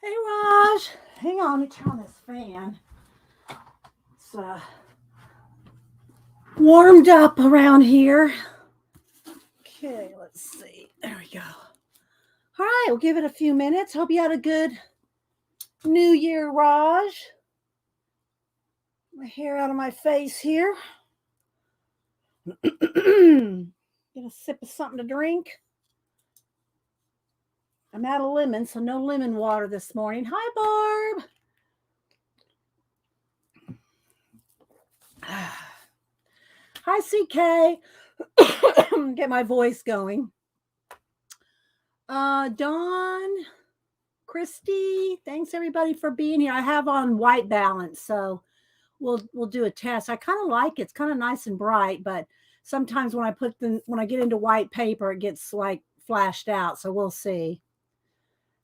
Hey Raj, hang on, let me turn on this fan. It's warmed up around here. Okay, let's see. There we go. All right, we'll give it a few minutes. Hope you had a good New Year, Raj. My hair out of my face here. Get a sip of something to drink. I'm out of lemon, so no lemon water this morning. Hi, Barb. Hi, CK. Get my voice going. Dawn, Christy, thanks everybody for being here. I have on white balance, so we'll do a test. I kind of like it. It's kind of nice and bright, but sometimes when I get into white paper, it gets like flashed out. So we'll see.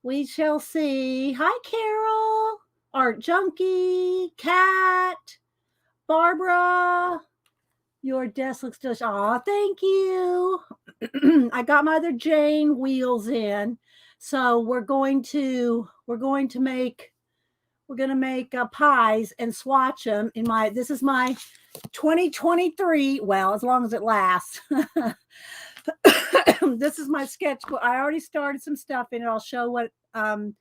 We shall see. Hi, Carol, Art Junkie, Cat, Barbara. Your desk looks delicious. Aw, thank you. I got my other Jane wheels in, so we're going to make pies and swatch them in my. This is my 2023. Well, as long as it lasts. This is my sketchbook. I already started some stuff in it. I'll show what I'm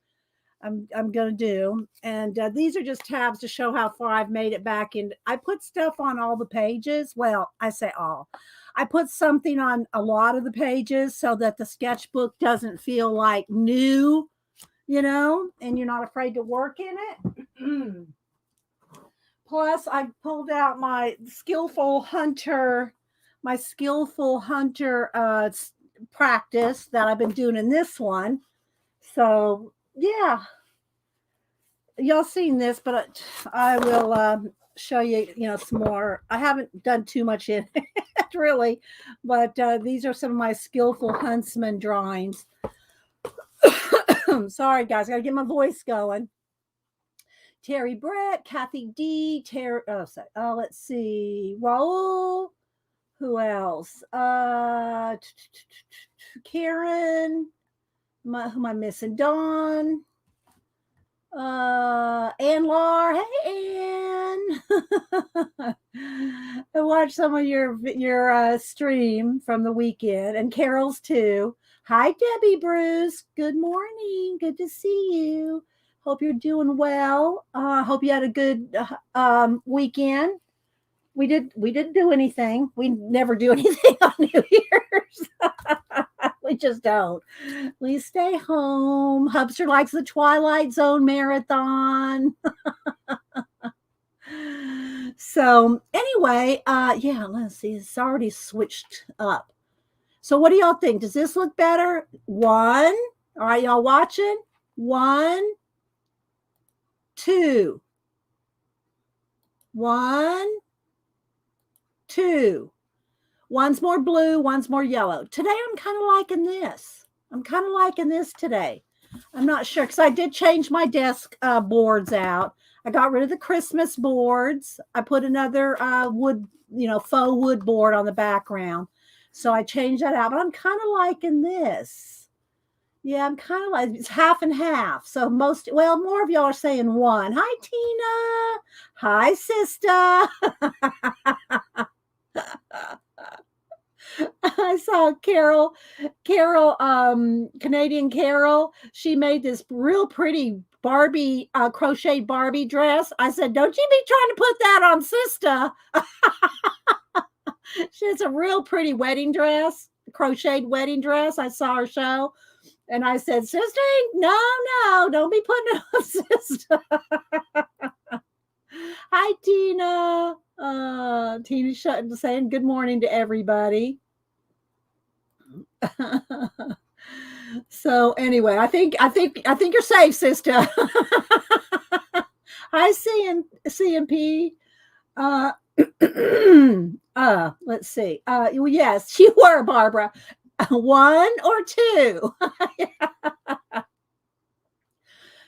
gonna do, and these are just tabs to show how far I've made it back. And I put stuff on all the pages. Well, I say all. I put something on a lot of the pages so that the sketchbook doesn't feel like new, and you're not afraid to work in it. Plus, I pulled out my Skillful Hunter practice that I've been doing in this one. So yeah, y'all seen this, but I will show you, some more. I haven't done too much in it really, but these are some of my Skillful Huntsman drawings. Sorry, guys, gotta get my voice going. Terry Brett, Kathy D, let's see, Raul. Who else? Karen. Who am I missing? Dawn. Ann Lar. Hey, Ann. I watched some of your stream from the weekend, and Carol's too. Hi, Debbie Bruce. Good morning. Good to see you. Hope you're doing well. Hope you had a good weekend. We didn't do anything. We never do anything on New Year's. We just don't. We stay home. Hubster likes the Twilight Zone marathon. So anyway, yeah, let's see. It's already switched up. So what do y'all think? Does this look better? One. All right, y'all watching? 1, 2. 1, 2. One's more blue, one's more yellow. Today I'm kind of liking this. Today. I'm not sure because I did change my desk boards out. I got rid of the Christmas boards. I put another wood, faux wood board on the background. So I changed that out, but I'm kind of liking this. Yeah, I'm kind of like it's half and half. So more of y'all are saying 1. Hi, Tina. Hi, sister. I saw Carol, Canadian Carol. She made this real pretty Barbie, crocheted Barbie dress. I said, "Don't you be trying to put that on, sister." She has a real pretty wedding dress, crocheted wedding dress. I saw her show, and I said, "Sister, no, don't be putting it on, sister." Hi, Tina. Tina saying good morning to everybody. So anyway, I think you're safe, sister. Hi, CMP. Let's see. Yes, you were, Barbara. 1 or 2.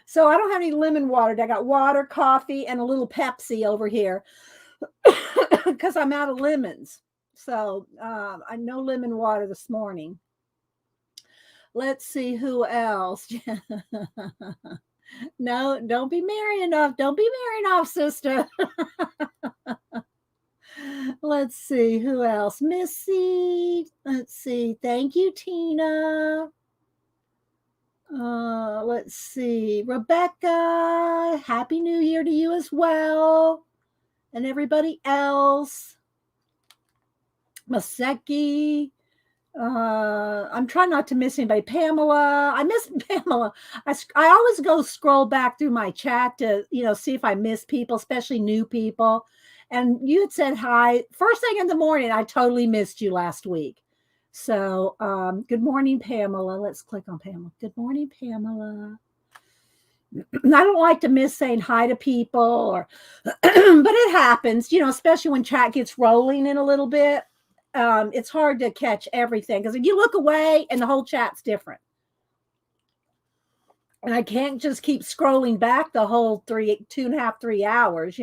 So I don't have any lemon water. I got water, coffee, and a little Pepsi over here because I'm out of lemons. So I no lemon water this morning. Let's see who else. No, don't be merry enough. Don't be merry enough, sister. Let's see who else. Missy. Let's see. Thank you, Tina. Let's see. Rebecca. Happy New Year to you as well. And everybody else. Maseki. I'm trying not to miss anybody. Pamela, I miss Pamela. I always go scroll back through my chat to, see if I miss people, especially new people. And you had said hi first thing in the morning. I totally missed you last week. So, good morning, Pamela. Let's click on Pamela. Good morning, Pamela. I don't like to miss saying hi to people, but it happens, especially when chat gets rolling in a little bit. It's hard to catch everything because if you look away and the whole chat's different. And I can't just keep scrolling back the whole 2.5, 3 hours,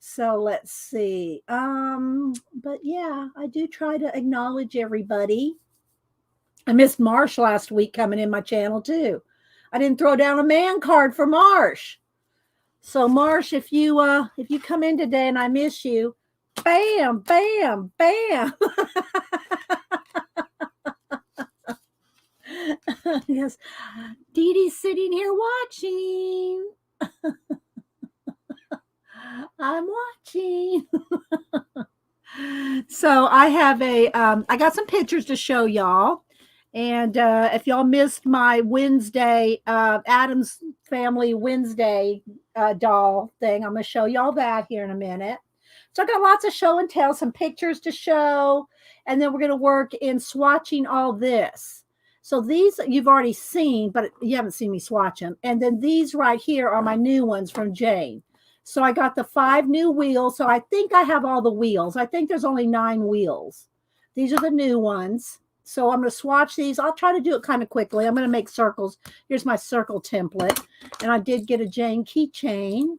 So let's see. But yeah, I do try to acknowledge everybody. I missed Marsh last week coming in my channel too. I didn't throw down a man card for Marsh. So Marsh, if you come in today and I miss you, bam, bam, bam. Yes, Dee Dee's sitting here watching. I'm watching. So I have I got some pictures to show y'all. And if y'all missed my Wednesday, Adam's Family Wednesday doll thing, I'm going to show y'all that here in a minute. So I got lots of show and tell, some pictures to show, and then we're going to work in swatching all this. So these you've already seen, but you haven't seen me swatch them. And then these right here are my new ones from Jane. So I got the 5 new wheels. So I think I have all the wheels. I think there's only 9 wheels. These are the new ones. So I'm going to swatch these. I'll try to do it kind of quickly. I'm going to make circles. Here's my circle template. And I did get a Jane keychain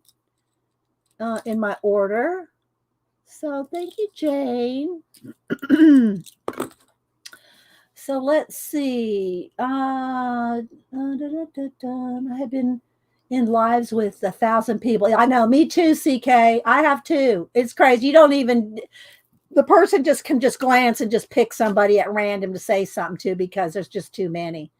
in my order. So thank you, Jane. So let's see. I have been in lives with 1,000 people. I know, me too, CK. I have too. It's crazy. You don't even... The person can just glance and just pick somebody at random to say something to because there's just too many.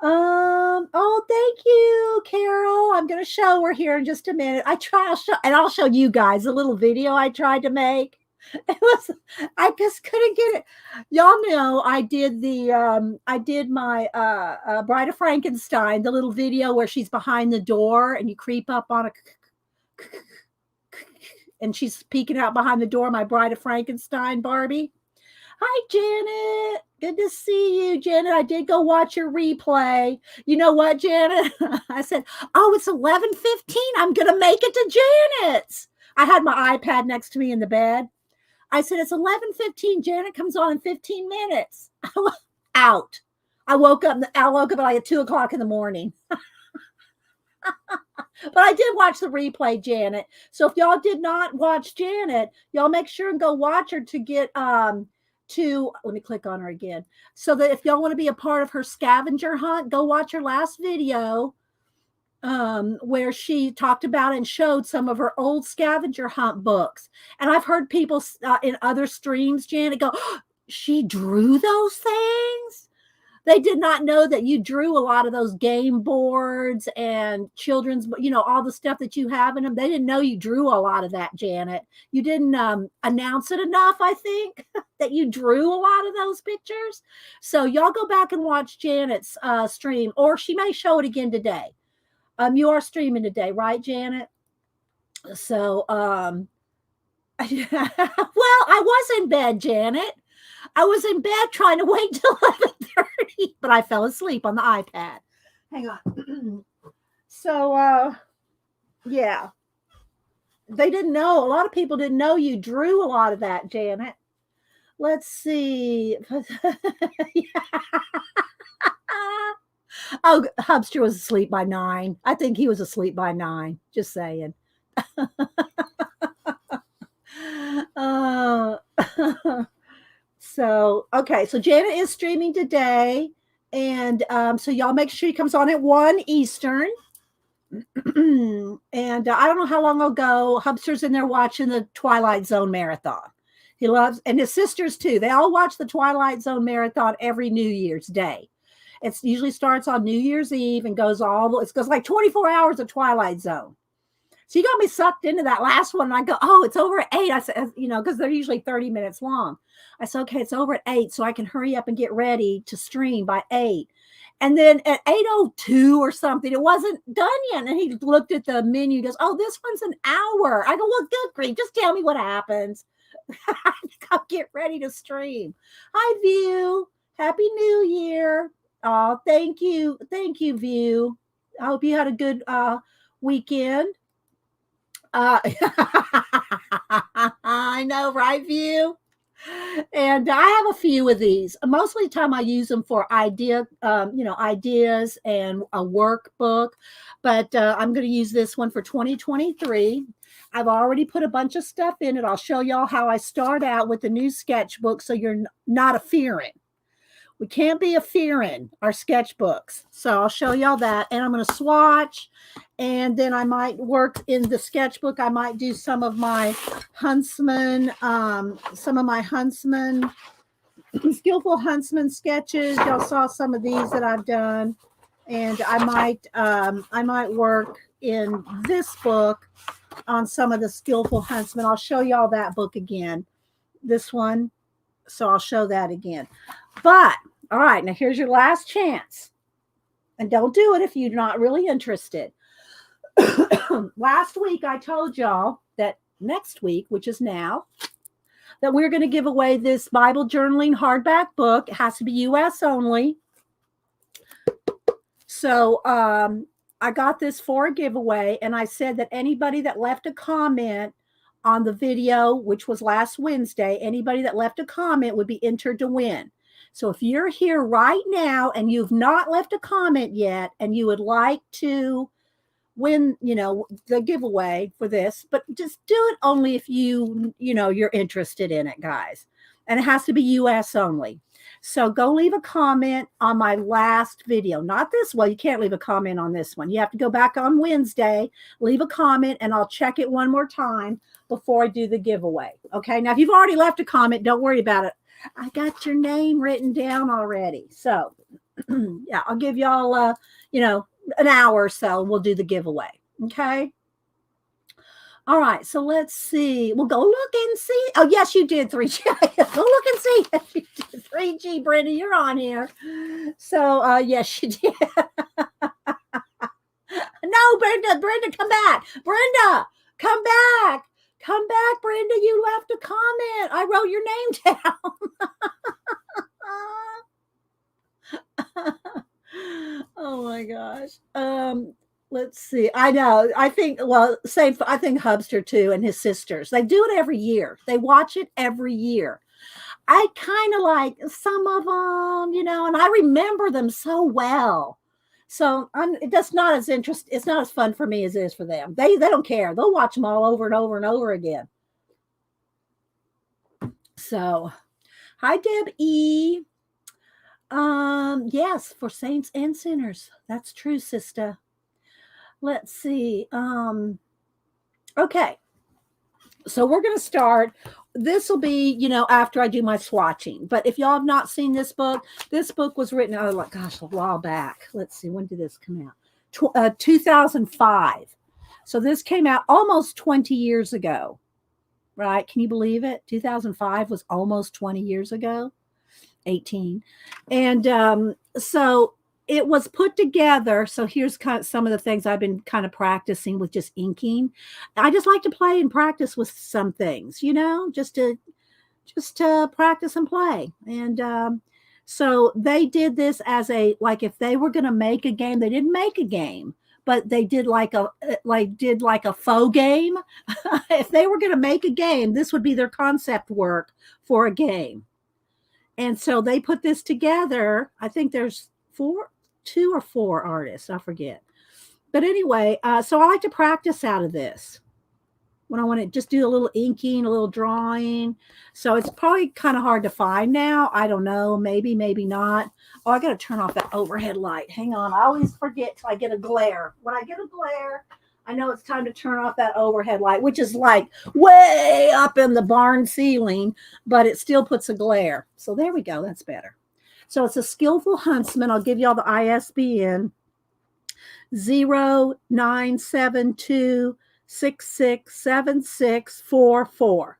Oh, thank you, Carol. I'm going to show her here in just a minute. I'll show you guys a little video I tried to make. I just couldn't get it. Y'all know I did my Bride of Frankenstein, the little video where she's behind the door and you creep up on a and she's peeking out behind the door, my Bride of Frankenstein Barbie. Hi, Janet. Good to see you, Janet. I did go watch your replay. You know what, Janet? I said, oh, it's 11:15. I'm going to make it to Janet's. I had my iPad next to me in the bed. I said, it's 11:15. Janet comes on in 15 minutes. Out. I woke up at like 2 o'clock in the morning. But I did watch the replay, Janet. So if y'all did not watch Janet, y'all make sure and go watch her to get let me click on her again. So that if y'all want to be a part of her scavenger hunt, go watch her last video where she talked about and showed some of her old scavenger hunt books. And I've heard people in other streams, Janet, go, oh, she drew those things? They did not know that you drew a lot of those game boards and children's, all the stuff that you have in them. They didn't know you drew a lot of that, Janet. You didn't announce it enough, I think, that you drew a lot of those pictures. So y'all go back and watch Janet's stream, or she may show it again today. You are streaming today, right, Janet? So, well, I was in bed, Janet. I was in bed trying to wait till 11:30, but I fell asleep on the iPad. Hang on. So, yeah. They didn't know. A lot of people didn't know you drew a lot of that, Janet. Let's see. Oh, Hubster was asleep by 9. I think he was asleep by 9. Just saying. So, okay. So Janet is streaming today. And so y'all make sure she comes on at 1 Eastern. And I don't know how long ago, Hubster's in there watching the Twilight Zone marathon. He loves, and his sisters too. They all watch the Twilight Zone marathon every New Year's Day. It usually starts on New Year's Eve and goes it goes like 24 hours of Twilight Zone. So you got me sucked into that last one. And I go, oh, it's over at 8. I said, because they're usually 30 minutes long. I said, okay, it's over at 8, so I can hurry up and get ready to stream by 8. And then at 8:02 or something, it wasn't done yet. And he looked at the menu, goes, oh, this one's an hour. I go, well, good grief, just tell me what happens. I'll get ready to stream. Hi, View. Happy New Year. Oh, thank you. Thank you, View. I hope you had a good weekend. I know, right, View? And I have a few of these. Most of the time I use them for ideas and a workbook, but I'm going to use this one for 2023. I've already put a bunch of stuff in it. I'll show y'all how I start out with the new sketchbook so you're not a-fearing. We can't be a-fearing our sketchbooks. So I'll show y'all that. And I'm going to swatch. And then I might work in the sketchbook. I might do some of my Huntsman, Skillful Huntsman sketches. Y'all saw some of these that I've done. And I might work in this book on some of the Skillful Huntsman. I'll show y'all that book again. This one. So I'll show that again. But, all right, now here's your last chance. And don't do it if you're not really interested. Last week, I told y'all that next week, which is now, that we're going to give away this Bible journaling hardback book. It has to be U.S. only. So I got this for a giveaway, and I said that anybody that left a comment on the video, which was last Wednesday, anybody that left a comment would be entered to win. So if you're here right now and you've not left a comment yet and you would like to win, the giveaway for this, but just do it only if you're interested in it, guys. And it has to be US only. So go leave a comment on my last video, not this one. You can't leave a comment on this one. You have to go back on Wednesday, leave a comment, and I'll check it one more time before I do the giveaway. Okay. Now, if you've already left a comment, don't worry about it. I got your name written down already. So yeah, I'll give y'all, an hour or so. We'll do the giveaway. Okay. All right. So let's see. We'll go look and see. Oh, yes, you did 3G. Go look and see. Yes, you did. 3G, Brenda, you're on here. So yes, you did. No, Brenda, come back. Brenda, come back. Come back, Brenda. You left a comment. I wrote your name down. Oh my gosh. Let's see. I know. I think Hubster too and his sisters. They do it every year. They watch it every year. I kind of like some of them, and I remember them so well. So it's not as interesting. It's not as fun for me as it is for them. They don't care. They'll watch them all over and over and over again. So, hi, Deb E. Yes, for saints and sinners. That's true, sister. Let's see. Okay. So we're going to start. This will be, after I do my swatching. But if y'all have not seen this book was written, a while back. Let's see. When did this come out? 2005. So this came out almost 20 years ago, right? Can you believe it? 2005 was almost 20 years ago. 18. And so it was put together. So here's kind of some of the things I've been kind of practicing with just inking. I just like to play and practice with some things, just to practice and play. And so they did this as if they were going to make a game, they didn't make a game, but they did like a faux game. If they were going to make a game, this would be their concept work for a game. And so they put this together. I think there's 2 or 4 artists. I forget. But anyway, so I like to practice out of this. when I want to just do a little inking, a little drawing. So it's probably kind of hard to find now. I don't know. Maybe, maybe not. Oh, I got to turn off that overhead light. Hang on. I always forget till I get a glare. When I get a glare, I know it's time to turn off that overhead light, which is like way up in the barn ceiling, but it still puts a glare. So there we go. That's better. So it's a Skillful Huntsman. I'll give you all the ISBN 0972667644.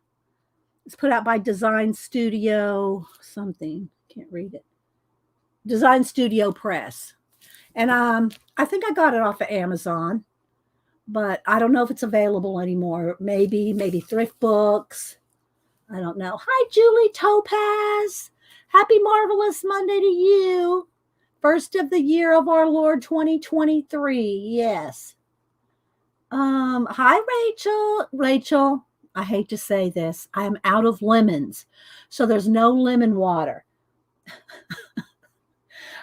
It's put out by Design Studio something. Can't read it. Design Studio Press. And I think I got it off of Amazon, but I don't know if it's available anymore. Maybe Thrift Books. I don't know. Hi, Julie Topaz. Happy Marvelous Monday to you. First of the year of our Lord 2023. Yes. Hi, Rachel. Rachel, I hate to say this. I am out of lemons. So there's no lemon water.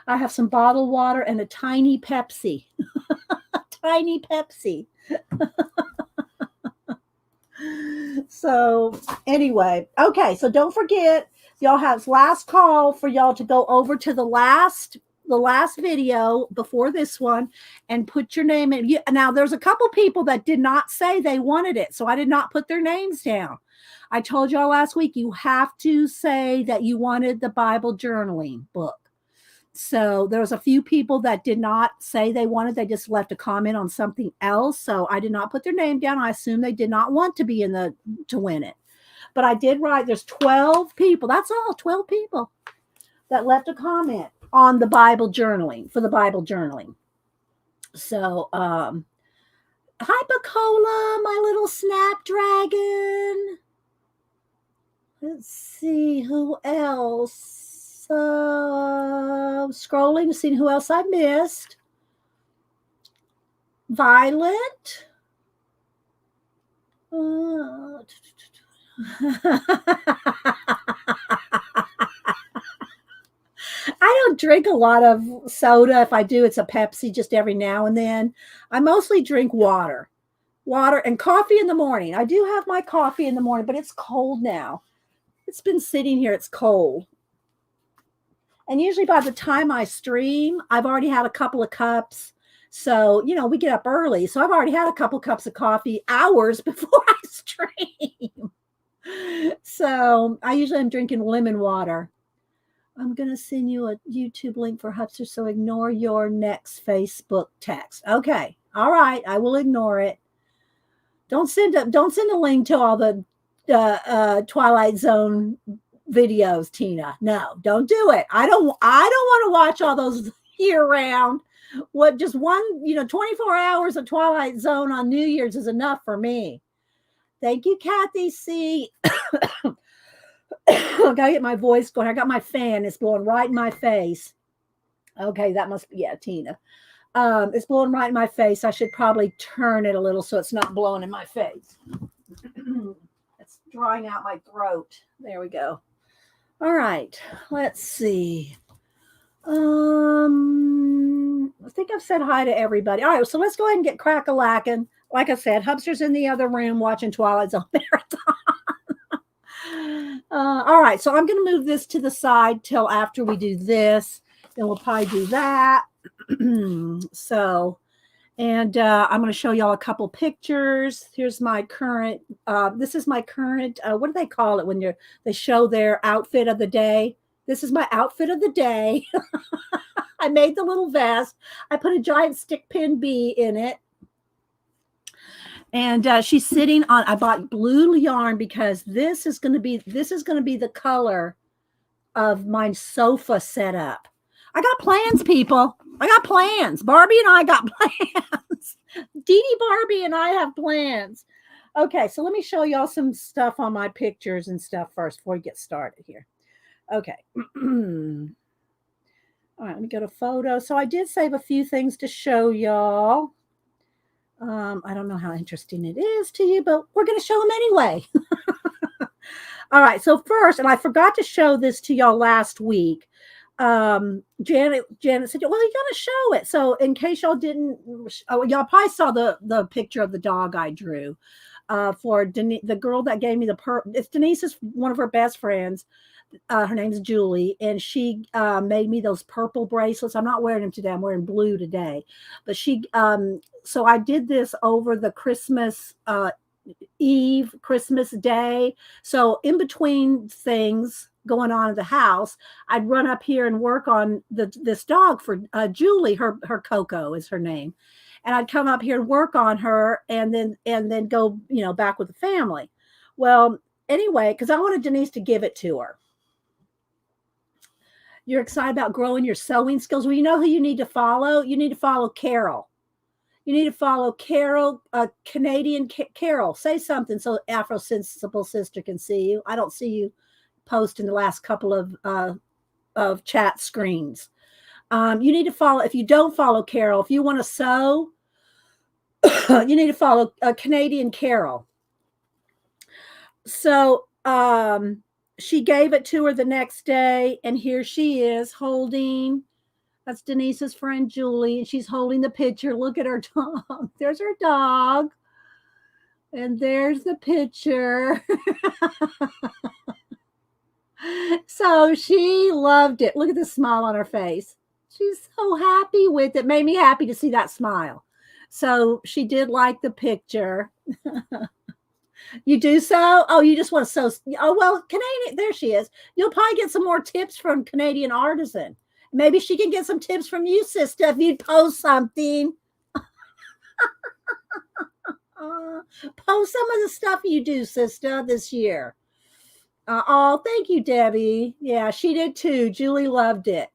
I have some bottled water and a tiny Pepsi. Tiny Pepsi. So anyway, okay. So don't forget, y'all have last call for y'all to go over to the last video before this one and put your name in. Now, there's a couple people that did not say they wanted it, so I did not put their names down. I told y'all last week you have to say that you wanted the Bible journaling book. So there was a few people that did not say they wanted, they just left a comment on something else. So I did not put their name down. I assume they did not want to be to win it. But I did write, there's 12 people. That's all, 12 people that left a comment on the Bible journaling, for the Bible journaling. So, hi, Bacola, my little snapdragon. Let's see who else. Scrolling to see who else I missed. Violet. I don't drink a lot of soda. If I do, it's a Pepsi just every now and then. I mostly drink water and coffee in the morning. I do have my coffee in the morning, but it's cold now. It's been sitting here. It's cold. And usually by the time I stream, I've already had a couple of cups. So, we get up early. So I've already had a couple cups of coffee hours before I stream. So I usually am drinking lemon water. I'm going to send you a YouTube link for Hubster, so ignore your next Facebook text. Okay. All right. I will ignore it. Don't send a link to all the Twilight Zone videos, Tina. No, don't do it. I don't want to watch all those year round. What, just one, 24 hours of Twilight Zone on New Year's is enough for me. Thank you, Kathy C. I gotta get my voice going. I got my fan. It's blowing right in my face. Okay, that must be, yeah, Tina. It's blowing right in my face. I should probably turn it a little so it's not blowing in my face. It's drying out my throat. There we go. All right, let's see. I think I've said hi to everybody. All right, so let's go ahead and get crack-a-lacking. Like I said, Hubster's in the other room watching Twilight Zone Marathon. All right, so I'm going to move this to the side till after we do this. Then we'll probably do that. So, and I'm going to show y'all a couple pictures. Here's my current, this is my current, what do they call it when they show their outfit of the day? This is my outfit of the day. I made the little vest. I put a giant stick pin bee in it. And she's sitting on, I bought blue yarn because this is going to be the color of my sofa setup. I got plans, people. I got plans. Barbie and I got plans. Dee Dee, Barbie and I have plans. Okay, so let me show y'all some stuff on my pictures and stuff first before we get started here. Okay. All right, let me go to photos. So I did save a few things to show y'all. I don't know how interesting it is to you, but we're going to show them anyway. All right. So first, and I forgot to show this to y'all last week. Janet said, well, you got to show it. So in case y'all didn't, y'all probably saw the picture of the dog I drew. for the girl that gave me it's Denise's, one of her best friends. Her name's Julie, and she made me those purple bracelets. I'm not wearing them today. I'm wearing blue today. But so I did this over the Christmas Eve, Christmas Day. So in between things going on in the house, I'd run up here and work on this dog for Julie. Her Coco is her name, and I'd come up here and work on her, and then go back with the family. Well, anyway, because I wanted Denise to give it to her. You're excited about growing your sewing skills. Well, you know who you need to follow? You need to follow Carol. You need to follow Carol, Canadian Carol. Say something so Afro Sensible Sister can see you. I don't see you post in the last couple of chat screens. You need to follow. If you don't follow Carol, if you want to sew, you need to follow Canadian Carol. So she gave it to her the next day, and here she is holding. That's Denise's friend Julie, and she's holding the picture. Look at her dog. There's her dog. And there's the picture. So she loved it. Look at the smile on her face. She's so happy with it. Made me happy to see that smile. So she did like the picture. You do so? Oh, you just want to sew. Oh, well, Canadian, there she is. You'll probably get some more tips from Canadian Artisan. Maybe she can get some tips from you, sister, if you'd post something. Post some of the stuff you do, sister, this year. Oh, thank you, Debbie. Yeah, she did too. Julie loved it.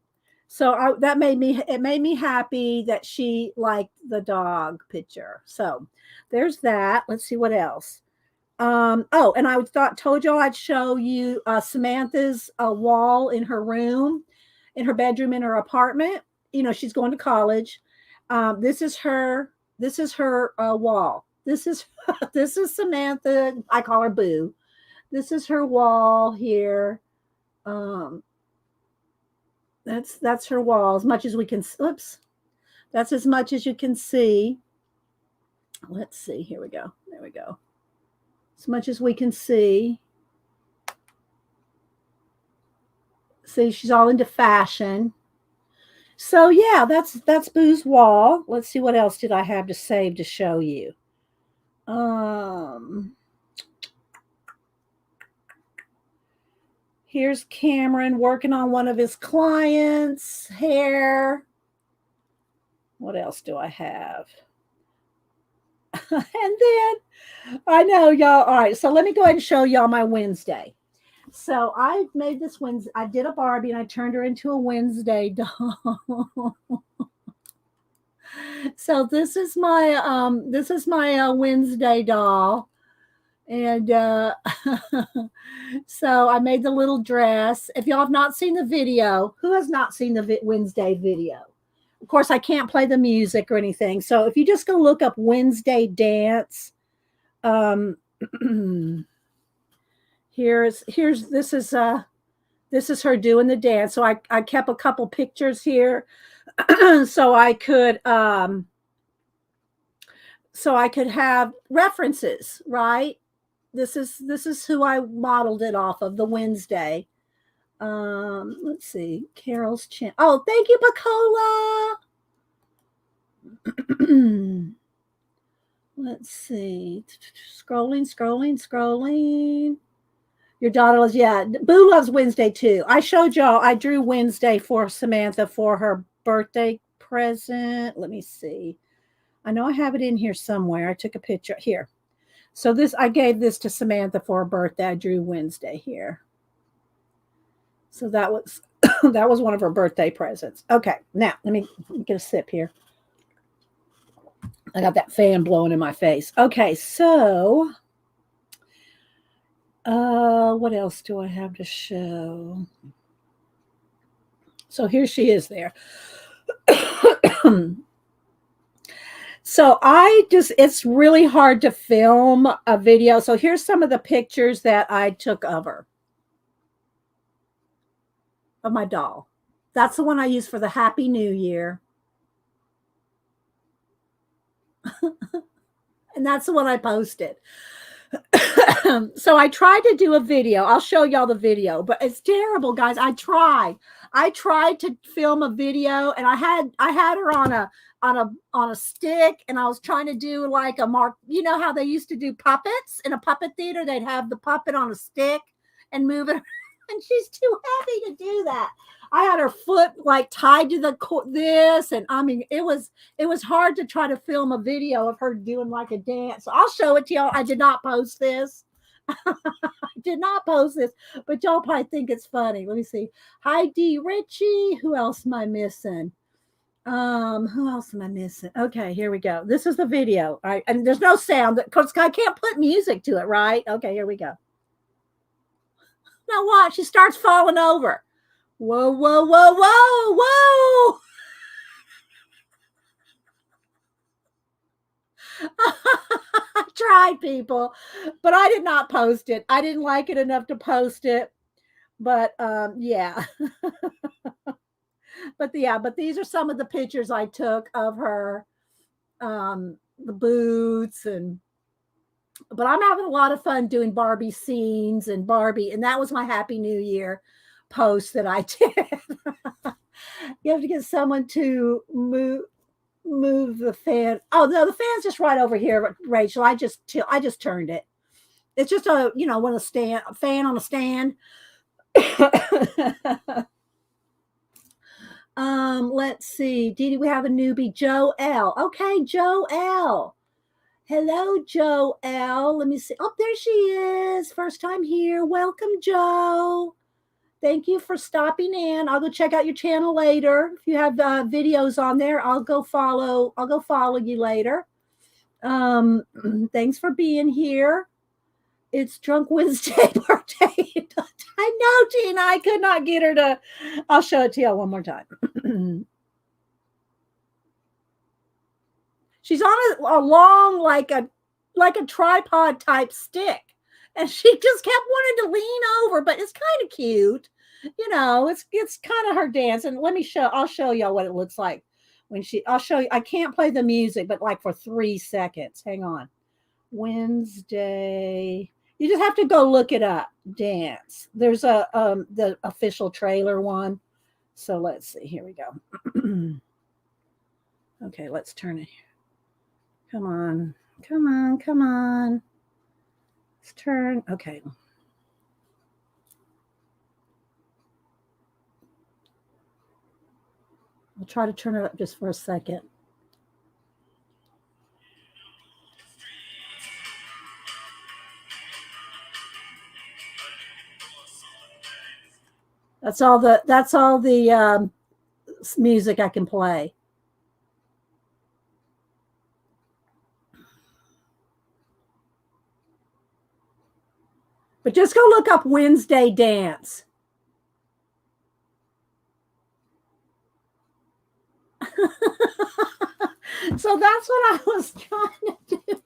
So it made me happy that she liked the dog picture. So there's that. Let's see what else. Oh, and I told y'all I'd show you Samantha's wall in her room, in her bedroom, in her apartment. She's going to college. This is her wall. This is Samantha. I call her Boo. This is her wall here. That's her wall, as much as we can. Oops. That's as much as you can see. Let's see. Here we go. There we go. As much as we can see. See, she's all into fashion. So yeah, that's Boo's wall. Let's see, what else did I have to save to show you. Here's Cameron working on one of his clients' hair. What else do I have? And then, I know y'all. All right, so let me go ahead and show y'all my Wednesday. So I made this Wednesday. I did a Barbie and I turned her into a Wednesday doll. So this is my Wednesday doll. And so I made the little dress. If y'all have not seen the video, who has not seen the Wednesday video? Of course, I can't play the music or anything. So if you just go look up Wednesday dance, this is her doing the dance. So I kept a couple pictures here so I could have references, right? This is who I modeled it off of, the Wednesday. Let's see, Carol's chin. Oh, thank you, Bacola. Let's see. Scrolling. Your daughter was, yeah. Boo loves Wednesday too. I showed y'all, I drew Wednesday for Samantha for her birthday present. Let me see. I know I have it in here somewhere. I took a picture here. So I gave this to Samantha for her birthday. I drew Wednesday here. So that was that was one of her birthday presents. Okay, now let me get a sip here. I got that fan blowing in my face. Okay, so what else do I have to show? So here she is there. So it's really hard to film a video. So here's some of the pictures that I took of her, of my doll. That's the one I used for the Happy New Year. And that's the one I posted. So I tried to do a video. I'll show y'all the video, but it's terrible, guys. I tried to film a video, and I had her on a stick, and I was trying to do like a mark. You know how they used to do puppets in a puppet theater? They'd have the puppet on a stick and move it, and she's too heavy to do that. I had her foot like tied to the this, and I mean it was hard to try to film a video of her doing like a dance. So I'll show it to y'all. I did not post this. I did not post this, but y'all probably think it's funny. Let me see. Hi D Richie. Who else am I missing? Who else am I missing? Okay, here we go. This is the video. All right, and there's no sound because I can't put music to it, right? Okay, here we go. Now watch, she starts falling over. Whoa, whoa, whoa, whoa, whoa. I tried, people, but I did not post it. I didn't like it enough to post it. But yeah. But these are some of the pictures I took of her, the boots, but I'm having a lot of fun doing Barbie scenes and Barbie, and that was my Happy New Year post that I did. You have to get someone to move the fan. Oh no, the fan's just right over here, Rachel. I just turned it. It's just a one of stand fan on a stand. Let's see. Dee, we have a newbie, Joe L. Okay, Joe L. Hello, Joe L. Let me see. Oh, there she is. First time here. Welcome, Joe. Thank you for stopping in. I'll go check out your channel later. If you have videos on there, I'll go follow you later. Thanks for being here. It's Drunk Wednesday birthday. I know, Tina. I could not get her to. I'll show it to you one more time. She's on a long, like a tripod type stick. And she just kept wanting to lean over, but it's kind of cute. It's kind of her dance. And I'll show y'all what it looks like I'll show you. I can't play the music, but like for 3 seconds. Hang on. Wednesday. You just have to go look it up. Dance. There's the official trailer one. So let's see. Here we go. Okay, let's turn it. Come on. Come on. Come on. Let's turn. Okay. I'll try to turn it up just for a second. That's all the music I can play. But just go look up Wednesday dance. So that's what I was trying to do.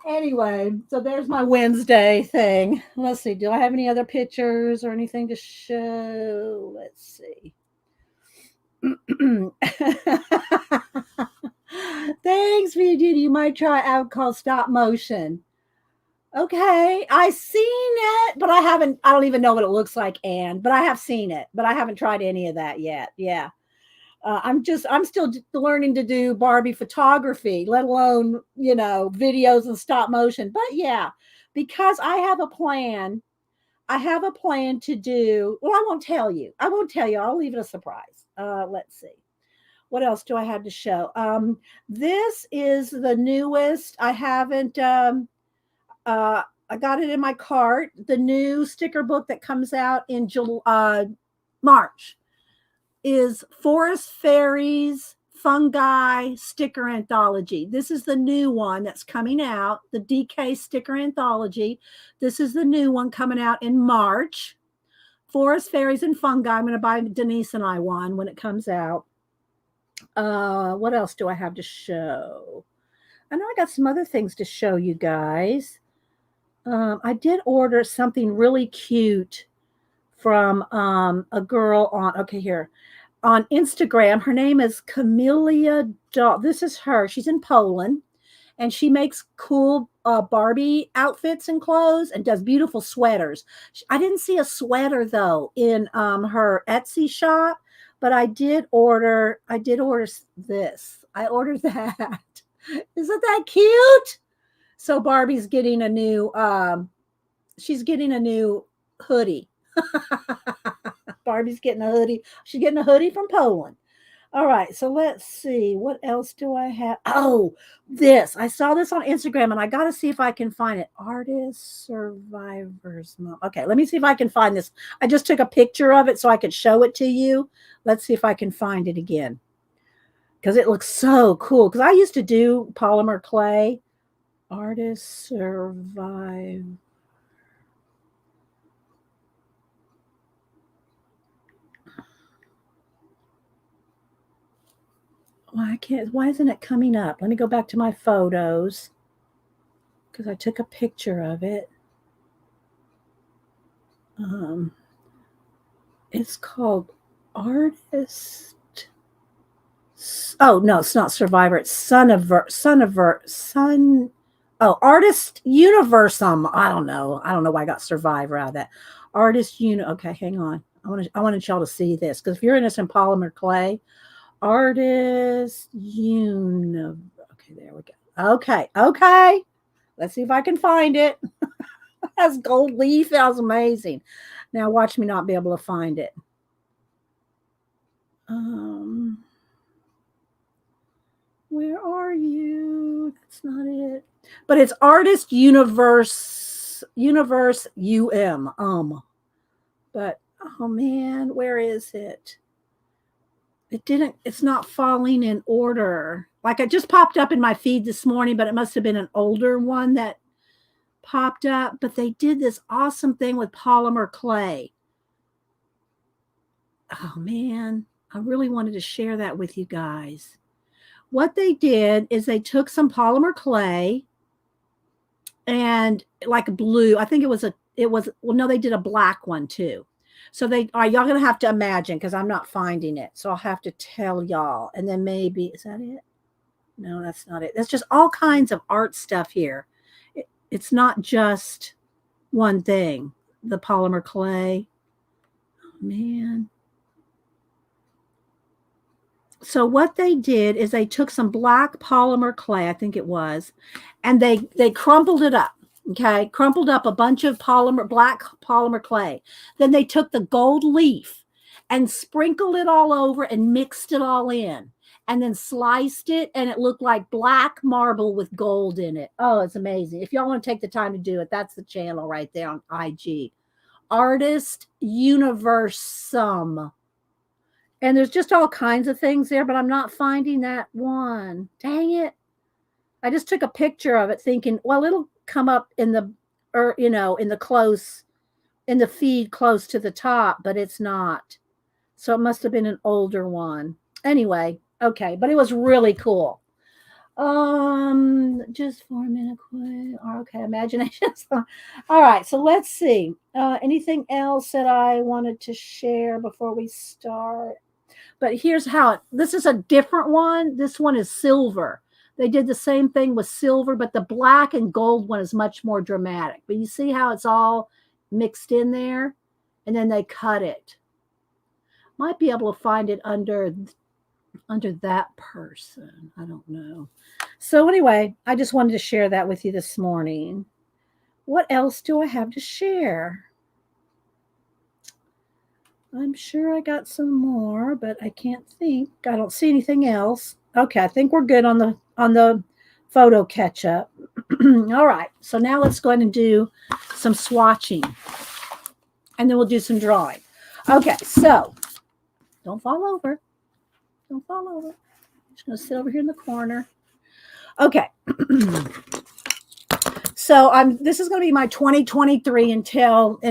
Anyway, so there's my Wednesday thing. Let's see. Do I have any other pictures or anything to show? Let's see. Thanks, Vijay. You might try out called stop motion. Okay, I seen it, but I don't even know what it looks like, Anne. But I have seen it, but I haven't tried any of that yet. Yeah. I'm still learning to do Barbie photography, let alone, videos and stop motion. But yeah, because I have a plan to do, well, I won't tell you. I'll leave it a surprise. Let's see. What else do I have to show? This is the newest. I haven't, I got it in my cart. The new sticker book that comes out in March is Forest Fairies Fungi Sticker Anthology. This is the new one that's coming out, the DK Sticker Anthology. This is the new one coming out in March. Forest Fairies and Fungi. I'm going to buy Denise and I one when it comes out. What else do I have to show? I know I got some other things to show you guys. I did order something really cute from a girl on, okay, here. on Instagram. Her name is Camelia. This is her. She's in Poland, and she makes cool Barbie outfits and clothes and does beautiful sweaters. I didn't see a sweater though in her Etsy shop, but I did order this. I ordered that. Isn't that cute? So Barbie's getting a new she's getting a new hoodie. Barbie's getting a hoodie. She's getting a hoodie from Poland. All right, so let's see. What else do I have? Oh, this. I saw this on Instagram and I got to see if I can find it. Artist Survivors Month. Okay, let me see if I can find this. I just took a picture of it so I could show it to you. Let's see if I can find it again. Because it looks so cool. Because I used to do polymer clay. Artist Survive. Why isn't it coming up? Let me go back to my photos because I took a picture of it. It's called Artist. Oh, no, it's not Survivor. It's Artist Universum. I don't know. I don't know why I got Survivor out of that. Okay, hang on. I wanted y'all to see this because if you're interested in polymer clay, Artist Universe. Okay, there we go. Okay. Let's see if I can find it. It has gold leaf. That was amazing. Now watch me not be able to find it. Where are you? That's not it. But it's Artist Universe UM. But oh man, where is it? It's not falling in order. Like it just popped up in my feed this morning, but it must have been an older one that popped up. But they did this awesome thing with polymer clay. Oh man, I really wanted to share that with you guys. What they did is they took some polymer clay and like blue. I think they did a black one too. So y'all gonna have to imagine because I'm not finding it. So I'll have to tell y'all. And then maybe, is that it? No, that's not it. That's just all kinds of art stuff here. It's not just one thing. The polymer clay. Oh, man. So what they did is they took some black polymer clay, I think it was, and they crumpled it up. Okay, crumpled up a bunch of black polymer clay. Then they took the gold leaf and sprinkled it all over and mixed it all in and then sliced it, and it looked like black marble with gold in it. Oh, it's amazing. If y'all want to take the time to do it, that's the channel right there on IG. Artist Universum. And there's just all kinds of things there, but I'm not finding that one. Dang it. I just took a picture of it thinking, well, it'll come up in the feed close to the top, but it's not. So it must have been an older one. Anyway, okay, but it was really cool. Just 4 minute quick. Okay, imagination. All right, so let's see. Anything else that I wanted to share before we start? But here's how this is a different one. This one is silver. They did the same thing with silver, but the black and gold one is much more dramatic. But you see how it's all mixed in there? And then they cut it. Might be able to find it under that person. I don't know. So anyway, I just wanted to share that with you this morning. What else do I have to share? I'm sure I got some more, but I can't think. I don't see anything else. Okay, I think we're good on the photo catch up. All right, so now let's go ahead and do some swatching, and then we'll do some drawing. Okay, so don't fall over. Don't fall over. I'm just going to sit over here in the corner. Okay. So this is going to be my 2023 and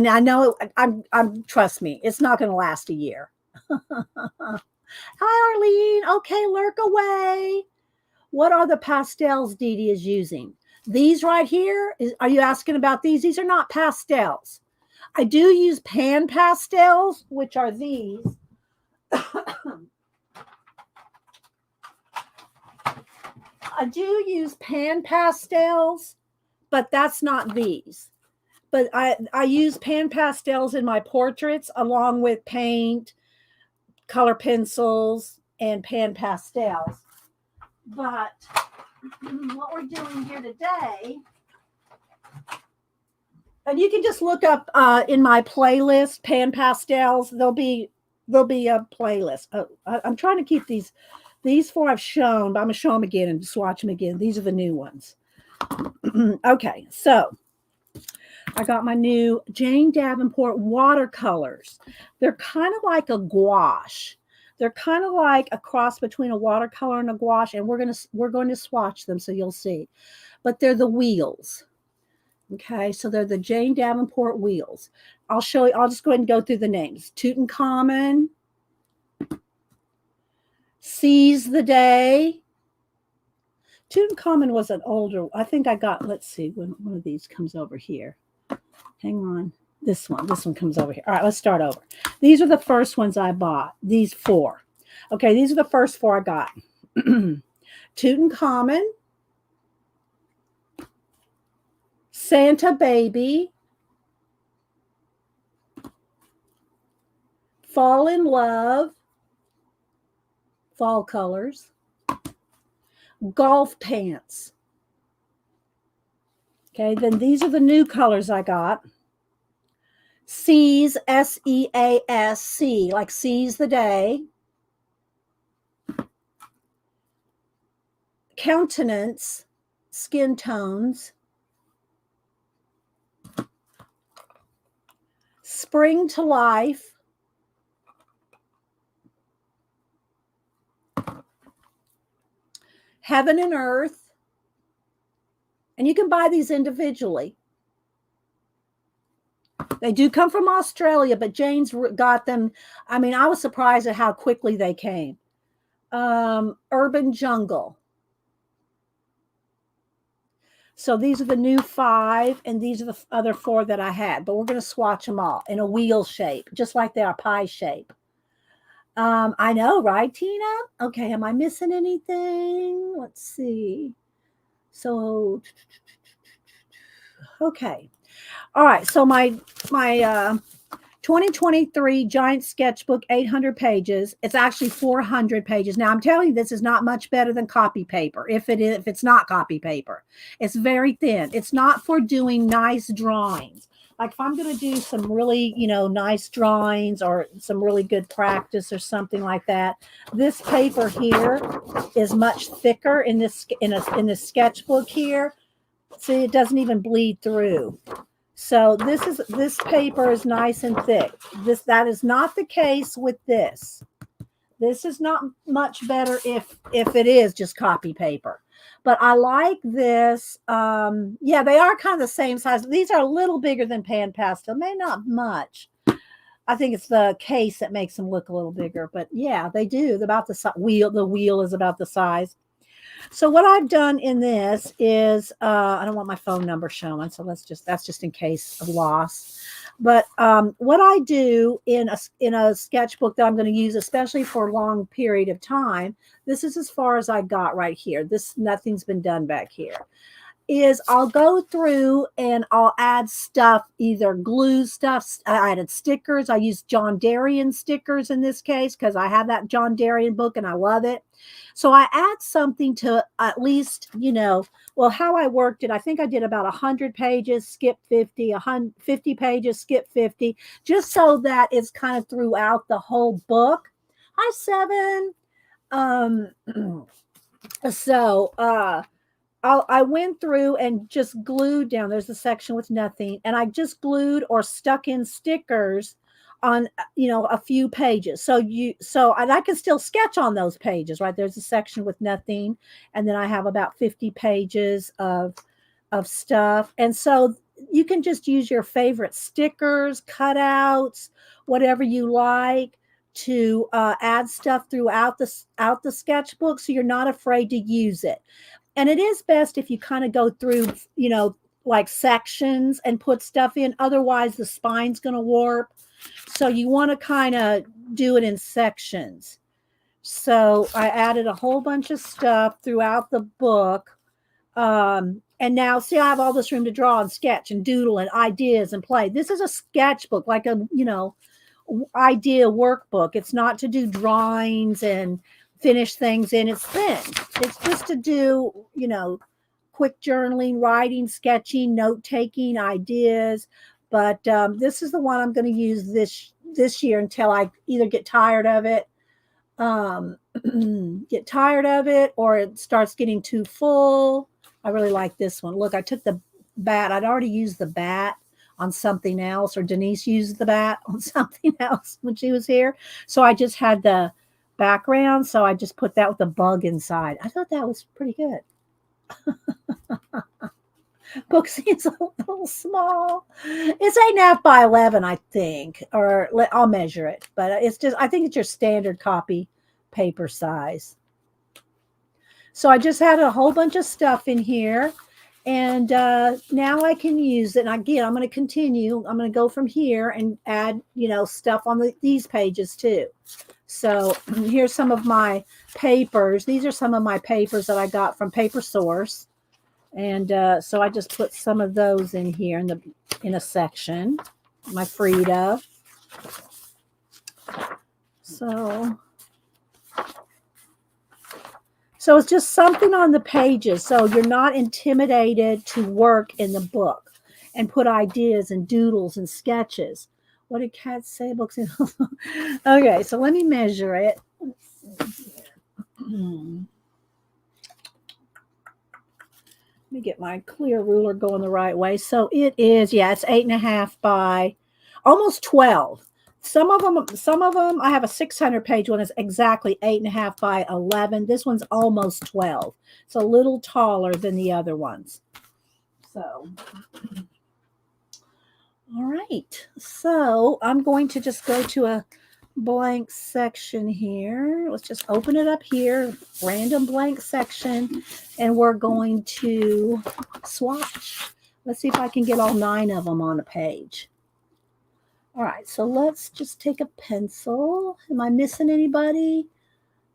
I know I'm trust me, it's not going to last a year. Hi, Arlene. Okay, lurk away. What are the pastels Dee Dee is using? These right here, are you asking about these? These are not pastels. I do use pan pastels, which are these. I do use pan pastels, but that's not these. But I use pan pastels in my portraits along with paint, color pencils, and pan pastels. But what we're doing here today, and you can just look up in my playlist, pan pastels. There'll be a playlist. I'm trying to keep these four I've shown, but I'm gonna show them again and swatch them again. These are the new ones. Okay, so I got my new Jane Davenport watercolors. They're kind of like a gouache. They're kind of like a cross between a watercolor and a gouache, and we're going to swatch them so you'll see. But they're the wheels. Okay, so they're the Jane Davenport wheels. I'll show you. I'll just go ahead and go through the names. Tutankhamun, Seize the Day. Tutankhamun was an older. I think I got. Let's see when one of these comes over here. Hang on. This one comes over here. All right, let's start over. These are the first ones I bought. These four. Okay, these are the first four I got. Tutankhamun, Santa Baby, Fall in Love, fall colors, golf pants. Okay, then these are the new colors I got. Seize, S-E-A-S-C, like seize the day. Countenance, skin tones. Spring to Life. Heaven and Earth. And you can buy these individually. They do come from Australia, but Jane's got them. I mean, I was surprised at how quickly they came. Urban Jungle. So these are the new 5, and these are the other 4 that I had. But we're going to swatch them all in a wheel shape, just like they are pie shape. I know, right, Tina? Okay, am I missing anything? Let's see. So, okay. All right, so my 2023 giant sketchbook, 800 pages. It's actually 400 pages. Now, I'm telling you, this is not much better than copy paper. If it's not copy paper, it's very thin. It's not for doing nice drawings. Like if I'm going to do some really, nice drawings or some really good practice or something like that, this paper here is much thicker in this sketchbook here. See, it doesn't even bleed through. So this paper is nice and thick. That is not the case with this. This is not much better if it is just copy paper. But I like this. Yeah, they are kind of the same size. These are a little bigger than pan pastel. Maybe not much. I think it's the case that makes them look a little bigger. But yeah, they do. They're about the wheel. The wheel is about the size. So what I've done in this is, I don't want my phone number showing, so that's just in case of loss. But what I do in a sketchbook that I'm going to use, especially for a long period of time, this is as far as I got right here. Nothing's been done back here. Is I'll go through and I'll add stuff, either glue stuff. I added stickers. I used John Darien stickers in this case because I have that John Darien book and I love it. So I add something to at least, well, how I worked it, I think I did about 100 pages, skip 50, 50 pages, skip 50, just so that it's kind of throughout the whole book. Hi, 7. I went through and just glued down. There's a section with nothing. And I just glued or stuck in stickers on, a few pages. And I can still sketch on those pages, right? There's a section with nothing. And then I have about 50 pages of stuff. And so you can just use your favorite stickers, cutouts, whatever you like to add stuff throughout the sketchbook. So you're not afraid to use it. And it is best if you kind of go through, like sections and put stuff in. Otherwise, the spine's going to warp. So you want to kind of do it in sections. So I added a whole bunch of stuff throughout the book. And now see, I have all this room to draw and sketch and doodle and ideas and play. This is a sketchbook, like a, idea workbook. It's not to do drawings and finish things in. It's thin. It's just to do, quick journaling, writing, sketching, note taking, ideas. But this is the one I'm going to use this year until I either get tired of it, or it starts getting too full. I really like this one. Look, I took the bat. I'd already used the bat on something else, or Denise used the bat on something else when she was here. So I just had the background. So I just put that with the bug inside. I thought that was pretty good. Book seems a little small. It's 8.5 by 11, I think, or I'll measure it. But I think it's your standard copy paper size. So I just had a whole bunch of stuff in here, and now I can use it. And again, I'm going to continue. I'm going to go from here and add, stuff on these pages too. So here's some of my papers. These are some of my papers that I got from Paper Source. And so I just put some of those in here in a section, my Frida. So it's just something on the pages, so you're not intimidated to work in the book and put ideas and doodles and sketches. What did Kat say? Books. Okay, so let me measure it. Let me get my clear ruler going the right way. So it is, it's 8.5 by almost 12. Some of them, I have a 600 page one is exactly 8.5 by 11. This one's almost 12. It's a little taller than the other ones. So, all right. So I'm going to just go to a blank section here. Let's just open it up here, random blank section, and we're going to swatch. Let's see if I can get all 9 of them on a page. All right, so let's just take a pencil. Am I missing anybody?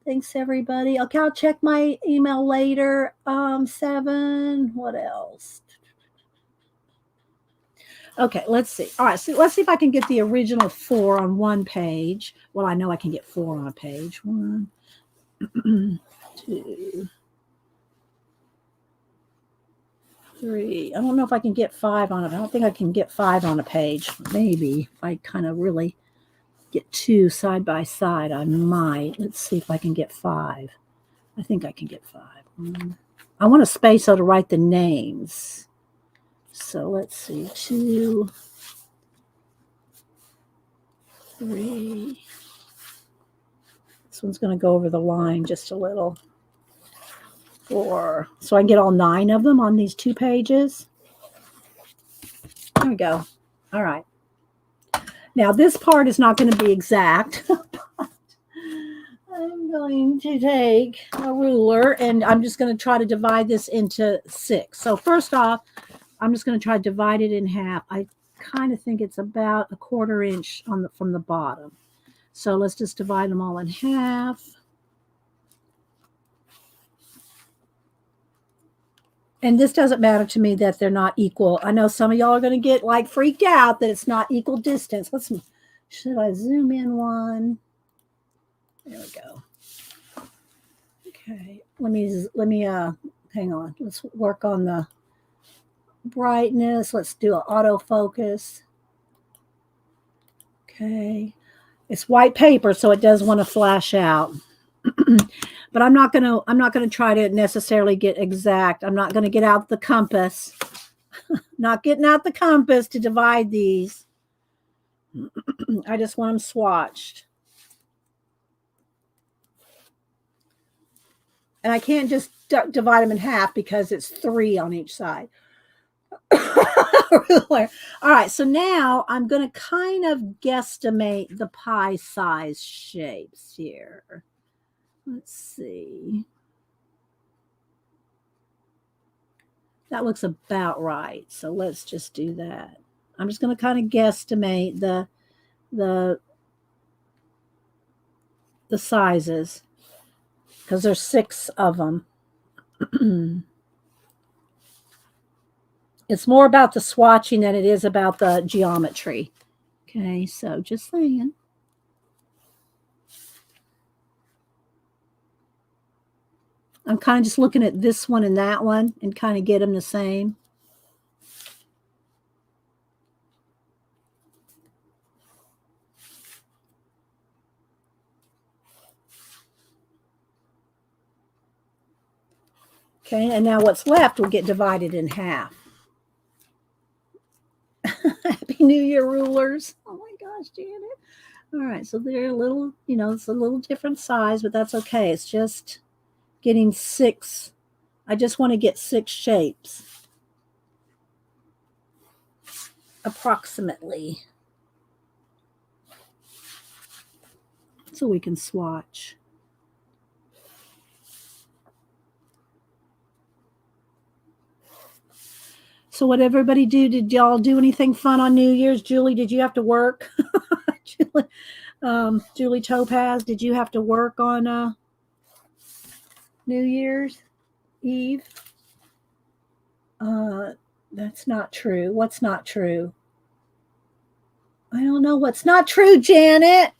Thanks, everybody. Okay, I'll check my email later. 7, what else? Okay, let's see. All right, so let's see if I can get the original 4 on one page. Well, I know I can get 4 on a page. 1, 2, 3. I don't know if I can get 5 on it. I don't think I can get 5 on a page. Maybe if I kind of really get 2 side by side, I might. Let's see if I can get 5. I think I can get 5. I want a space so to write the names. So let's see, 2, 3. This one's going to go over the line just a little. 4. So I can get all 9 of them on these 2 pages. There we go. All right. Now this part is not going to be exact. I'm going to take a ruler and I'm just going to try to divide this into 6. So first off, I'm just going to try to divide it in half. I kind of think it's about 1/4 inch from the bottom. So let's just divide them all in half. And this doesn't matter to me that they're not equal. I know some of y'all are going to get like freaked out that it's not equal distance. Should I zoom in one? There we go. Okay. Let me hang on. Let's work on the brightness. Let's do an autofocus. Okay. It's white paper, so it does want to flash out. But I'm not gonna try to necessarily get exact. I'm not gonna get out the compass. Not getting out the compass to divide these. I just want them swatched. And I can't just divide them in half because it's 3 on each side. All right, so now I'm going to kind of guesstimate the pie size shapes here. Let's see. That looks about right. So let's just do that. I'm just going to kind of guesstimate the sizes. because there's 6 of them. It's more about the swatching than it is about the geometry. Okay, so just saying. I'm kind of just looking at this one and that one and kind of get them the same. Okay, and now what's left will get divided in half. Happy New Year, rulers. Oh my gosh, Janet. All right, so they're a little, it's a little different size, but that's okay. It's just getting 6. I just want to get 6 shapes. Approximately. So we can swatch. So what everybody do? Did y'all do anything fun on New Year's? Julie, did you have to work? Julie Topaz, did you have to work on New Year's Eve? That's not true. What's not true? I don't know what's not true, Janet.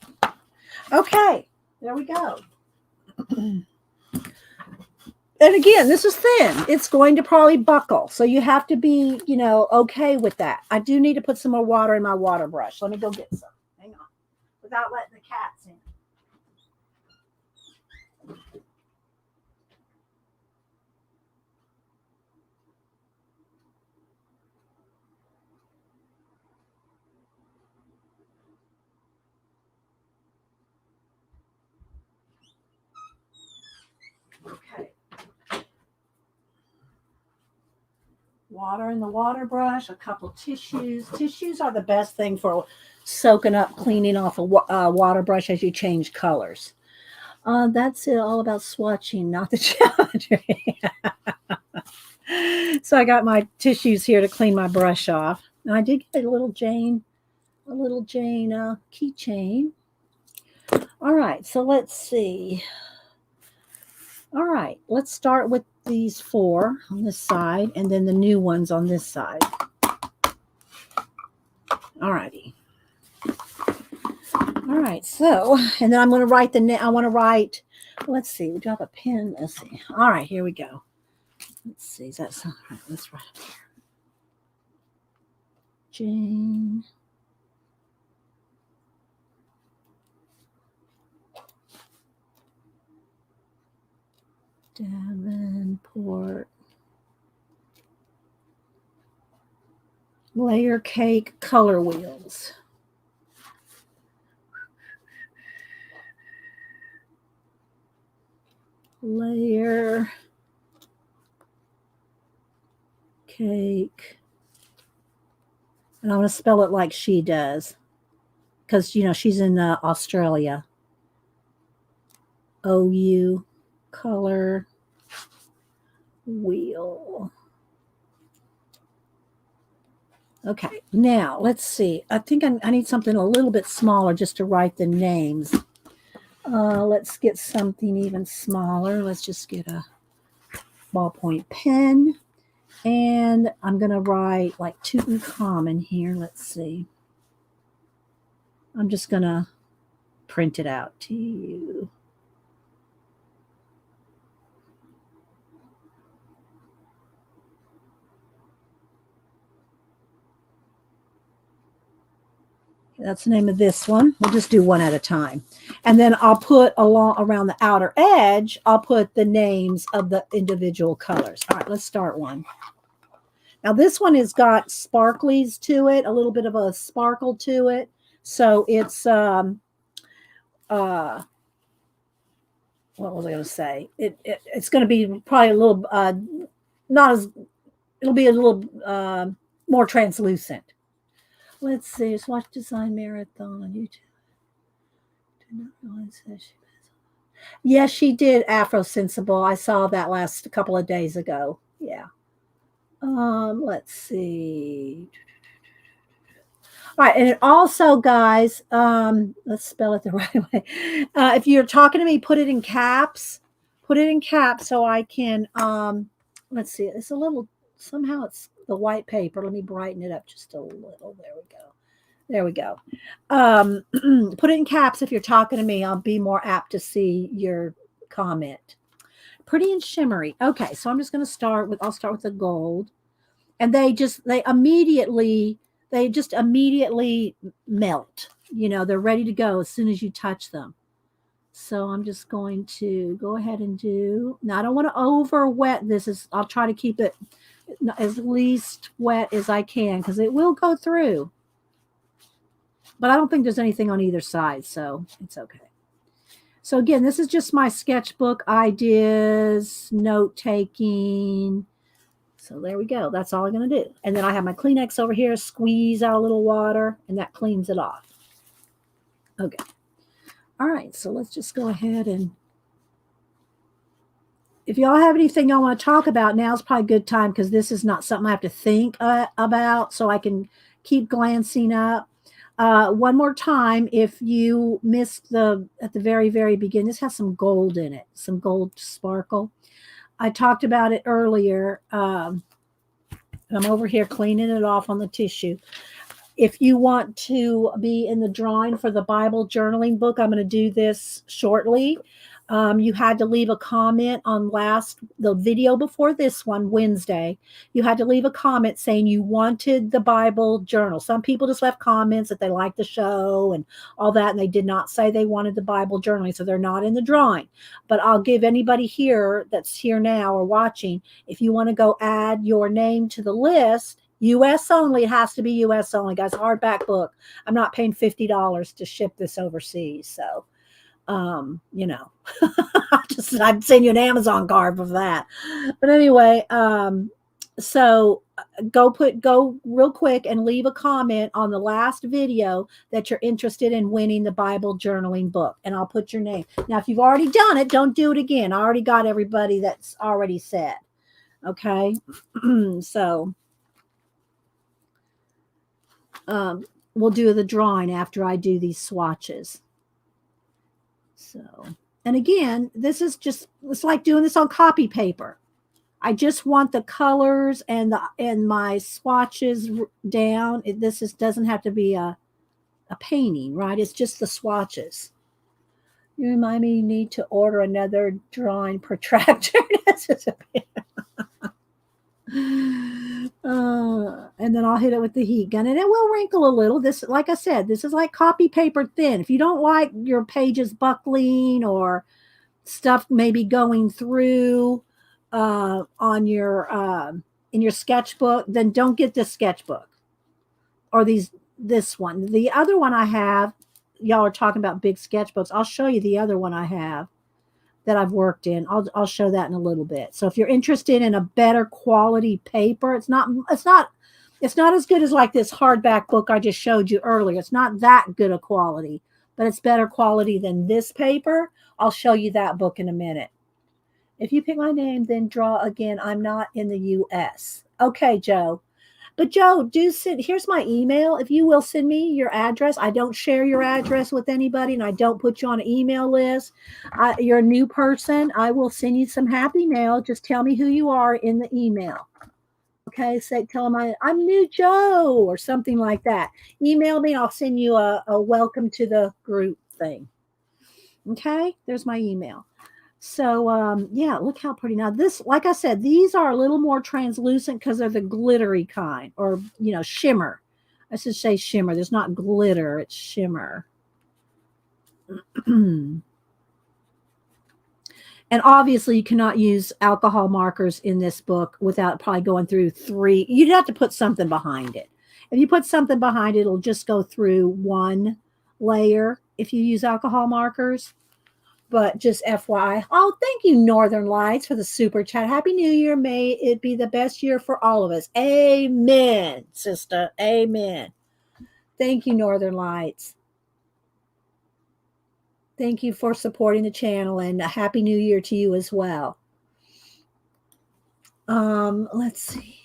Okay, there we go. And again, this is thin. It's going to probably buckle. So you have to be, okay with that. I do need to put some more water in my water brush. Let me go get some. Hang on. Without letting the cats in. Okay. Water in the water brush, a couple tissues. Tissues are the best thing for soaking up, cleaning off a water brush as you change colors. That's it, all about swatching, not the geometry. So I got my tissues here to clean my brush off. And I did get a little Jane keychain. All right, so let's see. All right, let's start with these 4 on this side and then the new ones on this side. All righty. All right, so, and then I'm going to write let's see, we do have a pen. Let's see. All right, here we go. Let's see, is that something? All right, let's write up here. Jane Davenport. Layer cake color wheels. Layer cake. And I'm going to spell it like she does. Because, she's in Australia. OU color wheel. Okay, now let's see. I think I need something a little bit smaller just to write the names. Let's get something even smaller. Let's just get a ballpoint pen. And I'm going to write like Tutankhamun here. Let's see. I'm just going to print it out to you. That's the name of this one. We'll just do one at a time. And then I'll put around the outer edge, I'll put the names of the individual colors. All right, let's start one. Now this one has got sparklies to it, a little bit of a sparkle to it. So it's, what was I going to say? It's going to be probably a little, it'll be a little more translucent. Let's see. Swatch Design Marathon on YouTube. Yes, she did Afro Sensible. I saw that last couple of days ago. Yeah. Let's see. All right, and it also, guys, let's spell it the right way. If you're talking to me, put it in caps. put it in caps so I can, let's see, it's a little, somehow it's the white paper. Let me brighten it up just a little. There we go. There we go. Put it in caps if you're talking to me. I'll be more apt to see your comment. Pretty and shimmery. Okay, so I'm just going to start with, I'll start with the gold. And they just immediately melt. You know, they're ready to go as soon as you touch them. So I'm just going to go ahead and do, now I don't want to over wet this. I'll try to keep it as least wet as I can because it will go through. But I don't think there's anything on either side, so it's okay. So again, this is just my sketchbook ideas, note taking. So there we go. That's all I'm going to do. And then I have my Kleenex over here, squeeze out a little water, and that cleans it off. Okay. All right, so let's just go ahead and if y'all have anything y'all want to talk about, now's probably a good time because this is not something I have to think about, so I can keep glancing up. One more time, if you missed at the very, very beginning, this has some gold in it, some gold sparkle. I talked about it earlier. I'm over here cleaning it off on the tissue. If you want to be in the drawing for the Bible journaling book, I'm going to do this shortly. You had to leave a comment on the video before this one, Wednesday. You had to leave a comment saying you wanted the Bible journal. Some people just left comments that they liked the show and all that, and they did not say they wanted the Bible journaling, so they're not in the drawing. But I'll give anybody here that's here now or watching, if you want to go add your name to the list, U.S. only. It has to be U.S. only, guys. Hardback book. I'm not paying $50 to ship this overseas. So, you know, I'd send you an Amazon card for that. But anyway, so go real quick and leave a comment on the last video that you're interested in winning the Bible journaling book, and I'll put your name. Now, if you've already done it, don't do it again. I already got everybody that's already said. Okay, so. We'll do the drawing after I do these swatches. So, and again, this is just, it's like doing this on copy paper. I just want the colors and my swatches down. Doesn't have to be a painting, right? It's just the swatches. You remind me you need to order another drawing protractor. And then I'll hit it with the heat gun and it will wrinkle a little. This, like I said, this is like copy paper thin. If you don't like your pages buckling or stuff maybe going through on your in your sketchbook, then don't get this sketchbook or this one. The other one I have, y'all are talking about big sketchbooks. I'll show you the other one I have that I've worked in. I'll show that in a little bit. So if you're interested in a better quality paper, it's not as good as like this hardback book I just showed you earlier. It's not that good a quality, but it's better quality than this paper. I'll show you that book in a minute. If you pick my name, then draw again. I'm not in the US. Okay, Joe. But Joe, here's my email. If you will send me your address. I don't share your address with anybody, and I don't put you on an email list. You're a new person. I will send you some happy mail. Just tell me who you are in the email. Okay, tell them I'm new Joe or something like that. Email me. I'll send you a welcome to the group thing. Okay, there's my email. So, yeah, look how pretty. Now this, like I said, these are a little more translucent because they're the glittery kind, or, you know, shimmer. I should say shimmer. There's not glitter, it's shimmer. And obviously you cannot use alcohol markers in this book without probably going through 3. You'd have to put something behind it. If you put something behind it, it'll just go through 1 layer if you use alcohol markers. But just FYI. Oh, thank you, Northern Lights, for the super chat. Happy New Year. May it be the best year for all of us. Amen, sister. Amen. Thank you, Northern Lights. Thank you for supporting the channel, and a Happy New Year to you as well. Let's see.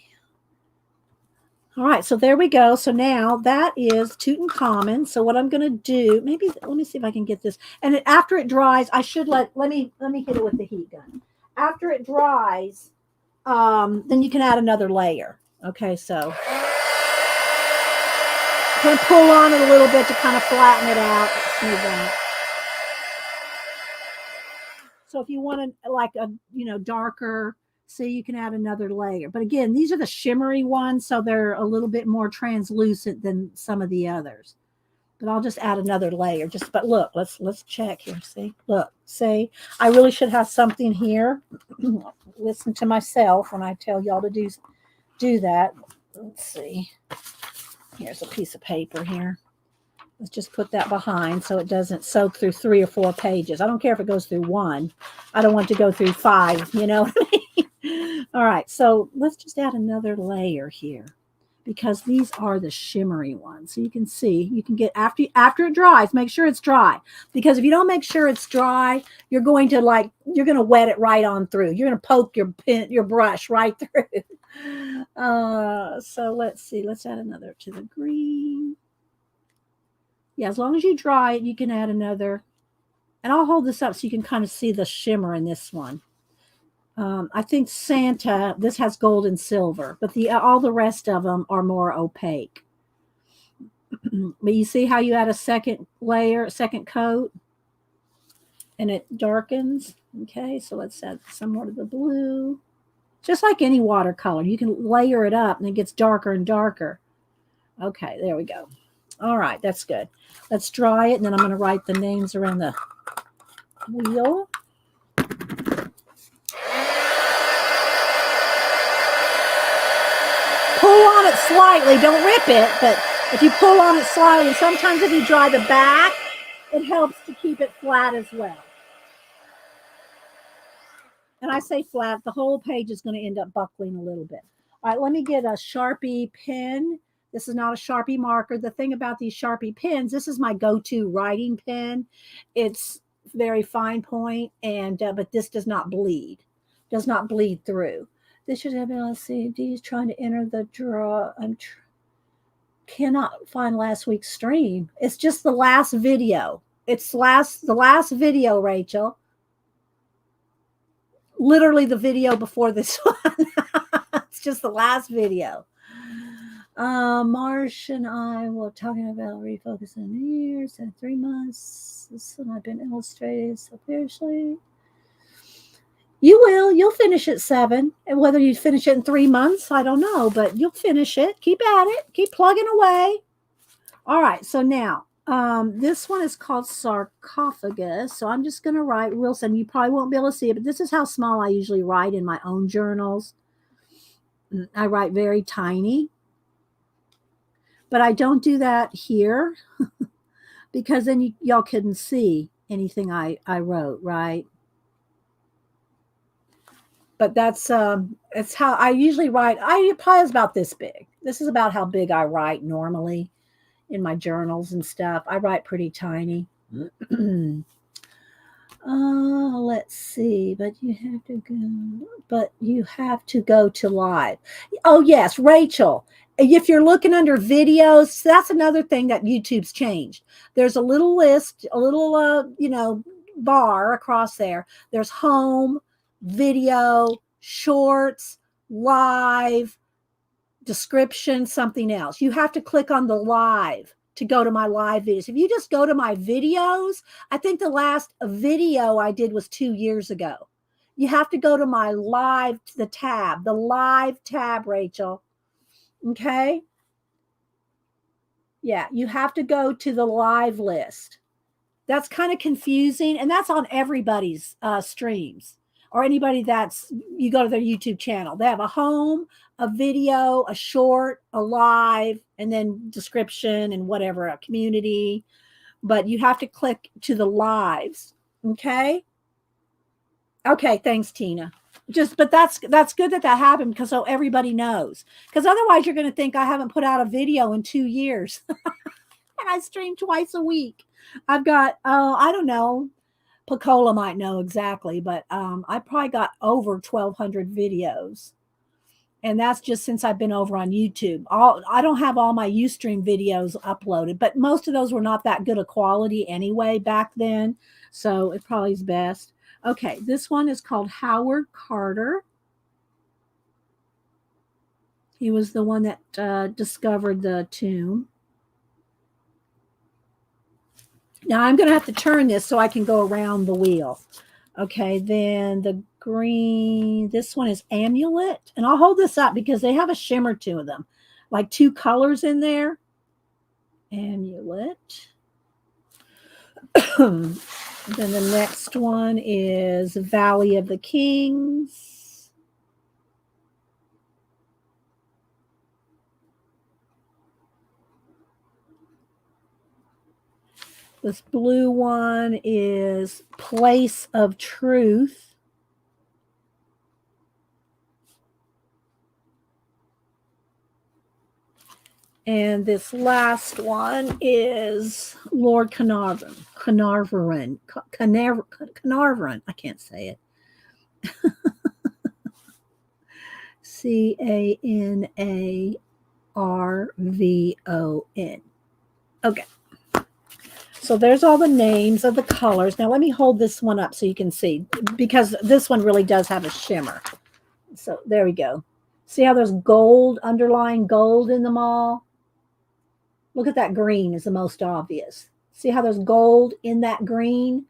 All right, so there we go. So now that is Tutankhamun. So what I'm going to do, maybe let me see if I can get this. And after it dries, I should let me hit it with the heat gun. After it dries, then you can add another layer. Okay, so I'm going to pull on it a little bit to kind of flatten it out, smooth out. So if you want to like a darker, see, you can add another layer. But again, these are the shimmery ones, so they're a little bit more translucent than some of the others. But I'll just add another layer. But look, let's check here. See, look, see, I really should have something here. Listen to myself when I tell y'all to do that. Let's see. Here's a piece of paper here. Let's just put that behind so it doesn't soak through 3 or 4 pages. I don't care if it goes through 1. I don't want to go through 5, you know what I mean? All right, so let's just add another layer here because these are the shimmery ones. So you can see, you can get, after it dries, make sure it's dry. Because if you don't make sure it's dry, you're going to wet it right on through. You're going to poke your brush right through. So let's see, let's add another to the green. Yeah, as long as you dry it, you can add another. And I'll hold this up so you can kind of see the shimmer in this one. I think Santa, this has gold and silver, but all the rest of them are more opaque. But you see how you add a second layer, second coat, and it darkens. Okay, so let's add some more to the blue. Just like any watercolor, you can layer it up and it gets darker and darker. Okay, there we go. All right, that's good. Let's dry it, and then I'm going to write the names around the wheel. Pull on it slightly. Don't rip it, but if you pull on it slightly, sometimes if you dry the back, it helps to keep it flat as well. And I say flat, the whole page is going to end up buckling a little bit. All right, let me get a Sharpie pen. This is not a Sharpie marker. The thing about these Sharpie pens, this is my go-to writing pen. It's very fine point, and but this does not bleed. Does not bleed through. This should have been, let's see, D is trying to enter the draw. Cannot find last week's stream. It's just the last video. It's the last video, Rachel. Literally the video before this one. It's just the last video. Marsh and I were talking about refocusing the years in 3 months. This one I've been illustrating so fiercely. You'll finish at 7. And whether you finish it in 3 months, I don't know, but you'll finish it. Keep at it. Keep plugging away. All right, so now this one is called Sarcophagus. So I'm just going to write real simple. You probably won't be able to see it, but this is how small I usually write in my own journals. I write very tiny. But I don't do that here because then y'all couldn't see anything I wrote, right? But it's how I usually write. I probably is about this big. This is about how big I write normally in my journals and stuff. I write pretty tiny. Let's see, but you have to go to live. Oh yes, Rachel. If you're looking under videos, that's another thing that YouTube's changed. There's a little list, a little bar across there. There's home, video, shorts, live, description, something else. You have to click on the live to go to my live videos. If you just go to my videos, I think the last video I did was 2 years ago. You have to go to my live, the live tab, Rachel. Okay? Yeah, you have to go to the live list. That's kind of confusing, and that's on everybody's streams or anybody you go to their YouTube channel. They have a home, a video, a short, a live, and then description and whatever, a community. But you have to click to the lives. Okay? Okay, thanks, Tina. But that's good that happened because so everybody knows. Because otherwise you're going to think I haven't put out a video in 2 years. And I stream twice a week. I've got, I don't know, Picola might know exactly, but I probably got over 1,200 videos. And that's just since I've been over on YouTube. I don't have all my Ustream videos uploaded, but most of those were not that good a quality anyway back then. So it probably is best. Okay, this one is called Howard Carter. He was the one that discovered the tomb. Now I'm going to have to turn this so I can go around the wheel. Okay, then the green, this one is Amulet. And I'll hold this up because they have a shimmer to them, like two colors in there. Amulet. Then the next one is Valley of the Kings. This blue one is Place of Truth. And this last one is Lord Carnarvon. Carnarvon. I can't say it. Canarvon. Okay. So there's all the names of the colors. Now let me hold this one up so you can see, because this one really does have a shimmer. So there we go. See how there's gold, underlying gold in them all? Look at that green is the most obvious. See how there's gold in that green?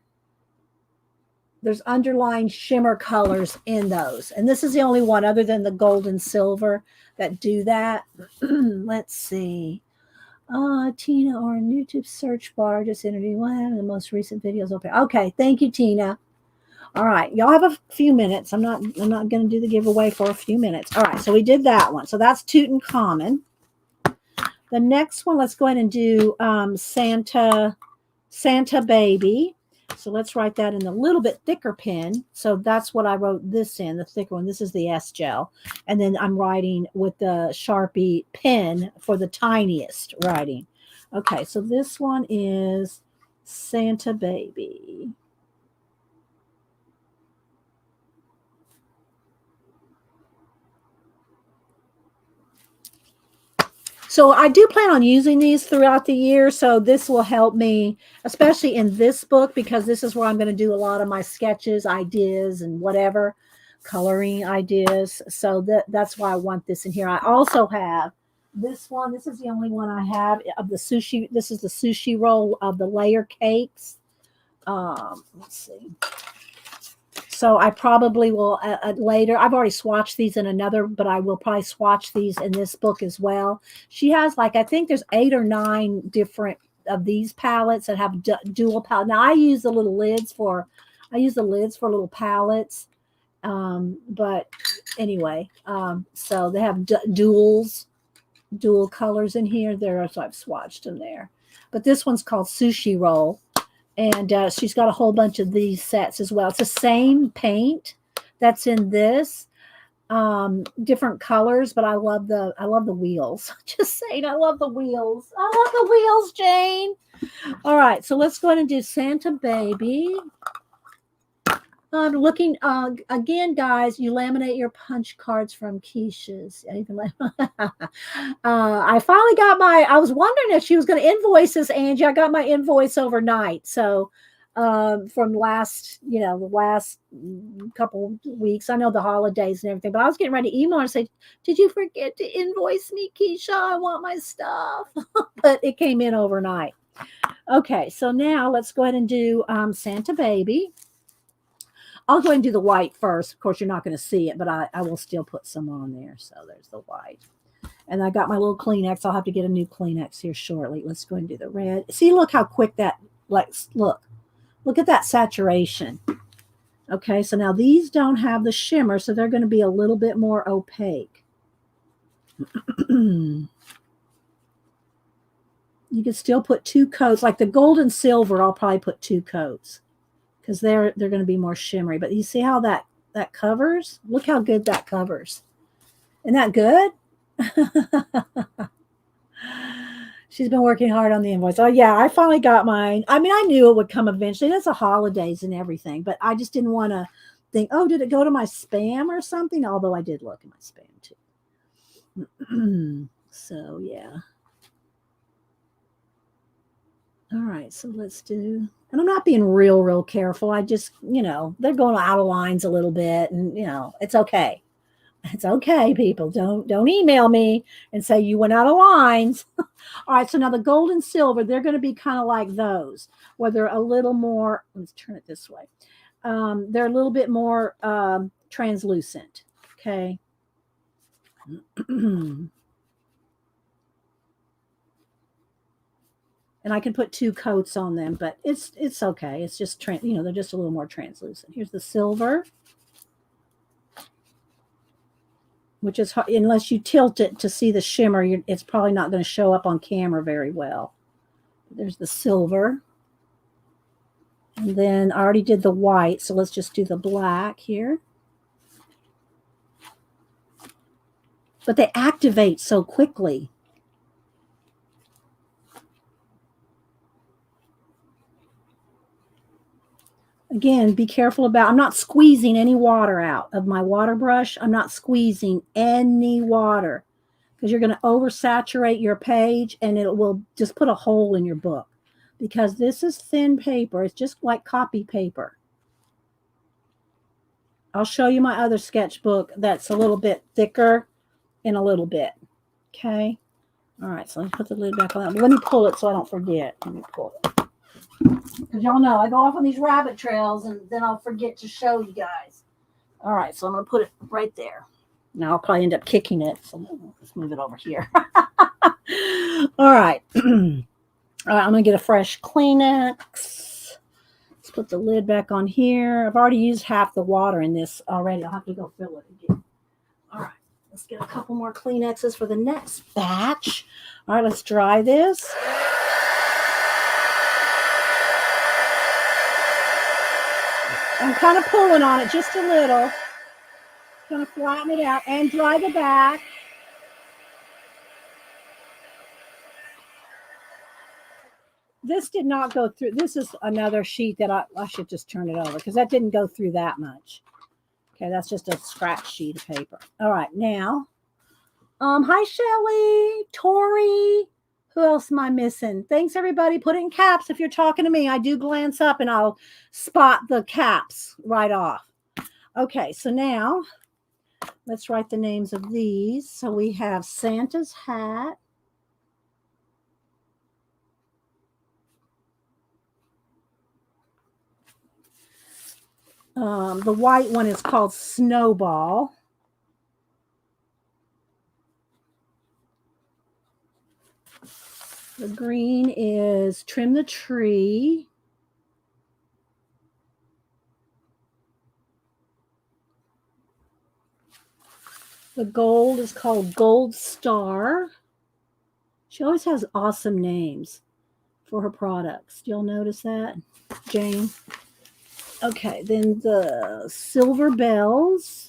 There's underlying shimmer colors in those. And this is the only one other than the gold and silver that do that. Let's see. Tina, or in YouTube search bar, just interview one of the most recent videos open. Okay, thank you, Tina. All right, y'all have a few minutes. I'm not going to do the giveaway for a few minutes. All right, so we did that one. So that's Tutankhamun. The next one, let's go ahead and do Santa Baby. So let's write that in a little bit thicker pen. So that's what I wrote this in, the thicker one. This is the S gel. And then I'm writing with the Sharpie pen for the tiniest writing. Okay, so this one is Santa Baby. So I do plan on using these throughout the year. So this will help me, especially in this book, because this is where I'm going to do a lot of my sketches, ideas, and whatever, coloring ideas. So that's why I want this in here. I also have this one. This is the only one I have of the sushi. This is the sushi roll of the layer cakes. Let's see. So I probably will later. I've already swatched these in another, but I will probably swatch these in this book as well. She has I think there's 8 or 9 different of these palettes that have dual palette. Now I use the little lids for, little palettes. But anyway, so they have dual colors in here. So I've swatched them there. But this one's called Sushi Roll. And she's got a whole bunch of these sets as well. It's the same paint that's in this, different colors, but I love the wheels. Just saying, I love the wheels. I love the wheels, Jane. All right, so let's go ahead and do Santa Baby. Looking again, guys. You laminate your punch cards from Keisha's. I finally got my. I was wondering if she was going to invoice us, Angie. I got my invoice overnight. So from the last couple weeks. I know the holidays and everything, but I was getting ready to email her and say, "Did you forget to invoice me, Keisha? I want my stuff." But it came in overnight. Okay, so now let's go ahead and do Santa Baby. I'll go ahead and do the white first. Of course, you're not going to see it, but I will still put some on there. So there's the white. And I got my little Kleenex. I'll have to get a new Kleenex here shortly. Let's go and do the red. See, look how quick that, look at that saturation. Okay, so now these don't have the shimmer, so they're going to be a little bit more opaque. You can still put 2 coats. Like the gold and silver, I'll probably put 2 coats, because they're going to be more shimmery. But you see how that covers? Look how good that covers. Isn't that good? She's been working hard on the invoice. Oh, yeah, I finally got mine. I mean, I knew it would come eventually. It's the holidays and everything. But I just didn't want to think, oh, did it go to my spam or something? Although I did look in my spam, too. So, yeah. All right, so let's do, and I'm not being real careful. I just, they're going out of lines a little bit, and it's okay. It's okay, people. Don't email me and say you went out of lines. All right, so now the gold and silver, they're going to be kind of like those, where they're a little more. Let's turn it this way. They're a little bit more translucent. Okay. And I can put 2 coats on them, but it's okay. It's just they're just a little more translucent. Here's the silver, which is hard, unless you tilt it to see the shimmer, it's probably not going to show up on camera very well. There's the silver, and then I already did the white, so let's just do the black here. But they activate so quickly. Again, be careful about, I'm not squeezing any water out of my water brush. I'm not squeezing any water because you're going to oversaturate your page and it will just put a hole in your book, because this is thin paper. It's just like copy paper. I'll show you my other sketchbook that's a little bit thicker in a little bit. Okay. All right. So let me put the lid back on that. Let me pull it so I don't forget. Let me pull it. Because y'all know I go off on these rabbit trails and then I'll forget to show you guys. All right, so I'm going to put it right there. Now I'll probably end up kicking it, so let's move it over here. All right. All right, I'm going to get a fresh Kleenex. Let's put the lid back on here. I've already used half the water in this already. I'll have to go fill it again. All right, let's get a couple more Kleenexes for the next batch. All right, let's dry this. I'm kind of pulling on it just a little. Kind of flatten it out and dry the back. This did not go through. This is another sheet that I should just turn it over because that didn't go through that much. Okay, that's just a scratch sheet of paper. All right, now, hi Shelly, Tori. Who else am I missing? Thanks, everybody. Put it in caps if you're talking to me. I do glance up and I'll spot the caps right off. Okay, so now let's write the names of these. So we have Santa's hat. The white one is called Snowball. The green is Trim the Tree. The gold is called Gold Star. She always has awesome names for her products. Do y'all notice that, Jane? Okay, then the Silver Bells.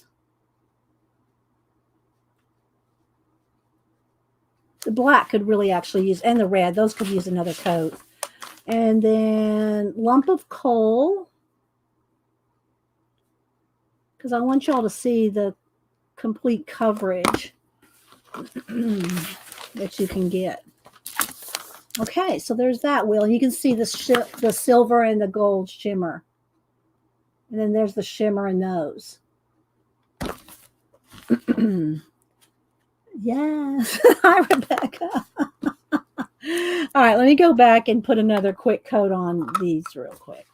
The black could really actually use, and the red, those could use another coat. And then Lump of Coal, because I want y'all to see the complete coverage that you can get. Okay, so there's that wheel. And you can see the silver and the gold shimmer. And then there's the shimmer in those. Yes. Hi, Rebecca. All right, let me go back and put another quick coat on these real quick.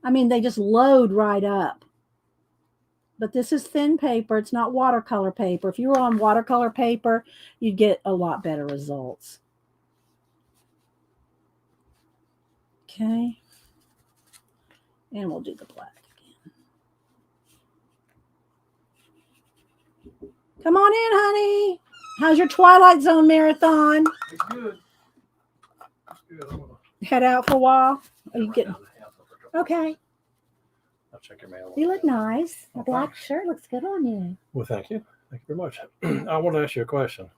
I mean, they just load right up. But this is thin paper. It's not watercolor paper. If you were on watercolor paper, you'd get a lot better results. Okay. And we'll do the black again. Come on in, honey. How's your Twilight Zone marathon? It's good. It's good. Head out for a while? Are you getting... Okay. I'll check your mail. You look nice. The Oh, black thanks. shirt looks good on you. Well, thank you. Thank you very much. I want to ask you a question.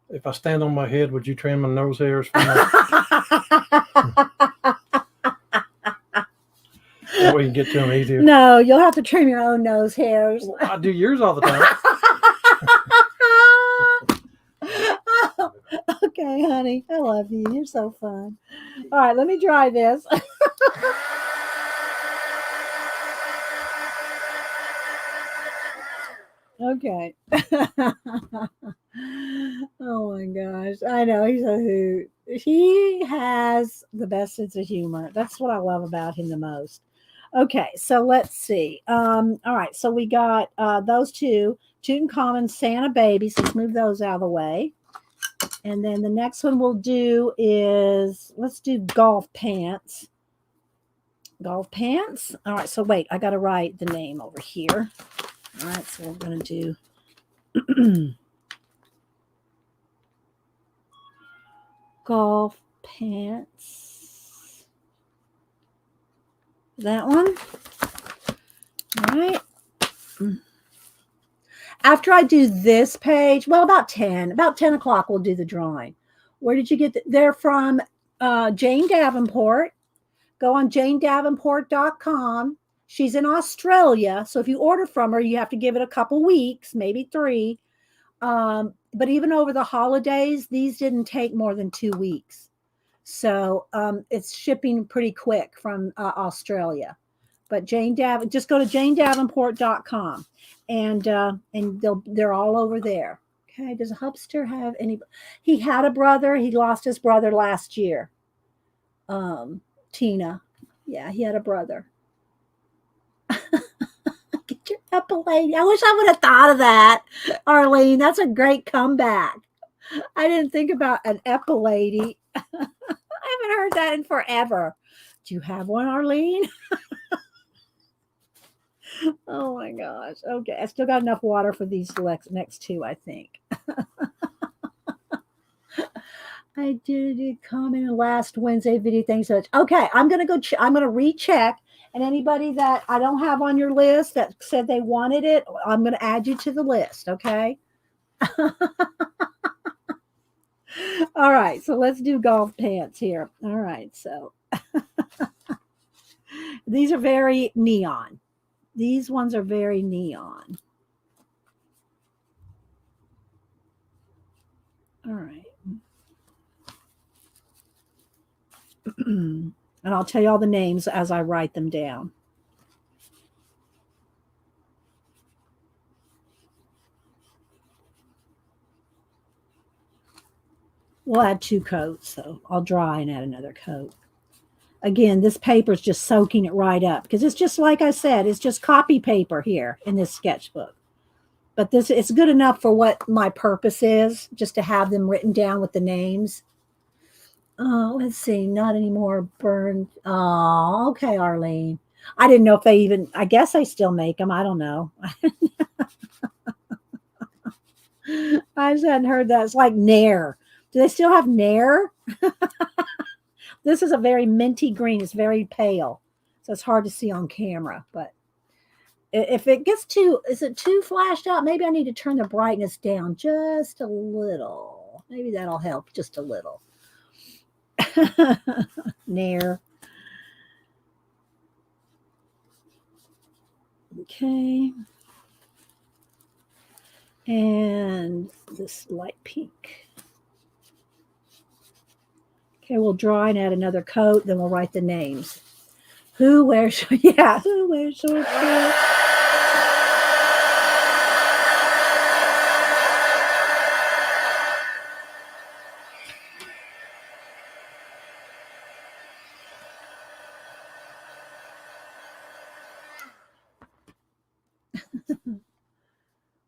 If I stand on my head, would you trim my nose hairs for me? Well, we can get to them easier. No, you'll have to trim your own nose hairs. Well, I do yours all the time. Okay, honey. I love you. You're so fun. All right, let me dry this. Okay. Oh my gosh. I know he's a hoot. He has the best sense of humor. That's what I love about him the most. Okay, so let's see. All right, so we got those two, Tutankhamun, Santa babies. Let's move those out of the way. And then the next one we'll do is, let's do golf pants. Golf pants. All right, so wait, I got to write the name over here. All right, so we're going to do golf pants. That one. All right. After I do this page, well, about 10 o'clock, we'll do the drawing. Where did you get they're from Jane Davenport. Go on janedavenport.com. She's in Australia. So if you order from her, you have to give it a couple weeks, maybe 3. But even over the holidays, these didn't take more than 2 weeks. So it's shipping pretty quick from Australia. But just go to janedavenport.com and they're all over there. Okay. Does a hubster have any? He had a brother. He lost his brother last year. Tina. Yeah, he had a brother. Get your epilady. I wish I would have thought of that, Arlene. That's a great comeback. I didn't think about an epilady. I haven't heard that in forever. Do you have one, Arlene? Oh my gosh. Okay. I still got enough water for these next 2, I think. I did a comment in last Wednesday video. Thanks so much. Okay. I'm going to go. I'm going to recheck. And anybody that I don't have on your list that said they wanted it, I'm going to add you to the list. Okay. All right. So let's do golf pants here. All right. So these are very neon. These ones are very neon. All right. And I'll tell you all the names as I write them down. We'll add 2 coats, so I'll dry and add another coat. Again, this paper is just soaking it right up because it's just like I said, it's just copy paper here in this sketchbook. But this it's good enough for what my purpose is, just to have them written down with the names. Oh, let's see, not anymore burned. Oh, okay, Arlene. I didn't know if they even, I guess they still make them. I don't know. I just hadn't heard that. It's like Nair. Do they still have Nair? This is a very minty green. It's very pale. So it's hard to see on camera. But if it gets is it too flashed out? Maybe I need to turn the brightness down just a little. Maybe that'll help just a little. Nair. Okay. And this light pink. Okay, we'll dry and add another coat, then we'll write the names. Who wears short shorts?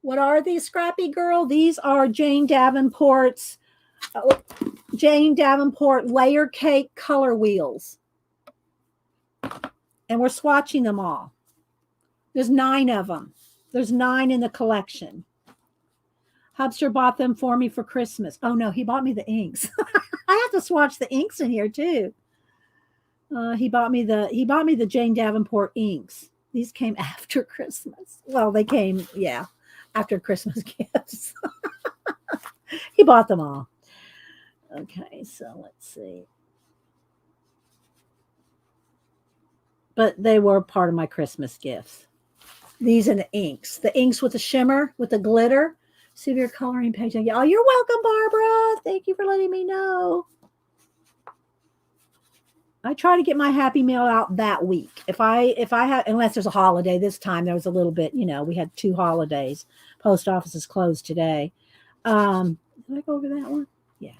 What are these, Scrappy Girl? These are Jane Davenport's layer cake color wheels. And we're swatching them all. There's 9 of them. There's 9 in the collection. Hubster bought them for me for Christmas. Oh no, he bought me the inks. I have to swatch the inks in here too. He bought me the Jane Davenport inks. These came after Christmas. Well, they came, yeah, after Christmas gifts. He bought them all. Okay, so let's see. but they were part of my Christmas gifts. These and the inks with the shimmer, with the glitter. See your coloring page. Oh, you're welcome, Barbara. Thank you for letting me know. I try to get my happy mail out that week. If I have, unless there's a holiday. This time there was a little bit, we had 2 holidays. Post office is closed today. Did I go over that one? Yeah.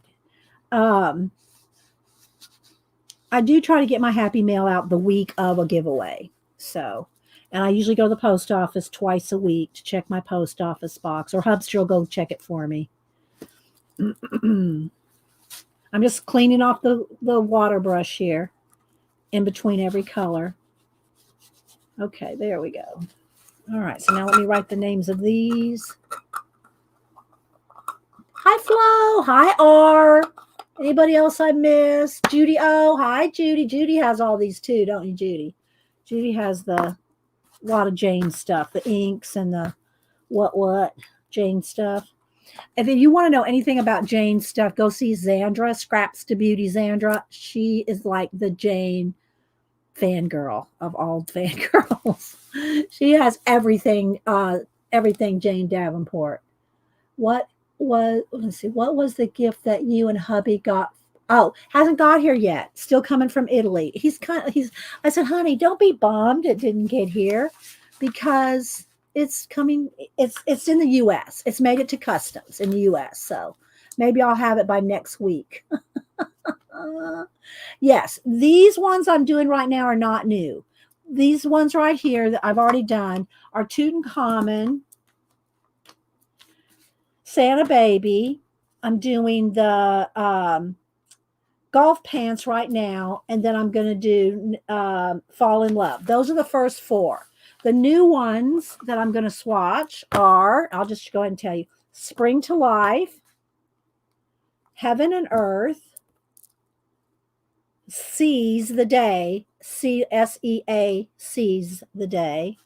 I do try to get my happy mail out the week of a giveaway. So, and I usually go to the post office twice a week to check my post office box, or Hubster will go check it for me. I'm just cleaning off the water brush here in between every color. Okay, there we go. All right, so now let me write the names of these. Hi, Flo. Hi, R. Anybody else I missed? Judy O. Hi, Judy. Judy has all these too, don't you, Judy? Judy has a lot of Jane stuff, the inks and the what Jane stuff. If you want to know anything about Jane stuff, go see Zandra, Scraps to Beauty Zandra. She is like the Jane fangirl of all fangirls. She has everything Jane Davenport. What was the gift that you and hubby got? Oh, hasn't got here yet. Still coming from Italy. I said, honey, don't be bummed it didn't get here, because it's coming. It's in the US. It's made it to customs in the US. So maybe I'll have it by next week. Yes, these ones I'm doing right now are not new. These ones right here that I've already done are Tutankhamun, Santa Baby. I'm doing the golf pants right now, and then I'm going to do Fall in Love. Those are the first 4. The new ones that I'm going to swatch are, I'll just go ahead and tell you, Spring to Life, Heaven and Earth, Seize the Day, SEA, Seize the Day.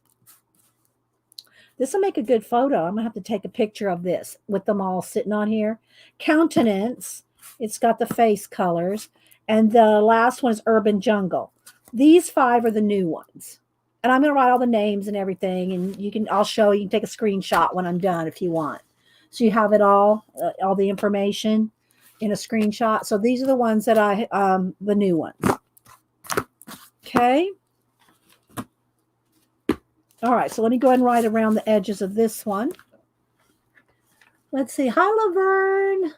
This will make a good photo. I'm going to have to take a picture of this with them all sitting on here. Countenance, it's got the face colors. And the last one is Urban Jungle. These 5 are the new ones. And I'm going to write all the names and everything. And I'll show you. You can take a screenshot when I'm done if you want. So you have it all the information in a screenshot. So these are the ones that the new ones. Okay. All right. So let me go ahead and write around the edges of this one. Let's see. Hi, Laverne.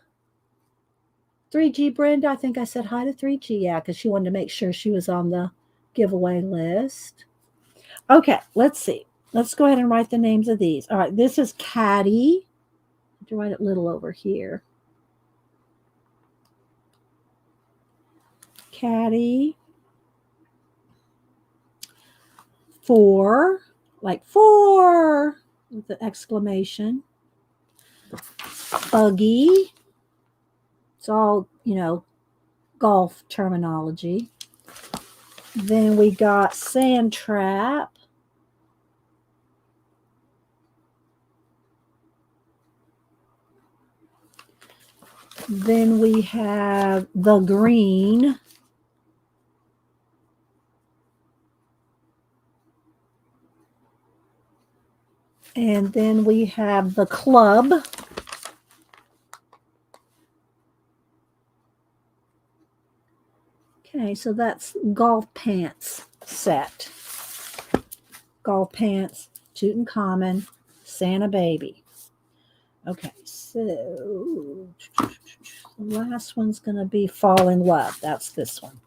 3G Brenda. I think I said hi to 3G. Yeah, because she wanted to make sure she was on the giveaway list. Okay. Let's see. Let's go ahead and write the names of these. All right. This is Caddy. I have to write it little over here. Caddy. 4, like 4 with the exclamation. Buggy. It's all, golf terminology. Then we got Sand Trap. Then we have The Green. And then we have The Club. Okay, so that's golf pants set. Golf pants, Tutankhamun, Santa Baby. Okay, so the last one's going to be Fall in Love. That's this one.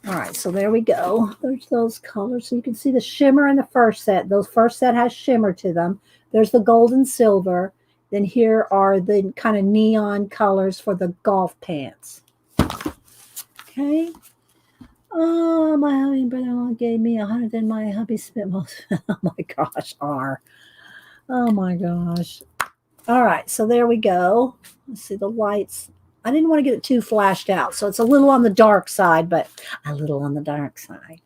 All right, so there we go. There's those colors. So you can see the shimmer in the first set. Those first set has shimmer to them. There's the gold and silver. Then here are the kind of neon colors for the golf pants. Okay. Oh, my hubby brother-in-law gave me 100, then my hubby spent most. Oh my gosh, R. Oh my gosh. All right, so there we go. Let's see the lights. I didn't want to get it too flashed out, so it's a little on the dark side, but a little on the dark side.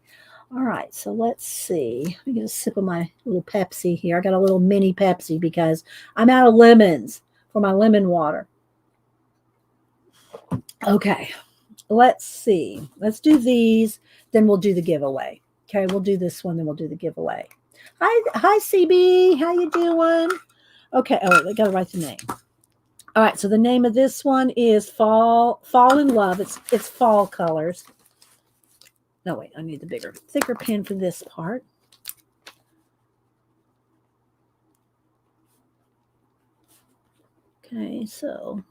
All right, so let's see. Let me get a sip of my little Pepsi here. I got a little mini Pepsi because I'm out of lemons for my lemon water. Okay, let's see. Let's do these, then we'll do the giveaway. Okay, we'll do this one, then we'll do the giveaway. Hi, CB. How you doing? Okay. Oh, wait, I gotta write the name. All right. So the name of this one is Fall in Love. It's fall colors. No, wait. I need the thicker pen for this part. Okay. So.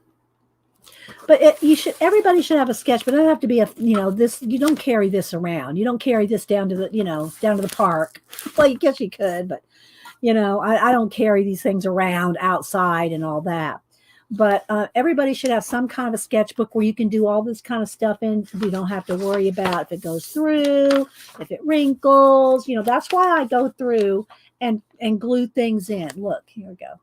But everybody should have a sketch, but it doesn't have to be this, you don't carry this around. You don't carry this down to the park. Well, I guess you could, but I don't carry these things around outside and all that. But everybody should have some kind of a sketchbook where you can do all this kind of stuff in. You don't have to worry about if it goes through, if it wrinkles. That's why I go through and glue things in. Look, here we go.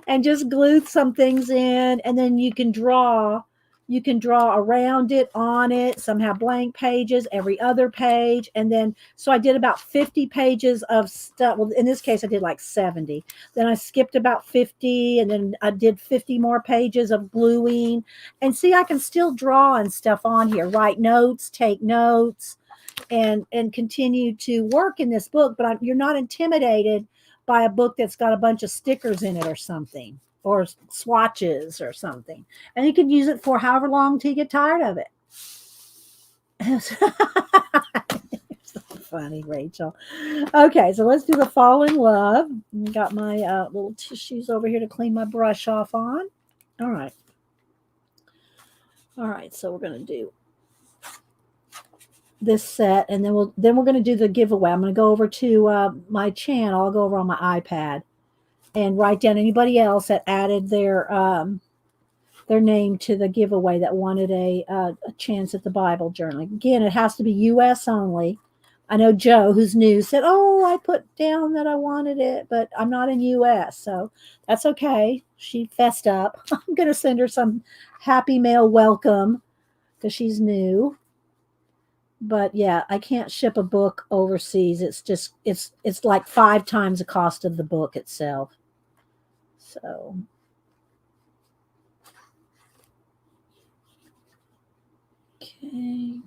And just glue some things in, and then you can draw around it, on it. Some have blank pages, every other page. And then so I did about 50 pages of stuff. Well, in this case I did like 70. Then I skipped about 50, and then I did 50 more pages of gluing. And see, I can still draw and stuff on here, write notes, take notes, and continue to work in this book. But you're not intimidated by a book that's got a bunch of stickers in it or something, or swatches or something. And you can use it for however long till you get tired of it. It's so funny, Rachel. Okay, so let's do the Fall in Love. Got my little tissues over here to clean my brush off on. All right. All right, so we're going to do this set, and then we're going to do the giveaway. I'm going to go over to my channel. I'll go over on my iPad and write down anybody else that added their name to the giveaway that wanted a chance at the Bible journal. Again, it has to be U.S. only. I know Joe, who's new, said, "Oh, I put down that I wanted it, but I'm not in U.S., so that's okay." She fessed up. I'm going to send her some happy mail welcome because she's new. But yeah, I can't ship a book overseas. It's just it's like 5 times the cost of the book itself. So okay.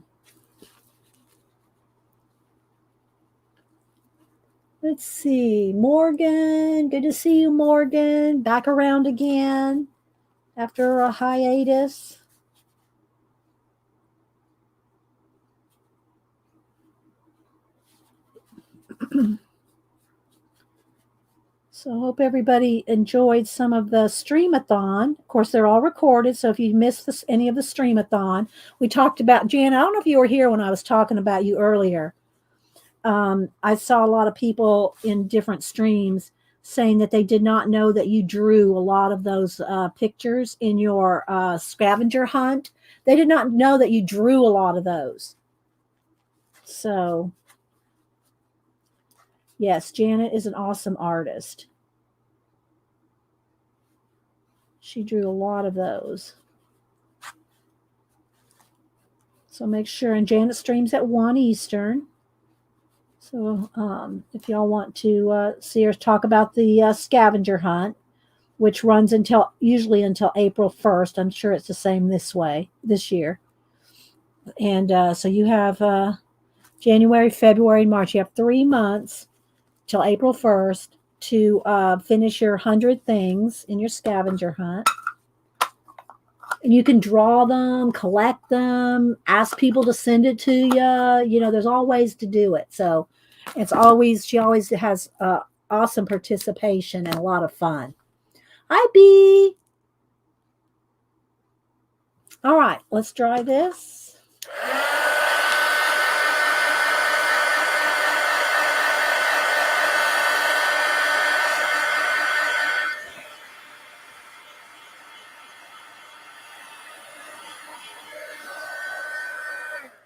Let's see. Morgan, good to see you, Morgan. Back around again after a hiatus. So I hope everybody enjoyed some of the streamathon. Of course, they're all recorded, so if you missed any of the streamathon, we talked about, Jan, I don't know if you were here when I was talking about you earlier. I saw a lot of people in different streams saying that they did not know that you drew a lot of those pictures in your scavenger hunt. They did not know that you drew a lot of those. So yes, Janet is an awesome artist. She drew a lot of those. So make sure, and Janet streams at 1 Eastern. So if y'all want to see her talk about the scavenger hunt, which runs usually until April 1st. I'm sure it's the same this year. And so you have January, February, March. You have 3 months till April 1st to finish your 100 things in your scavenger hunt. And you can draw them, collect them, ask people to send it to you. There's all ways to do it. So she always has awesome participation and a lot of fun. Hi, B. All right, let's try this.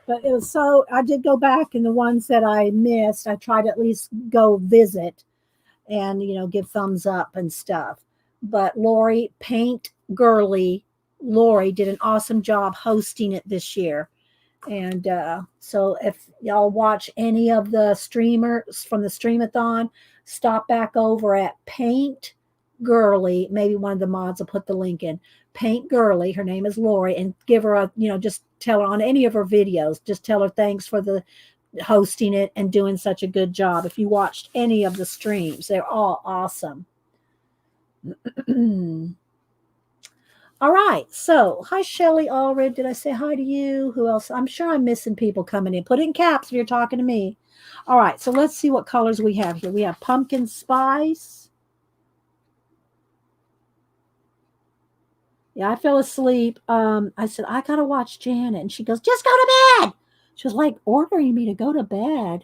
But I did go back, and the ones that I missed, I tried to at least go visit and, give thumbs up and stuff. But Lori, Paint Girly, Lori did an awesome job hosting it this year. And so if y'all watch any of the streamers from the streamathon, stop back over at Paint Girly. Maybe one of the mods will put the link in. Paint Girly. Her name is Lori, and give her a, just tell her on any of her videos, just tell her thanks for the hosting it and doing such a good job. If you watched any of the streams, they're all awesome. All right. So, hi, Shelly Allred. Did I say hi to you? Who else? I'm sure I'm missing people coming in. Put it in caps if you're talking to me. All right. So, let's see what colors we have here. We have pumpkin spice. Yeah, I fell asleep. I said, I got to watch Janet. And she goes, just go to bed. She was like ordering me to go to bed.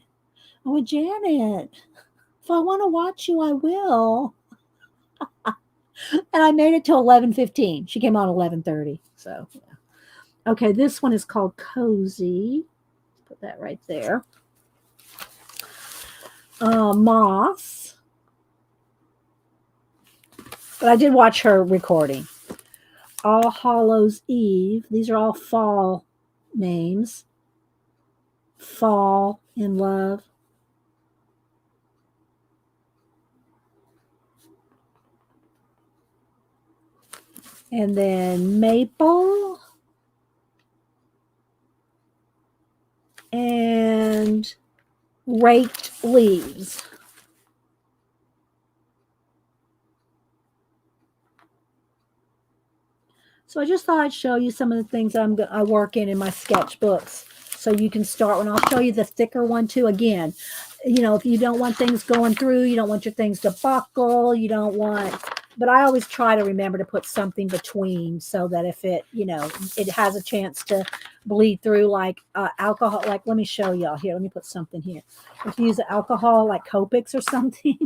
I went, Janet, if I want to watch you, I will. And I made it till 11:15. She came on 11:30. So, yeah. Okay, this one is called Cozy. Put that right there. Moss. But I did watch her recording. All Hallows Eve. These are all fall names. Fall in Love. And then Maple. And Raked Leaves. So I just thought I'd show you some of the things I work in my sketchbooks. So you can start one. I'll show you the thicker one too. Again, if you don't want things going through, you don't want your things to buckle, you don't want, but I always try to remember to put something between so that if it, it has a chance to bleed through, like alcohol. Like, let me show y'all here. Let me put something here. If you use alcohol like Copics or something,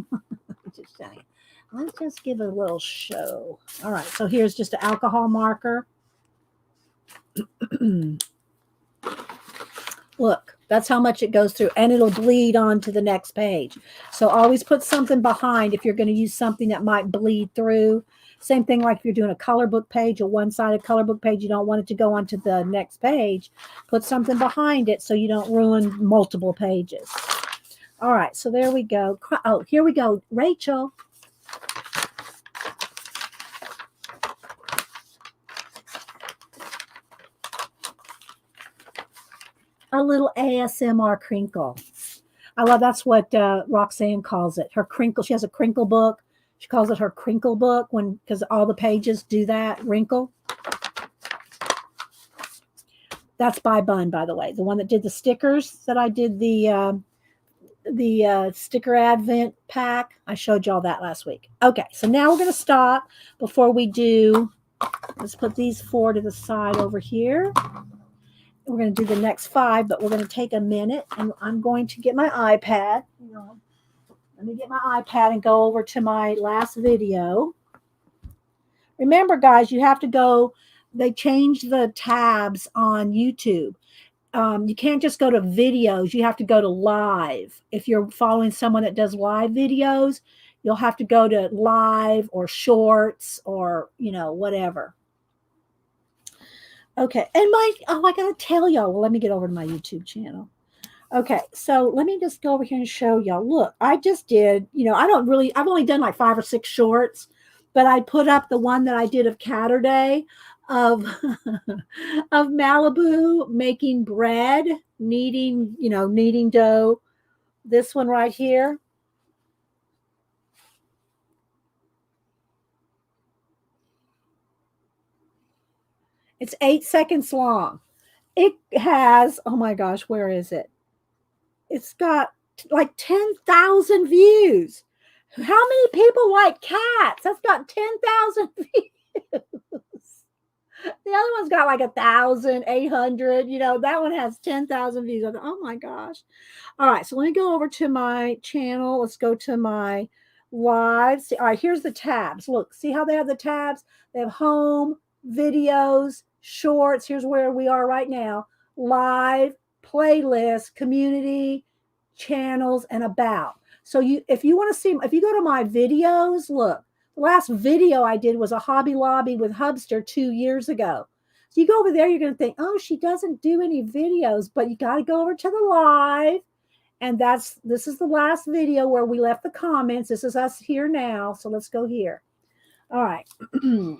just saying. Let's just give it a little show. All right, so here's just an alcohol marker. Look, that's how much it goes through, and it'll bleed on to the next page. So always put something behind if you're going to use something that might bleed through. Same thing like if you're doing a color book page, a one-sided color book page, you don't want it to go onto the next page. Put something behind it so you don't ruin multiple pages. All right, so there we go. Oh, here we go. Rachel. A little ASMR crinkle. I love, that's what Roxanne calls it. Her crinkle. She has a crinkle book. She calls it her crinkle book because all the pages do that wrinkle. That's by Bun, by the way, the one that did the stickers that I did the sticker advent pack. I showed y'all that last week. Okay, so now we're going to stop before we do. Let's put these 4 to the side over here. We're going to do the next 5, but we're going to take a minute, and I'm going to get my iPad. Let me get my iPad and go over to my last video. Remember, guys, you have to go. They changed the tabs on YouTube. You can't just go to videos. You have to go to live. If you're following someone that does live videos, you'll have to go to live or shorts or, whatever. Okay. And I got to tell y'all, well, let me get over to my YouTube channel. Okay. So let me just go over here and show y'all. Look, I just did, I've only done like 5 or 6 shorts, but I put up the one that I did of Catterday of Malibu making bread, kneading dough. This one right here. It's 8 seconds long. It has, oh my gosh, where is it? It's got like 10,000 views. How many people like cats? That's got 10,000 views. The other one's got like 1,800. That one has 10,000 views. Oh my gosh. All right. So let me go over to my channel. Let's go to my live. See, all right, here's the tabs. Look, see how they have the tabs? They have home, videos, shorts. Here's where we are right now. Live, playlist, community, channels, and about. So if you want to see, if you go to my videos, look. The last video I did was a Hobby Lobby with Hubster 2 years ago. So you go over there, you're going to think, oh, she doesn't do any videos, but you got to go over to the live. And this is the last video where we left the comments. This is us here now. So let's go here. All right.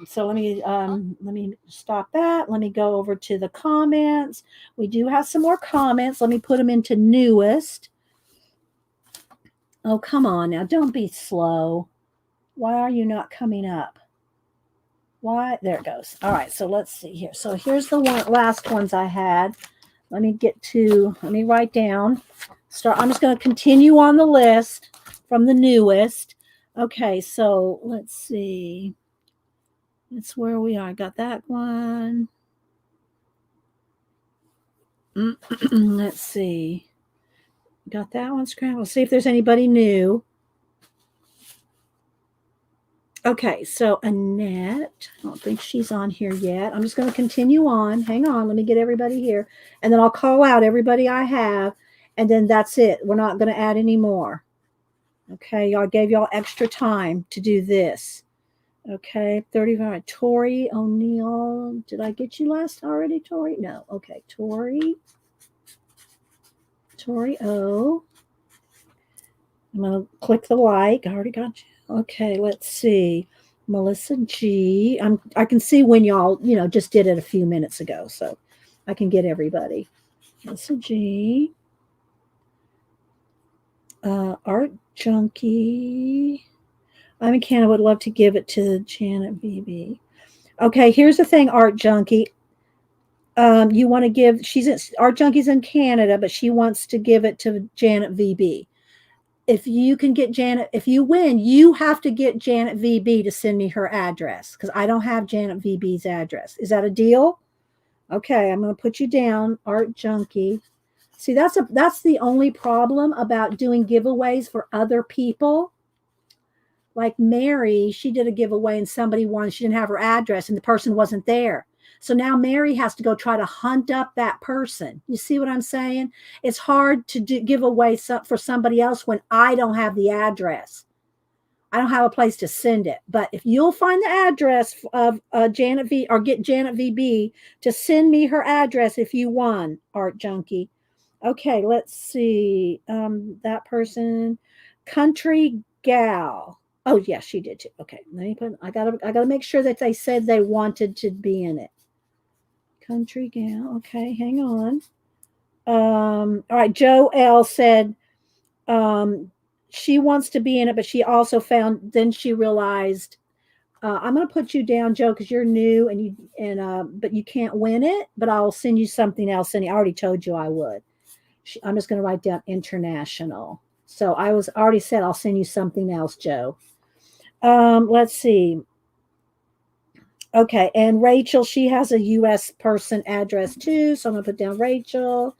So let me stop that. Let me go over to the comments. We do have some more comments. Let me put them into newest. Oh, come on now. Don't be slow. Why are you not coming up? Why? There it goes. All right. So let's see here. So here's the last ones I had. Let me write down. I'm just going to continue on the list from the newest. Okay. So let's see. That's where we are. I got that one. Let's see. Got that one scrambled. Let's see if there's anybody new. Okay, so Annette, I don't think she's on here yet. I'm just going to continue on. Hang on, let me get everybody here. And then I'll call out everybody I have. And then that's it. We're not going to add any more. Okay, I gave y'all extra time to do this. Okay, 35. Tori O'Neill. Did I get you last already, Tori? No. Okay, Tori O. I'm going to click the like. I already got you. Okay, let's see. Melissa G. I can see when y'all, just did it a few minutes ago, so I can get everybody. Melissa G. Art Junkie. I'm in Canada. Would love to give it to Janet VB. Okay, here's the thing, Art Junkie. You want to give, Art Junkie's in Canada, but she wants to give it to Janet VB. If you can get Janet, if you win, you have to get Janet VB to send me her address because I don't have Janet VB's address. Is that a deal? Okay, I'm going to put you down, Art Junkie. See, that's the only problem about doing giveaways for other people. Like Mary, she did a giveaway and somebody won. She didn't have her address and the person wasn't there. So now Mary has to go try to hunt up that person. You see what I'm saying? It's hard to give away for somebody else when I don't have the address. I don't have a place to send it. But if you'll find the address of Janet V, or get Janet VB to send me her address if you won, Art Junkie. Okay, let's see. That person, Country Gal. Oh yeah, she did too. Okay, let me put. I gotta make sure that they said they wanted to be in it. Country Gal. Okay, hang on. All right. Joe L said she wants to be in it, but she also found. Then she realized. I'm gonna put you down, Joe, because you're new but you can't win it. But I'll send you something else. And I already told you I would. I'm just gonna write down international. So I already said I'll send you something else, Joe. Let's see. Okay, and Rachel, she has a U.S. person address too, so I'm going to put down Rachel.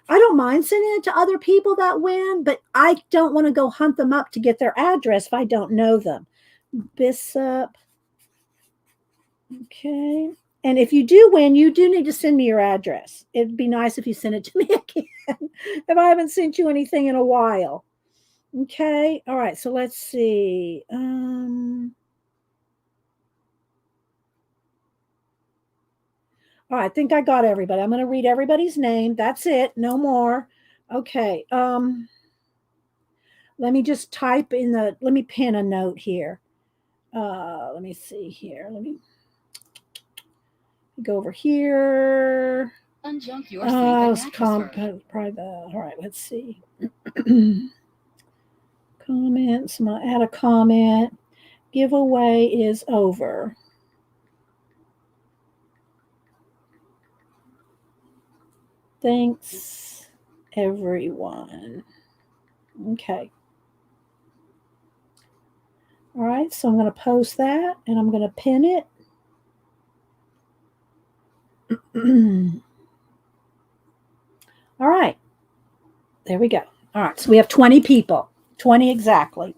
I don't mind sending it to other people that win, but I don't want to go hunt them up to get their address if I don't know them. Bishop. Okay. And if you do win, you do need to send me your address. It'd be nice if you send it to me again if I haven't sent you anything in a while. Okay. All right. So let's see. All right, I think I got everybody. I'm going to read everybody's name. That's it. No more. Okay. Let me just type in let me pin a note here. Let me see here. Let me go over here. Unjunk your private. All right, let's see. Comments. I'm going to add a comment. Giveaway is over. Thanks, everyone. Okay. All right, so I'm going to post that and I'm going to pin it. All right. There we go. All right, so we have 20 people, 20 exactly.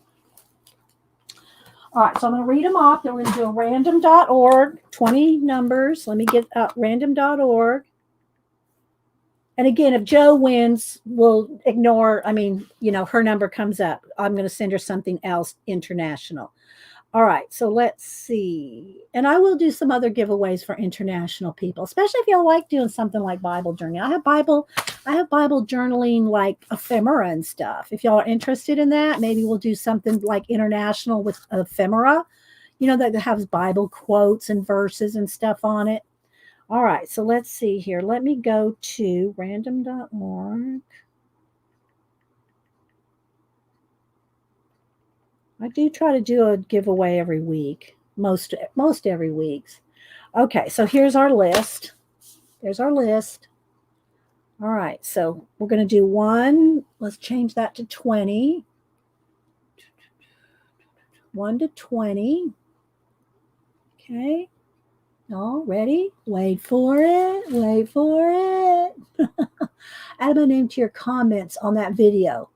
All right, so I'm going to read them off. Then we're going to do a random.org, 20 numbers. Let me get up random.org. And again, if Joe wins, we'll ignore, her number comes up. I'm going to send her something else international. All right, so let's see. And I will do some other giveaways for international people, especially if y'all like doing something like Bible journaling. I have Bible journaling like ephemera and stuff. If y'all are interested in that, maybe we'll do something like international with ephemera. You know, that has Bible quotes and verses and stuff on it. All right, so let's see here. Let me go to random.org. I do try to do a giveaway every week, most every week's. Okay, so here's our list. There's our list. All right, so we're going to do one. Let's change that to 20. 1 to 20. Okay. All ready? Wait for it. Wait for it. Add my name to your comments on that video.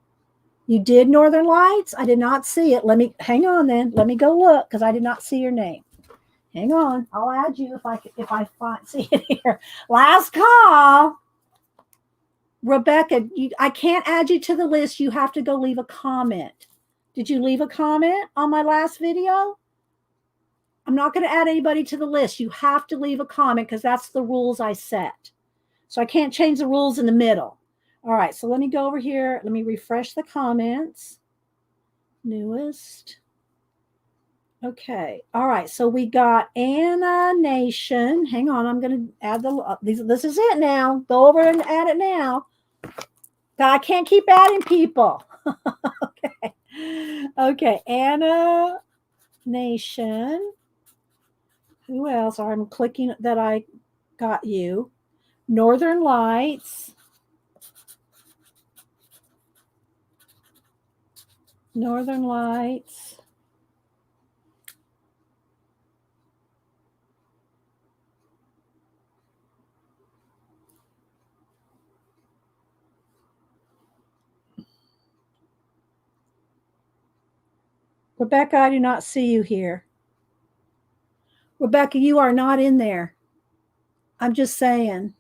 You did Northern Lights? I did not see it. Let me hang on then. Let me go look because I did not see your name. Hang on. I'll add you if I see it here. Last call. Rebecca, I can't add you to the list. You have to go leave a comment. Did you leave a comment on my last video? I'm not going to add anybody to the list. You have to leave a comment because that's the rules I set. So I can't change the rules in the middle. All right, so let me go over here. Let me refresh the comments. Newest. Okay. All right, so we got Anna Nation. Hang on, I'm going to add this is it now. Go over and add it now. I can't keep adding people. Okay. Okay, Anna Nation. Who else? I'm clicking that I got you. Northern Lights. Northern Lights. Rebecca, I do not see you here. Rebecca, you are not in there. I'm just saying.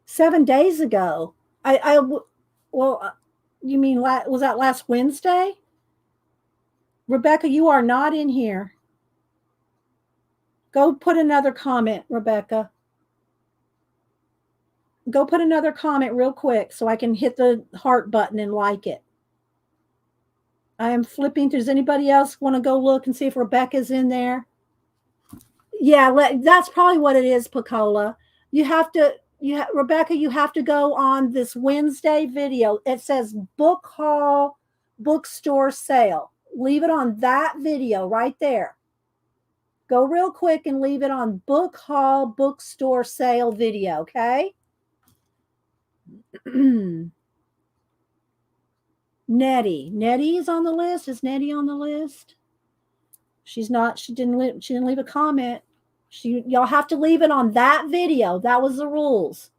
7 days ago. You mean was that last Wednesday? Rebecca, you are not in here. Go put another comment, Rebecca. Go put another comment real quick so I can hit the heart button and like it. I am flipping. Does anybody else want to go look and see if Rebecca's in there? Yeah, that's probably what it is, Pacola. Rebecca, you have to go on this Wednesday video. It says book haul, bookstore sale. Leave it on that video right there. Go real quick and leave it on book haul, bookstore sale video, okay? Nettie. Nettie is on the list. Is Nettie on the list? She's not. She didn't leave a comment. Y'all have to leave it on that video. That was the rules.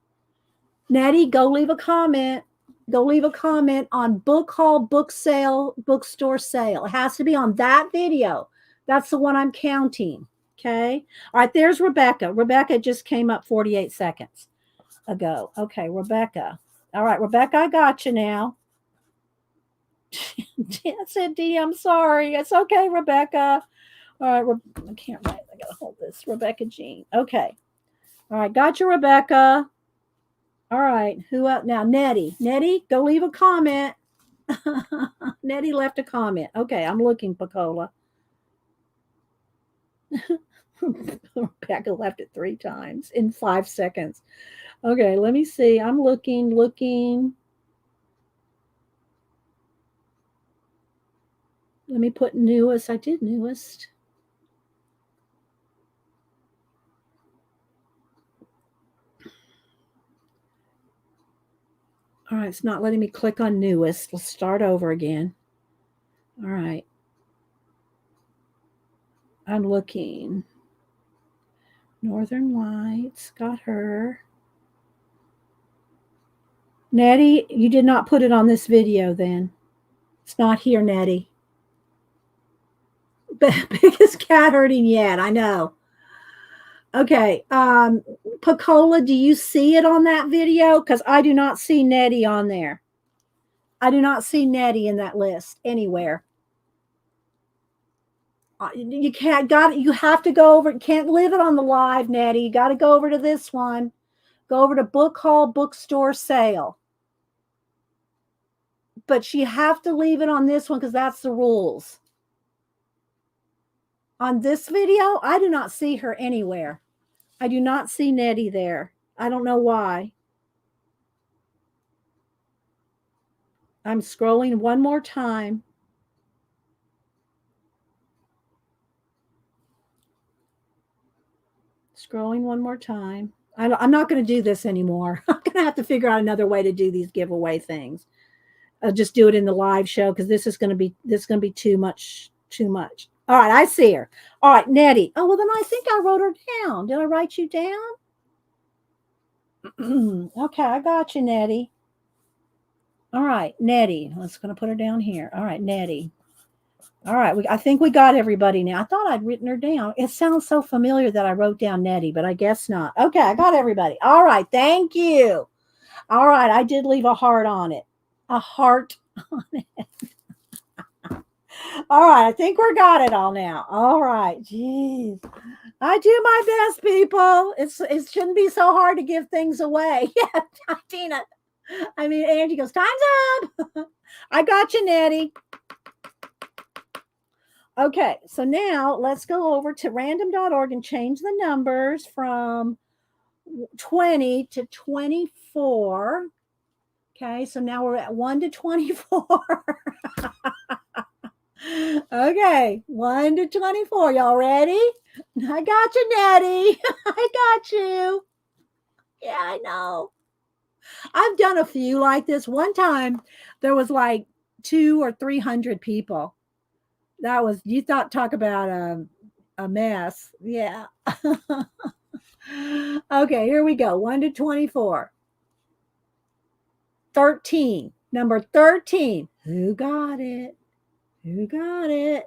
Nettie, go leave a comment. Go leave a comment on book haul, book sale, bookstore sale. It has to be on that video. That's the one I'm counting. Okay. All right. There's Rebecca. Rebecca just came up 48 seconds ago. Okay, Rebecca. All right, Rebecca, I got you now. I said, Dee, I'm sorry. It's okay, Rebecca. All right, I can't write. I gotta hold this. Rebecca Jean. Okay. All right, got you, Rebecca. All right, who else now? Nettie. Nettie, go leave a comment. Nettie left a comment. Okay, I'm looking, Pacola. Rebecca left it 3 times in 5 seconds. Okay, let me see. I'm looking. Let me put newest. I did newest. All right, it's not letting me click on newest. Let's start over again. All right. I'm looking. Northern Lights, got her. Nettie, you did not put it on this video then. It's not here, Nettie. Biggest cat hurting yet, I know. Okay, Pacola, do you see it on that video? Because I do not see Nettie on there. I do not see Nettie in that list anywhere. You have to go over. Can't leave it on the live, Nettie. You got to go over to this one. Go over to book haul, bookstore sale. But you have to leave it on this one because that's the rules. On this video, I do not see her anywhere. I do not see Nettie there. I don't know why. I'm scrolling one more time. Scrolling one more time. I'm not going to do this anymore. I'm going to have to figure out another way to do these giveaway things. I'll just do it in the live show because this is going to be too much. All right, I see her. All right, Nettie. Oh, well, then I think I wrote her down. Did I write you down? Okay, I got you, Nettie. All right, Nettie. Let's going to put her down here. All right, Nettie. All right, I think we got everybody now. I thought I'd written her down. It sounds so familiar that I wrote down Nettie, but I guess not. Okay, I got everybody. All right, thank you. All right, I did leave a heart on it. A heart on it. All right, I think we got it all now. All right, jeez. I do my best, people. It shouldn't be so hard to give things away. Yeah, Tina. I mean, Angie goes, time's up. I got you, Nettie. Okay, so now let's go over to random.org and change the numbers from 20 to 24. Okay, so now we're at 1 to 24. Okay, 1 to 24. Y'all ready? I got you, Nettie. I got you. Yeah, I know. I've done a few like this. One time there was like 200 or 300 people. That was, you thought, talk about a mess. Yeah. Okay, here we go. 1 to 24. 13. Number 13. Who got it? Who got it?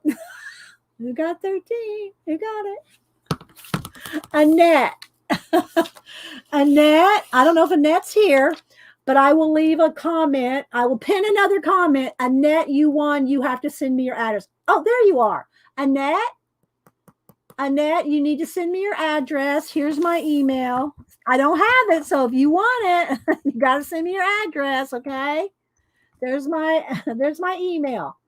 Who got 13? Who got it? Annette. Annette. I don't know if Annette's here, but I will leave a comment. I will pin another comment. Annette, you won. You have to send me your address. Oh, there you are. Annette. Annette, you need to send me your address. Here's my email. I don't have it, so if you want it, you got to send me your address, okay? There's my email.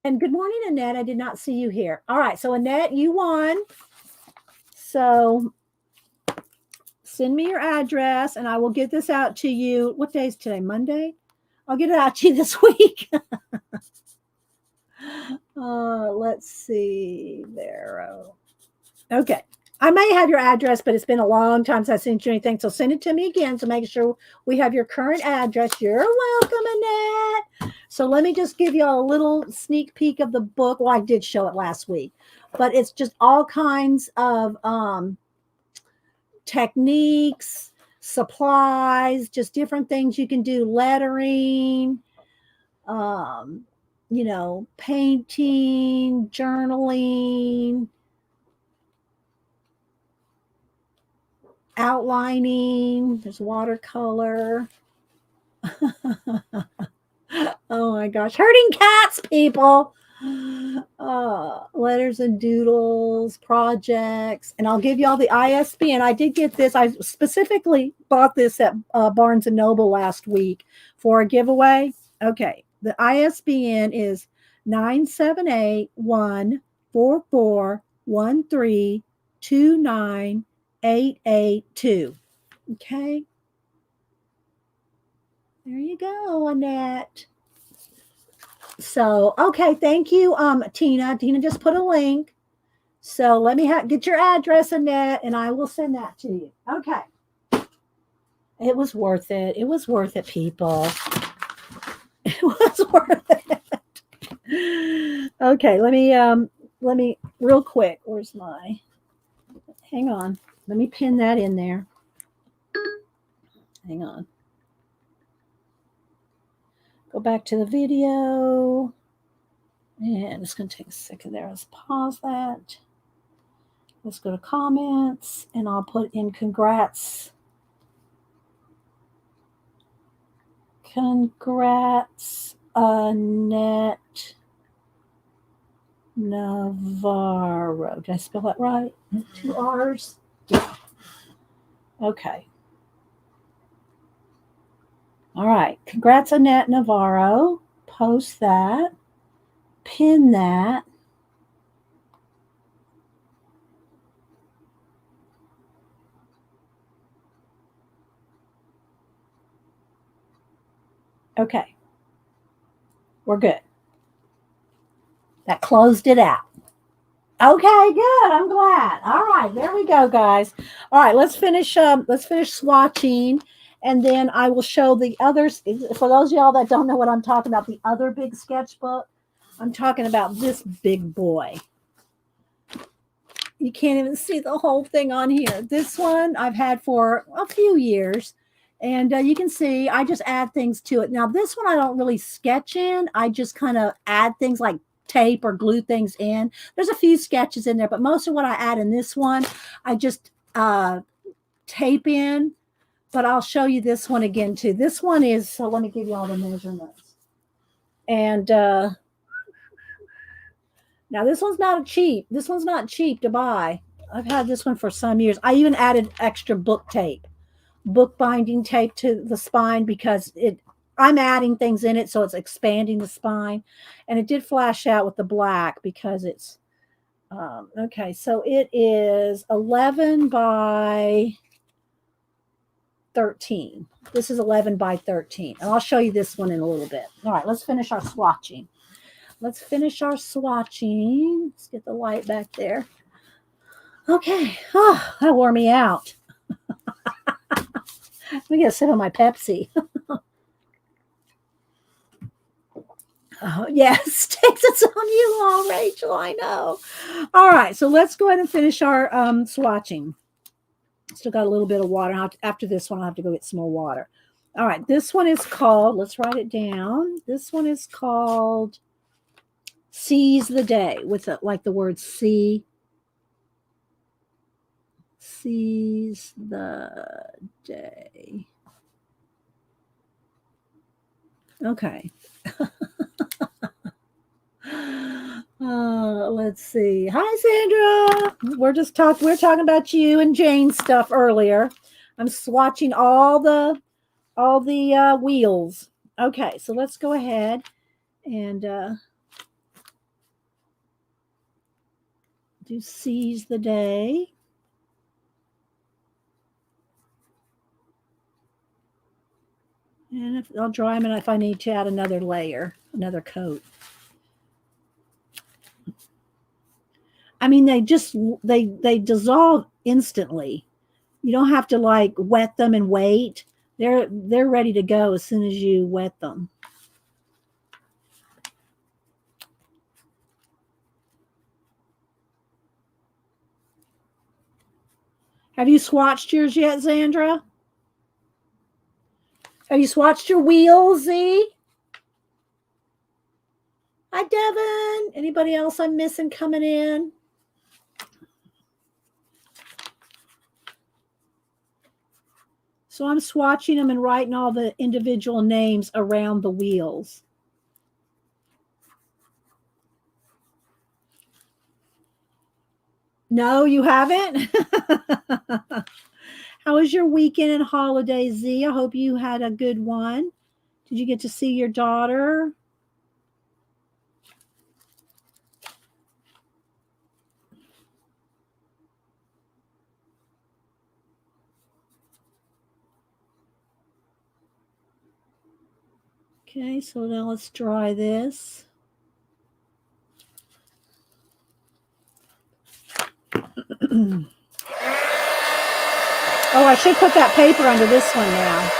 And good morning, Annette. I did not see you here. All right, so Annette, you won. So send me your address, and I will get this out to you. What day is today? Monday? I'll get it out to you this week. Let's see there. Okay. I may have your address, but it's been a long time since I sent you anything. So send it to me again to make sure we have your current address. You're welcome, Annette. So let me just give you a little sneak peek of the book. Well, I did show it last week, but it's just all kinds of techniques, supplies, just different things you can do, lettering, you know, painting, journaling, outlining. There's watercolor. Oh my gosh, herding cats, people. Letters and doodles, projects, and I'll give you all the ISBN. I did get this. I specifically bought this at Barnes and Noble last week for a giveaway. Okay, the ISBN is 978-144-1329-882. Okay. There you go, Annette. So, okay, thank you, Tina. Tina just put a link. So let me get your address, Annette, and I will send that to you. Okay. It was worth it. It was worth it, people. It was worth it. Okay, let me real quick. Where's my? Hang on. Let me pin that in there. Hang on. Go back to the video. And it's going to take a second there. Let's pause that. Let's go to comments, and I'll put in congrats. Congrats, Annette Navarro. Did I spell that right? 2 R's? Yeah. Okay. All right. Congrats, Annette Navarro. Post that. Pin that. Okay. We're good. That closed it out. Okay, good. I'm glad. All right, there we go, guys. All right, let's finish. Let's finish swatching, and then I will show the others. For those of y'all that don't know what I'm talking about, the other big sketchbook, I'm talking about this big boy. You can't even see the whole thing on here. This one I've had for a few years, and you can see I just add things to it. Now this one I don't really sketch in. I just kind of add things like tape or glue things in. There's a few sketches in there, but most of what I add in this one, I just tape in. But I'll show you this one again too. This one is, so let me give you all the measurements. And now this one's not cheap. This one's not cheap to buy. I've had this one for some years. I even added extra book tape, book binding tape to the spine because I'm adding things in it, so it's expanding the spine. And it did flash out with the black because it's, okay, so it is 11 by 13. This is 11 by 13. And I'll show you this one in a little bit. All right, let's finish our swatching. Let's finish our swatching. Let's get the light back there. Okay. Oh, that wore me out. Let me get a sip of my Pepsi. Oh, yes. Takes it's on you all, Rachel. I know. All right. So let's go ahead and finish our swatching. Still got a little bit of water. After this one, I'll have to go get some more water. All right. This one is called, let's write it down. This one is called Seize the Day with like the word see. Seize the day. Okay. Let's see. Hi, Sandra. We're talking about you and Jane stuff earlier. I'm swatching all the wheels. Okay, so let's go ahead and do Seize the Day. And I'll dry them, and if I need to add another layer, another coat. I mean, they dissolve instantly. You don't have to like wet them and wait. They're ready to go as soon as you wet them. Have you swatched yours yet, Sandra? Have you swatched your wheels, Z? Hi, Devin. Anybody else I'm missing coming in? So I'm swatching them and writing all the individual names around the wheels. No, you haven't? How was your weekend and holiday, Z? I hope you had a good one. Did you get to see your daughter? Okay, so now let's dry this. Oh, I should put that paper under this one now.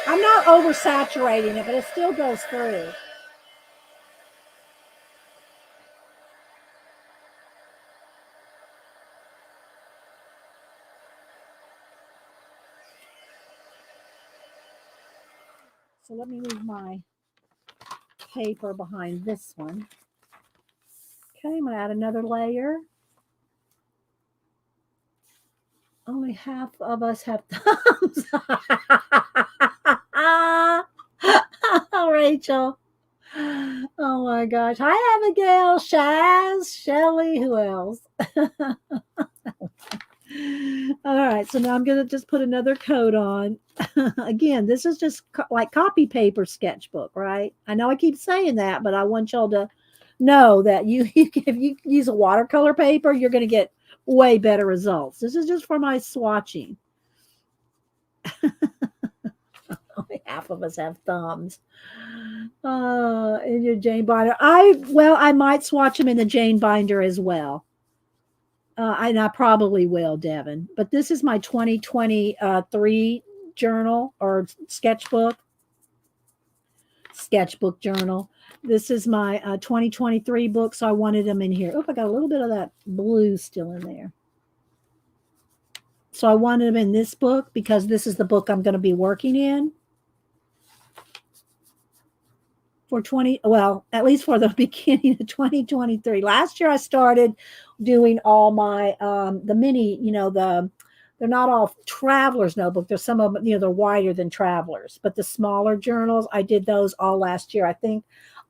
I'm not oversaturating it, but it still goes through. So let me move my paper behind this one. Okay, I'm going to add another layer. Only half of us have thumbs. Oh, Rachel. Oh my gosh. Hi, Abigail, Shaz, Shelly, who else? All right, so now I'm going to just put another coat on. Again, this is just like copy paper sketchbook, right? I know I keep saying that, but I want y'all to know that if you use a watercolor paper, you're going to get way better results. This is just for my swatching. Only half of us have thumbs. In your Jane binder. I might swatch them in the Jane binder as well. And I probably will, Devin. But this is my 2023 journal or sketchbook journal. This is my 2023 book, so I wanted them in here. Oh, I got a little bit of that blue still in there. So I wanted them in this book because this is the book I'm going to be working in for at least for the beginning of 2023. Last year I started doing all my the mini, they're not all Traveler's Notebook. There's some of them, they're wider than Traveler's, but the smaller journals, I did those all last year. I think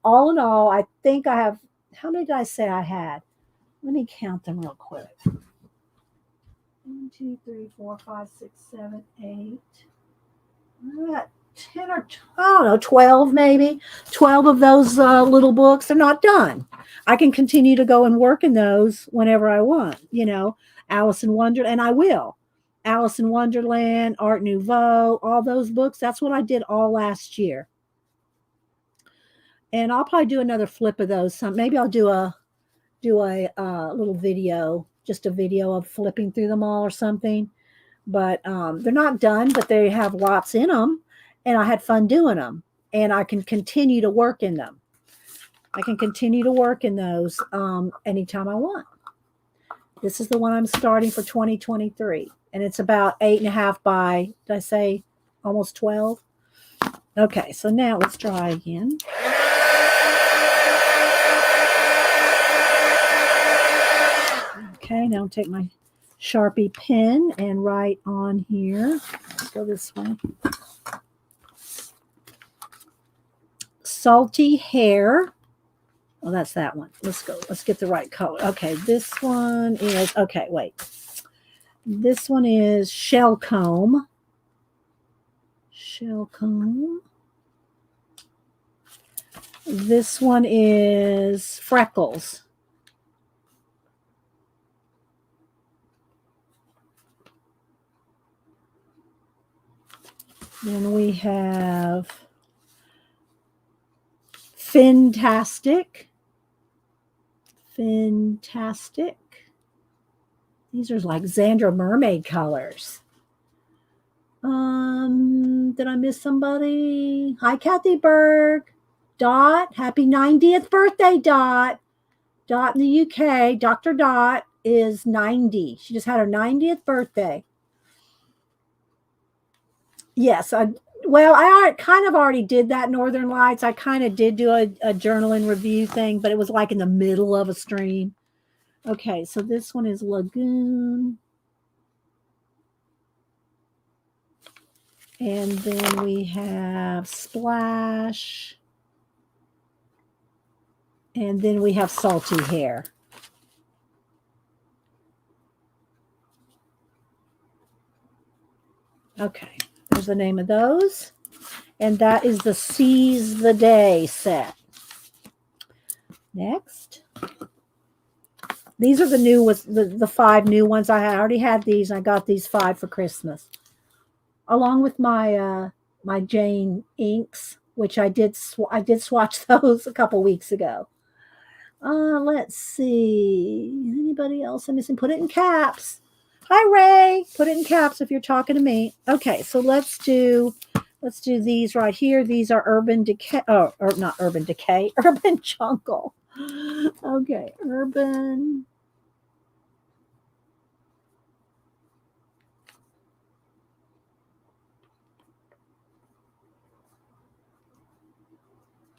all in all, I think I have, how many did I say I had? Let me count them real quick. 1, 2, 3, 4, 5, 6, 7, 8. I got 10 or I don't know, 12 maybe. 12 of those little books are not done. I can continue to go and work in those whenever I want. Alice in Wonderland, and I will. Alice in Wonderland, Art Nouveau, all those books. That's what I did all last year. And I'll probably do another flip of those. Maybe I'll do a little video, just a video of flipping through them all or something. But they're not done, but they have lots in them, and I had fun doing them, and I can continue to work in them. I can continue to work in those anytime I want. This is the one I'm starting for 2023, and it's about 8.5 by, did I say almost 12? Okay, so now let's try again. Okay, now I'll take my Sharpie pen and write on here. Let's go this way. Salty Hair. Oh, that's that one. Let's go. Let's get the right color. Okay, this one is, okay, wait. This one is Shell Comb. Shell Comb. This one is Freckles. Then we have Fantastic. Fantastic. These are like Xandra Mermaid colors. Did I miss somebody? Hi, Kathy Berg. Dot, happy 90th birthday, Dot. Dot in the UK. Dr. Dot is 90. She just had her 90th birthday. Yes, I kind of already did that Northern Lights. I kind of did do a journal and review thing, but it was like in the middle of a stream. Okay, so this one is Lagoon. And then we have Splash. And then we have Salty Hair. Okay. There's the name of those. And that is the Seize the Day set. Next. These are the new ones, the 5 new ones. I already had these. I got these 5 for Christmas. Along with my my Jane inks, which I did swatch those a couple weeks ago. Let's see. Anybody else I'm missing? Put it in caps. Hi, Ray. Put it in caps if you're talking to me. Okay, so let's do these right here. These are Urban Decay. Oh, or not Urban Decay. Urban Jungle. Okay, Urban.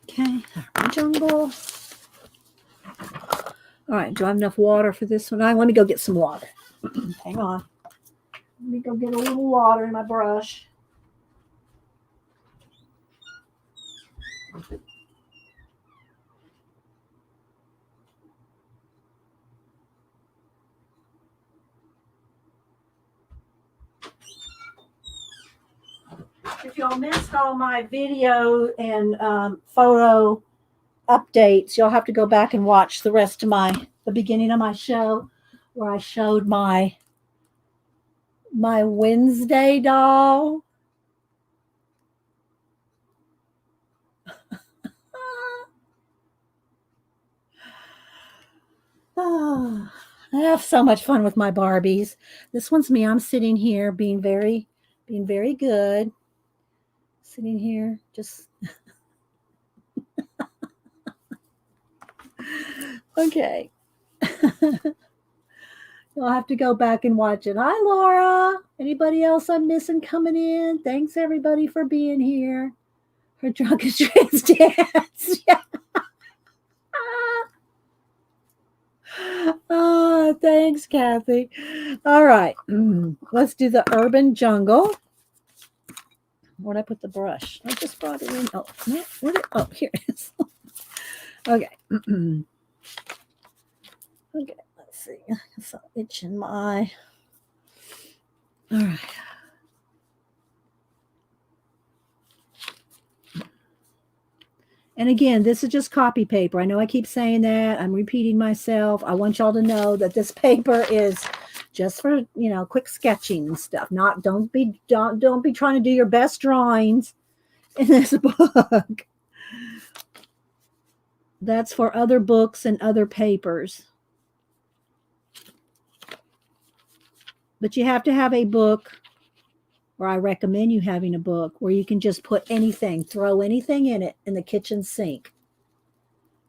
Okay, Urban Jungle. All right, do I have enough water for this one? Let me go get some water. Hang on. Let me go get a little water in my brush. If y'all missed all my video and photo updates, you'll have to go back and watch the rest of the beginning of my show where I showed my Wednesday doll. Oh, I have so much fun with my Barbies. This one's me. I'm sitting here being very good. Sitting here, just okay. I'll have to go back and watch it. Hi, Laura. Anybody else I'm missing coming in? Thanks, everybody, for being here. Her drunken trans dance. Yeah. Oh, thanks, Kathy. All right. Let's do the urban jungle. Where'd I put the brush? I just brought it in. Oh, no. Oh, here it is. Okay. Okay, let's see. So itching my. All right. And again, this is just copy paper. I know I keep saying that. I'm repeating myself. I want y'all to know that this paper is just for, quick sketching and stuff. Don't be trying to do your best drawings in this book. That's for other books and other papers. But you have to have a book, or I recommend you having a book where you can just put anything, throw anything in it in the kitchen sink.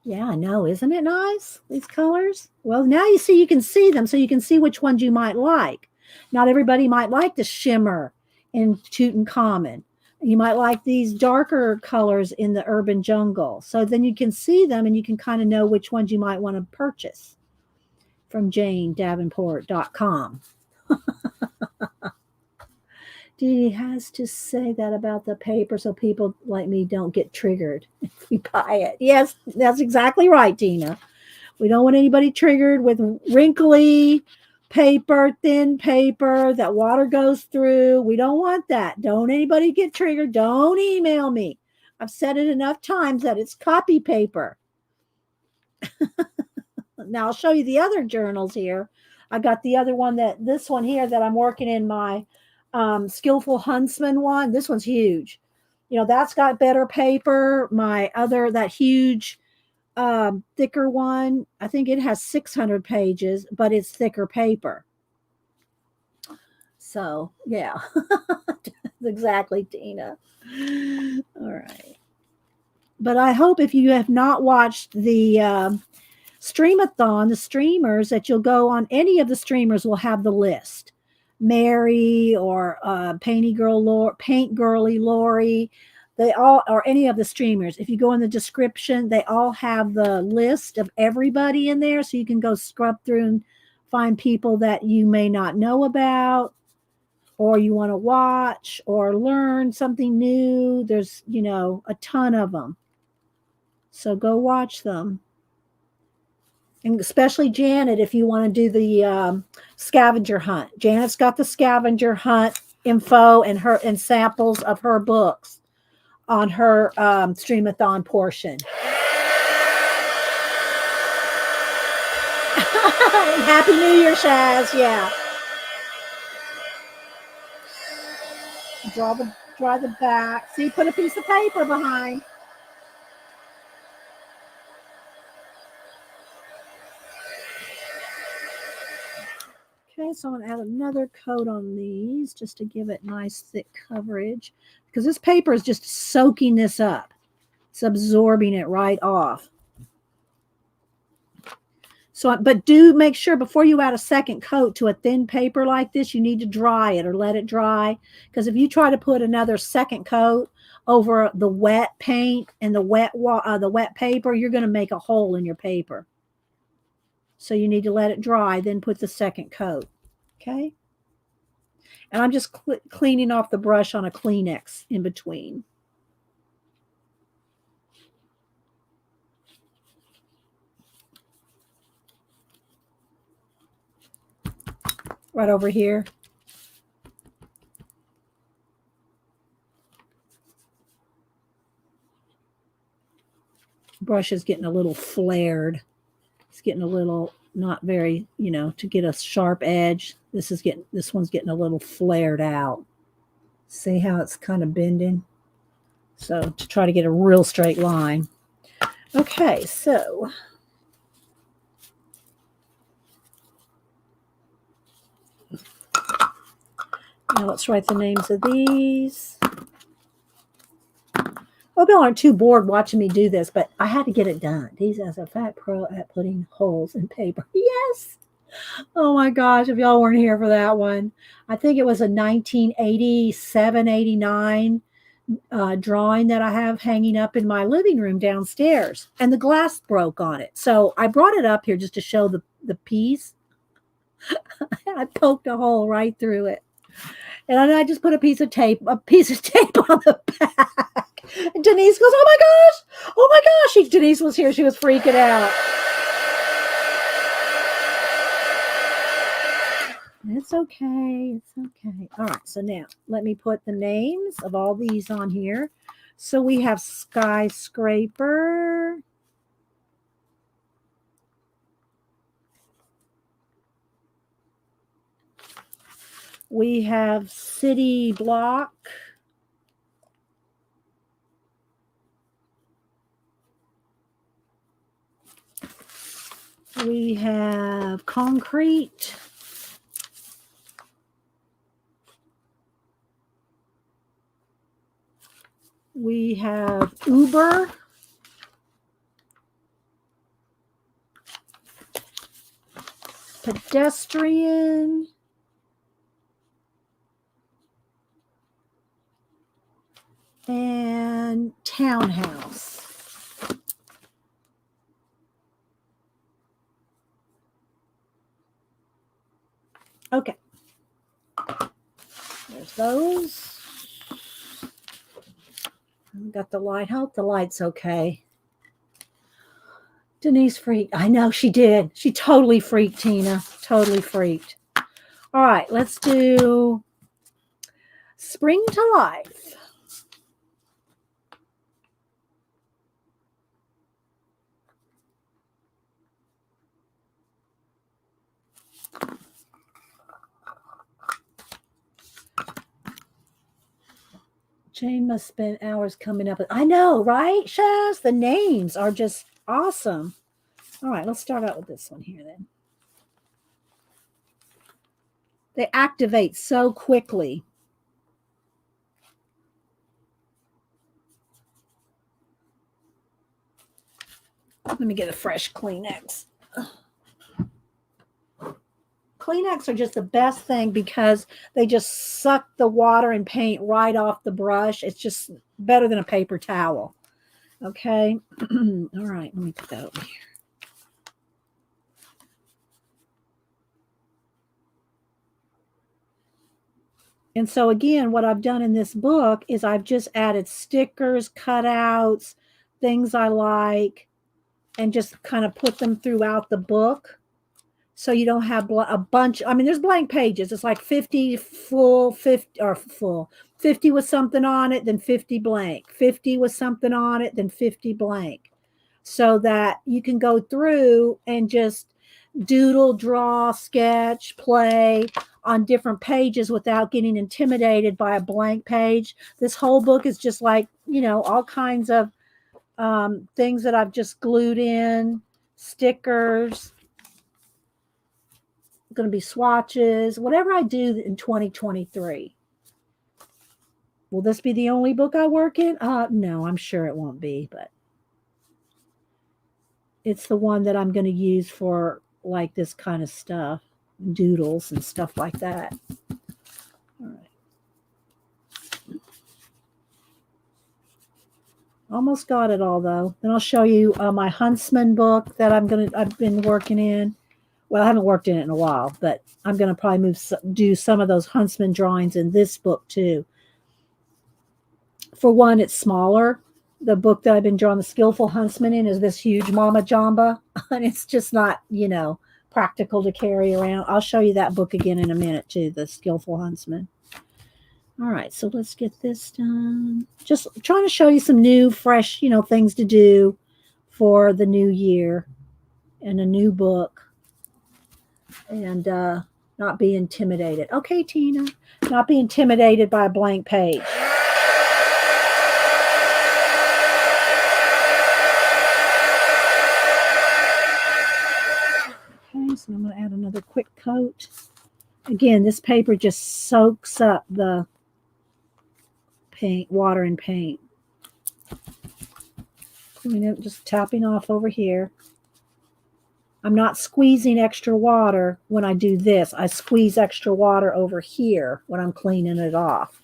Yeah, I know. Isn't it nice, these colors? Well, now you can see them, so you can see which ones you might like. Not everybody might like the shimmer in Tutankhamun. You might like these darker colors in the urban jungle. So then you can see them and you can kind of know which ones you might want to purchase from JaneDavenport.com. Dee has to say that about the paper so people like me don't get triggered if we buy it. Yes, that's exactly right, Tina. We don't want anybody triggered with wrinkly paper, thin paper that water goes through. We don't want that. Don't anybody get triggered. Don't email me. I've said it enough times that it's copy paper. Now I'll show you the other journals here. I got the other one this one here that I'm working in my Skillful Huntsman one. This one's huge. That's got better paper. My other, that huge thicker one, I think it has 600 pages, but it's thicker paper. So yeah. Exactly, Tina. All right. But I hope if you have not watched the Streamathon, the streamers, that you'll go on. Any of the streamers will have the list. Mary or Paint Girly Lori, they all, or any of the streamers. If you go in the description, they all have the list of everybody in there, so you can go scrub through and find people that you may not know about, or you want to watch or learn something new. There's, a ton of them. So go watch them. And especially Janet, if you want to do the scavenger hunt. Janet's got the scavenger hunt info and samples of her books on her Streamathon portion. Happy New Year, Shaz. Yeah. Draw the back. See, put a piece of paper behind. Okay, so I'm going to add another coat on these just to give it nice thick coverage, because this paper is just soaking this up. It's absorbing it right off. So, but do make sure before you add a second coat to a thin paper like this, you need to dry it or let it dry. Because if you try to put another second coat over the wet paint and the wet paper, you're going to make a hole in your paper. So you need to let it dry, then put the second coat. Okay. And I'm just cleaning off the brush on a Kleenex in between. Right over here. Brush is getting a little flared. It's getting a little not very, to get a sharp edge. This one's getting a little flared out. See how it's kind of bending? So to try to get a real straight line. Okay, so Now let's write the names of these. Hope y'all aren't too bored watching me do this, but I had to get it done. These as a fat pro at putting holes in paper. Yes. Oh my gosh, if y'all weren't here for that one. I think it was a 1987, 89 drawing that I have hanging up in my living room downstairs. And the glass broke on it. So I brought it up here just to show the piece. I poked a hole right through it. And I just put a piece of tape on the back. And Denise goes, oh my gosh. Denise was here. She was freaking out. It's okay. It's okay. All right. So now let me put the names of all these on here. So we have skyscraper. We have city block. We have concrete. We have Uber. Pedestrian. And townhouse. Okay. There's those. Got the light. Hope the light's okay. Denise freaked. I know she did. She totally freaked, Tina. Totally freaked. All right, let's do Spring to Life. Jane must spend hours coming up with. I know, right, Shaz? The names are just awesome. All right, let's start out with this one here then. They activate so quickly. Let me get a fresh Kleenex. Kleenex are just the best thing because they just suck the water and paint right off the brush. It's just better than a paper towel. Okay. All right. Let me put that over here. And so again, what I've done in this book is I've just added stickers, cutouts, things I like, and just kind of put them throughout the book. So you don't have a bunch. I mean, there's blank pages. It's like 50 full, 50 or full, 50 with something on it, then 50 blank, 50 with something on it, then 50 blank. So that you can go through and just doodle, draw, sketch, play on different pages without getting intimidated by a blank page. This whole book is just like, you know, all kinds of things that I've just glued in, stickers, going to be swatches, whatever I do in 2023. Will this be the only book I work in? No, I'm sure it won't be, but it's the one that I'm going to use for like this kind of stuff, doodles and stuff like that. All right. Almost got it all though. Then I'll show you my Huntsman book that I've been working in. Well, I haven't worked in it in a while, but I'm going to probably do some of those Huntsman drawings in this book too. For one, it's smaller. The book that I've been drawing the Skillful Huntsman in is this huge Mama Jamba, and it's just not, you know, practical to carry around. I'll show you that book again in a minute too, the Skillful Huntsman. All right, so let's get this done. Just trying to show you some new, fresh, you know, things to do for the new year and a new book. And not be intimidated. Okay, Tina. Not be intimidated by a blank page. Okay, so I'm going to add another quick coat. Again, this paper just soaks up the paint, water and paint. Just tapping off over here. I'm not squeezing extra water when I do this. I squeeze extra water over here when I'm cleaning it off.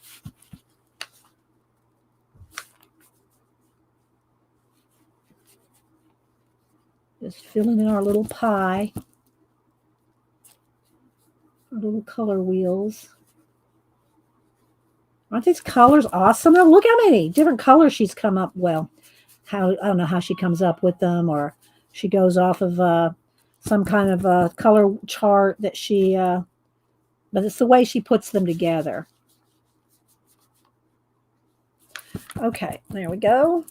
Just filling in our little pie. Our little color wheels. Aren't these colors awesome? Oh, look how many different colors she's come up. Well, I don't know how she comes up with them, or she goes off of some kind of a color chart that she, but it's the way she puts them together. Okay, there we go.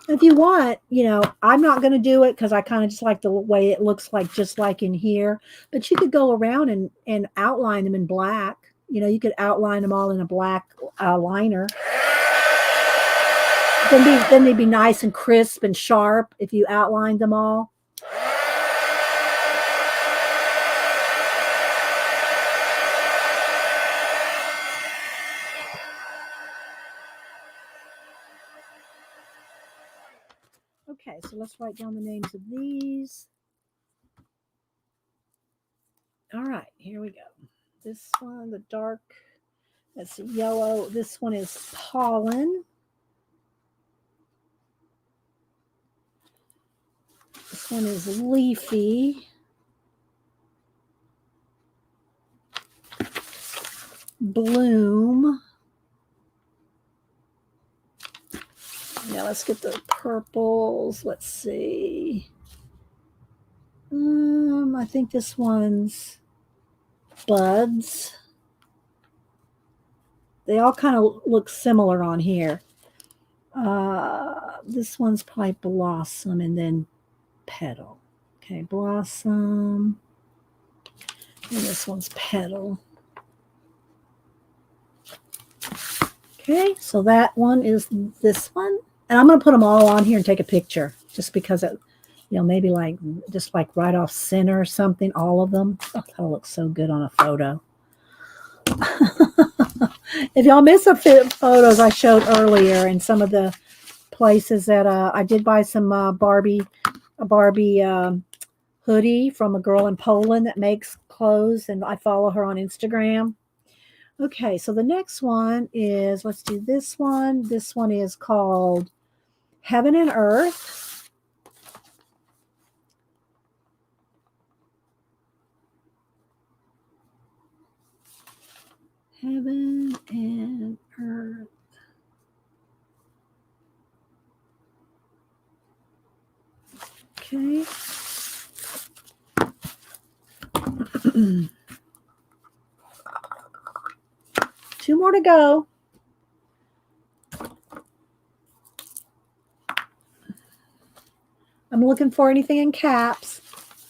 If you want, I'm not going to do it because I kind of just like the way it looks like, just like in here. But you could go around and outline them in black. You could outline them all in a black liner. Then they'd be nice and crisp and sharp if you outlined them all. Okay, so let's write down the names of these. All right, here we go. This one, the dark, that's yellow. This one is pollen. This one is leafy. Bloom. Now let's get the purples. Let's see. I think this one's buds. They all kind of look similar on here. This one's probably blossom and then petal. Okay, blossom. And this one's petal. Okay, so that one is this one. And I'm going to put them all on here and take a picture just because it, maybe just right off center or something, all of them. Oh, that'll look so good on a photo. If y'all miss the photos I showed earlier and some of the places that I did buy some Barbie hoodie from a girl in Poland that makes clothes, and I follow her on Instagram. Okay, so the next one is, let's do this one. This one is called Heaven and Earth. Heaven and Earth. Okay. Two more to go. I'm looking for anything in caps,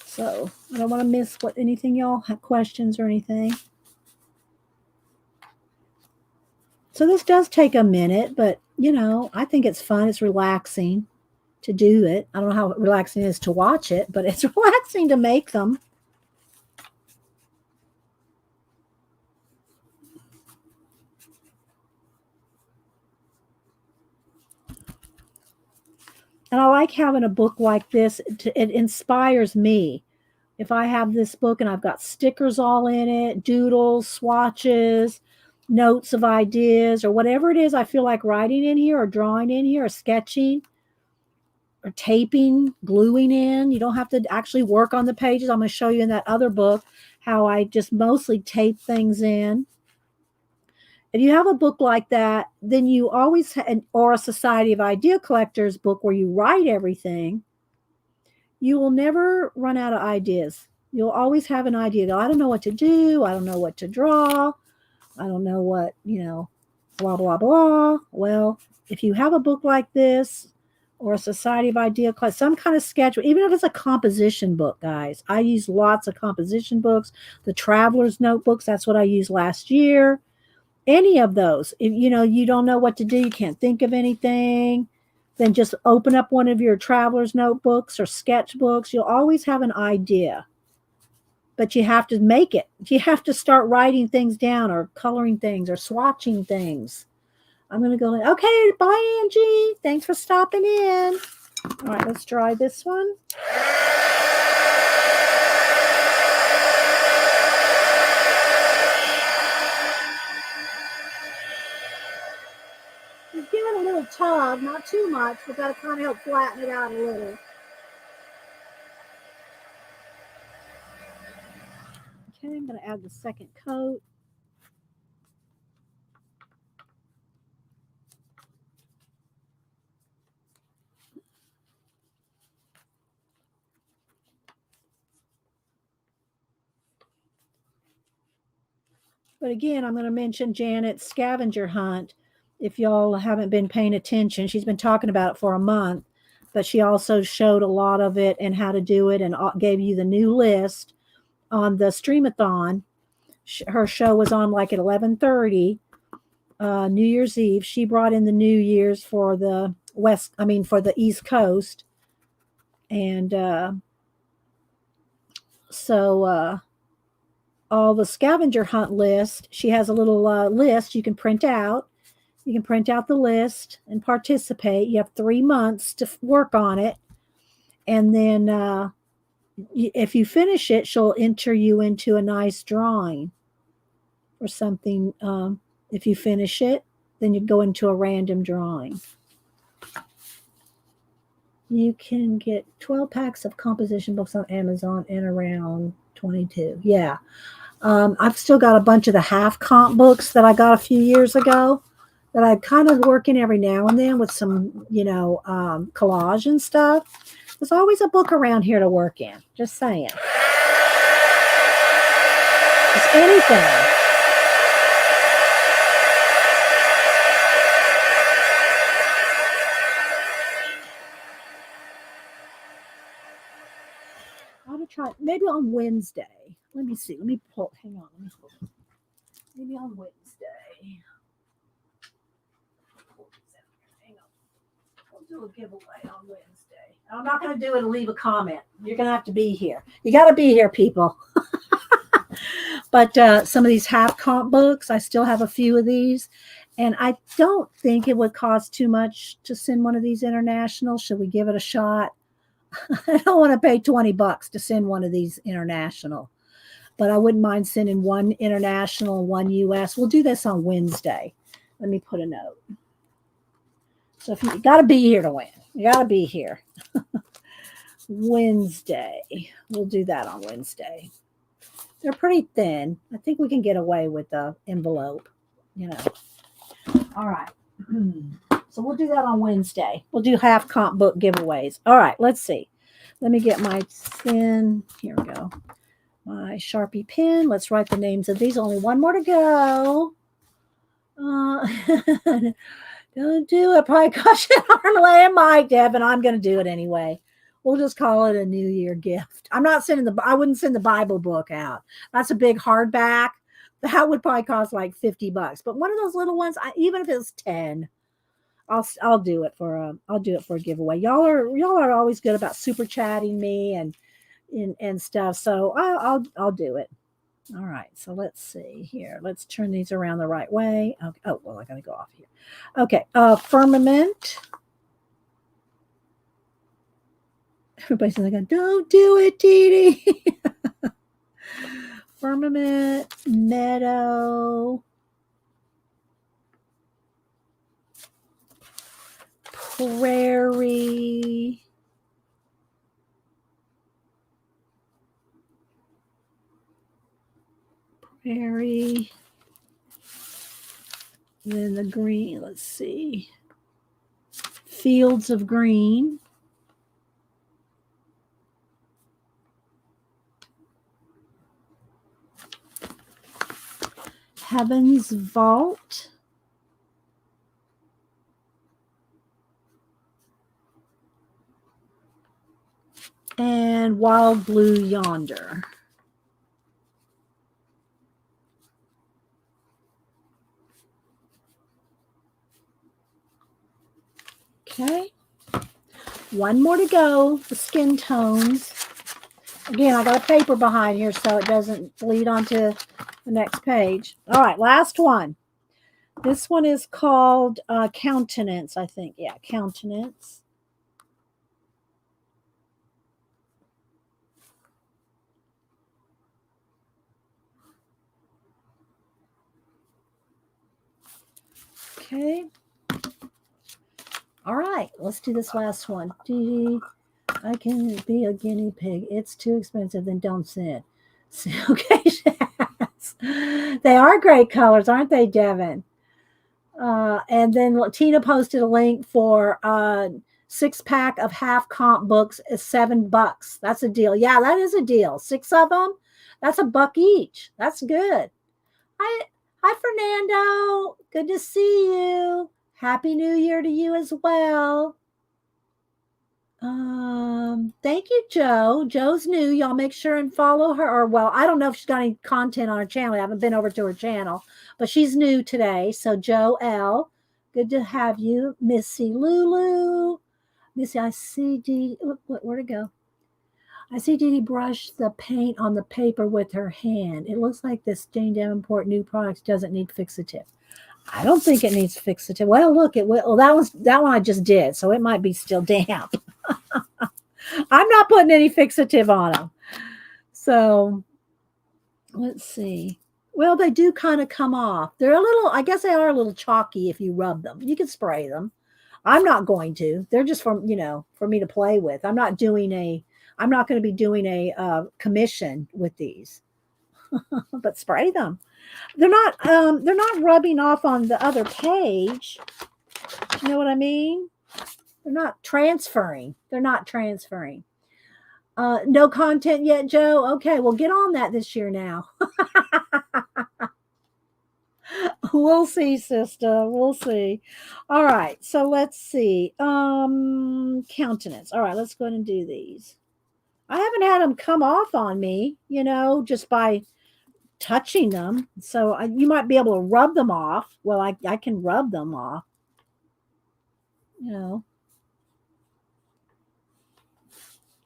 so I don't want to miss anything y'all have questions or anything. So this does take a minute, but I think it's fun. It's relaxing to do it. I don't know how relaxing it is to watch it, but it's relaxing to make them. And I like having a book like this. It inspires me. If I have this book and I've got stickers all in it, doodles, swatches, notes of ideas, or whatever it is I feel like writing in here or drawing in here or sketching or taping, gluing in. You don't have to actually work on the pages. I'm going to show you in that other book how I just mostly tape things in. If you have a book like that, then you always, or a Society of Idea Collectors book where you write everything, you will never run out of ideas. You'll always have an idea. I don't know what to do. I don't know what to draw. I don't know what, blah, blah, blah. Well, if you have a book like this or a Society of Idea Collectors, some kind of sketch, even if it's a composition book, guys. I use lots of composition books. The Traveler's Notebooks, that's what I used last year. Any of those, if you don't know what to do, you can't think of anything, then just open up one of your traveler's notebooks or sketchbooks. You'll always have an idea, but you have to make it. You have to start writing things down or coloring things or swatching things. I'm going to go, okay, bye, Angie. Thanks for stopping in. All right, let's try this one. Just give it a little tug, not too much, but that'll kind of help flatten it out a little. Okay, I'm going to add the second coat. But again, I'm going to mention Janet's scavenger hunt. If y'all haven't been paying attention, she's been talking about it for a month, but she also showed a lot of it and how to do it and gave you the new list on the Streamathon. Her show was on like at 11:30, New Year's Eve. She brought in the New Year's for the for the East Coast. And all the scavenger hunt list. She has a little list you can print out. You can print out the list and participate. You have 3 months to work on it. And then if you finish it, she'll enter you into a nice drawing or something. If you finish it, then you go into a random drawing. You can get 12 packs of composition books on Amazon and around 22. Yeah. I've still got a bunch of the half comp books that I got a few years ago that I kind of work in every now and then with some, collage and stuff. There's always a book around here to work in. Just saying. Just anything. I'll try maybe on Wednesday. Let me see. Let me pull. Hang on. Let me pull. Maybe on Wednesday. Hang on. We'll do a giveaway on Wednesday. I'm not going to do it and leave a comment. You're going to have to be here. You got to be here, people. But some of these half comp books, I still have a few of these. And I don't think it would cost too much to send one of these international. Should we give it a shot? I don't want to pay $20 to send one of these international. But I wouldn't mind sending one international, one US. We'll do this on Wednesday. Let me put a note. So if you got to be here to win. You got to be here. Wednesday. We'll do that on Wednesday. They're pretty thin. I think we can get away with the envelope, All right. So we'll do that on Wednesday. We'll do half comp book giveaways. All right. Let's see. Let me get my pen. Here we go. My Sharpie pen. Let's write the names of these. Only one more to go. Don't do it. Probably cost you an arm and leg, Deb, and I'm going to do it anyway. We'll just call it a New Year gift. I wouldn't send the Bible book out. That's a big hardback. That would probably cost like $50. But one of those little ones, even if it's 10, I'll do it for a giveaway. Y'all are always good about super chatting me and stuff. So I'll do it. All right. So let's see here. Let's turn these around the right way. Okay. Oh, well, I got to go off here. Okay. Firmament. Everybody's like, don't do it, Dee Dee. Firmament, Meadow, Prairie, then the green, let's see, Fields of Green, Heaven's Vault, and Wild Blue Yonder. Okay. One more to go, the skin tones. Again, I got a paper behind here so it doesn't bleed onto the next page. All right, last one. This one is called Countenance, I think. Yeah, Countenance. Okay. All right, let's do this last one. I can be a guinea pig. It's too expensive, then don't send. Okay, they are great colors, aren't they, Devin? And then Tina posted a link for 6-pack of half comp books is $7. That's a deal. Yeah, that is a deal. 6 of them. That's $1 each. That's good. Hi, Fernando. Good to see you. Happy New Year to you as well. Thank you, Joe. Joe's new. Y'all make sure and follow her. Or, well, I don't know if she's got any content on her channel. I haven't been over to her channel, but she's new today. So, Joe L., good to have you. Missy Lulu. Missy, I see Dee. Where'd it go? I see Dee Dee brush the paint on the paper with her hand. It looks like this Jane Davenport new product doesn't need fixative. I don't think it needs fixative. Well, look, it will. Well, that one I just did, so it might be still damp. I'm not putting any fixative on them. So let's see. Well, they do kind of come off. They're a little, I guess they are a little chalky if you rub them. You can spray them. I'm not going to. They're just for me to play with. I'm not going to be doing a commission with these. But spray them. They're not rubbing off on the other page. You know what I mean? They're not transferring. No content yet, Joe? Okay, well, get on that this year now. We'll see, sister. We'll see. All right, so let's see. Countenance. All right, let's go ahead and do these. I haven't had them come off on me, just by touching them. So you might be able to rub them off. Well, I can rub them off.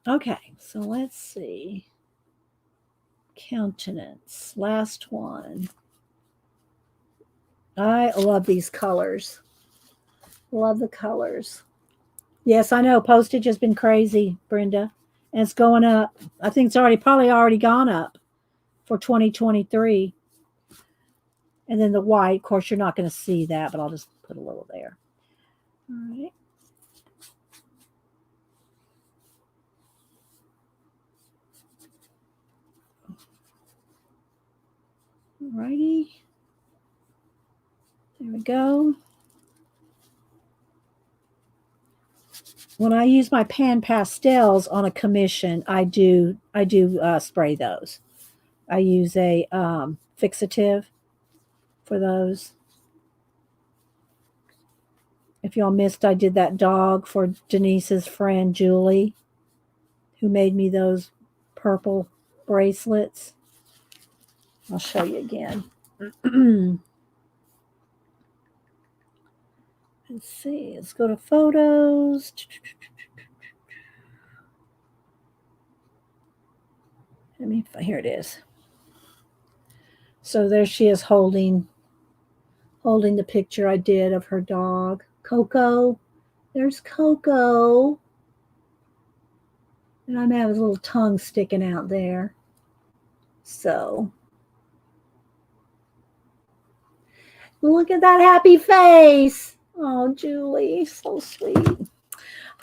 Okay, so let's see. Countenance. Last one. I love these colors. Love the colors. Yes, I know. Postage has been crazy, Brenda. And it's going up. I think it's probably already gone up for 2023. And then the white, of course, you're not going to see that, but I'll just put a little there. All right. All righty. There we go. When I use my pan pastels on a commission, I do spray those. I use a fixative for those. If y'all missed, I did that dog for Denise's friend Julie, who made me those purple bracelets. I'll show you again. Let's see. Let's go to photos. Here it is. So there she is holding the picture I did of her dog, Coco. There's Coco. And I may have his little tongue sticking out there. So look at that happy face. Oh, Julie, so sweet.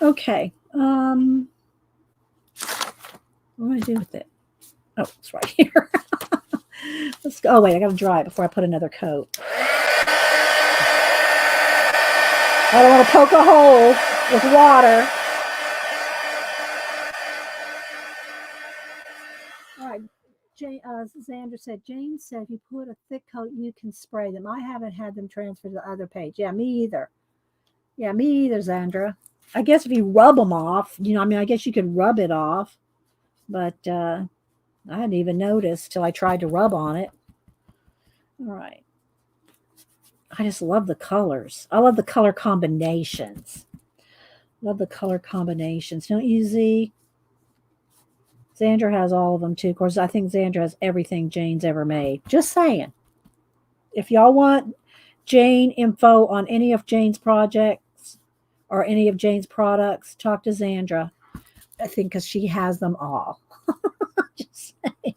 Okay. What do I do with it? Oh, it's right here. Let's go. Oh, wait, I got to dry it before I put another coat. I don't want to poke a hole with water. All right. Xander said, Jane said, if you put a thick coat, you can spray them. I haven't had them transfer to the other page. Yeah, me either. Xandra. I guess if you rub them off, I guess you could rub it off. But I hadn't even noticed till I tried to rub on it. All right. I just love the colors. I love the color combinations. Love the color combinations. Don't you, Z? Xandra has all of them too. Of course, I think Xandra has everything Jane's ever made. Just saying. If y'all want Jane info on any of Jane's projects or any of Jane's products, talk to Xandra. I think because she has them all. Just saying.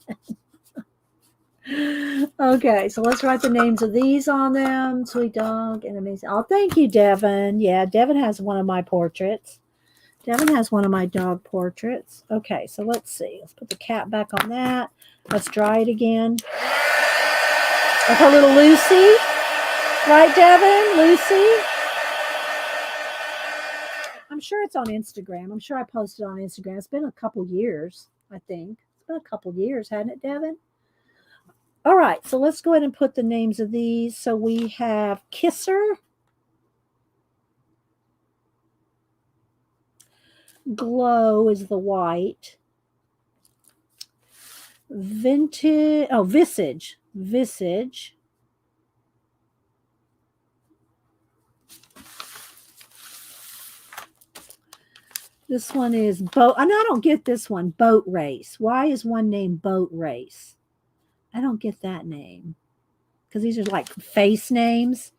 Okay, so let's write the names of these on them. Sweet dog and amazing. Oh, thank you, Devin. Yeah, Devin has one of my portraits. Devin has one of my dog portraits. Okay, so let's see. Let's put the cat back on that. Let's dry it again. With her little Lucy. Right, Devin? Lucy? I'm sure it's on Instagram. I'm sure I posted on Instagram. It's been a couple years, I think. It's been a couple years, hasn't it, Devin? All right, so let's go ahead and put the names of these. So we have Kisser. Glow is the white. Vintage, oh, Visage. Visage. This one is boat. And I don't get this one, Boat Race. Why is one named Boat Race? I don't get that name. Because these are like face names.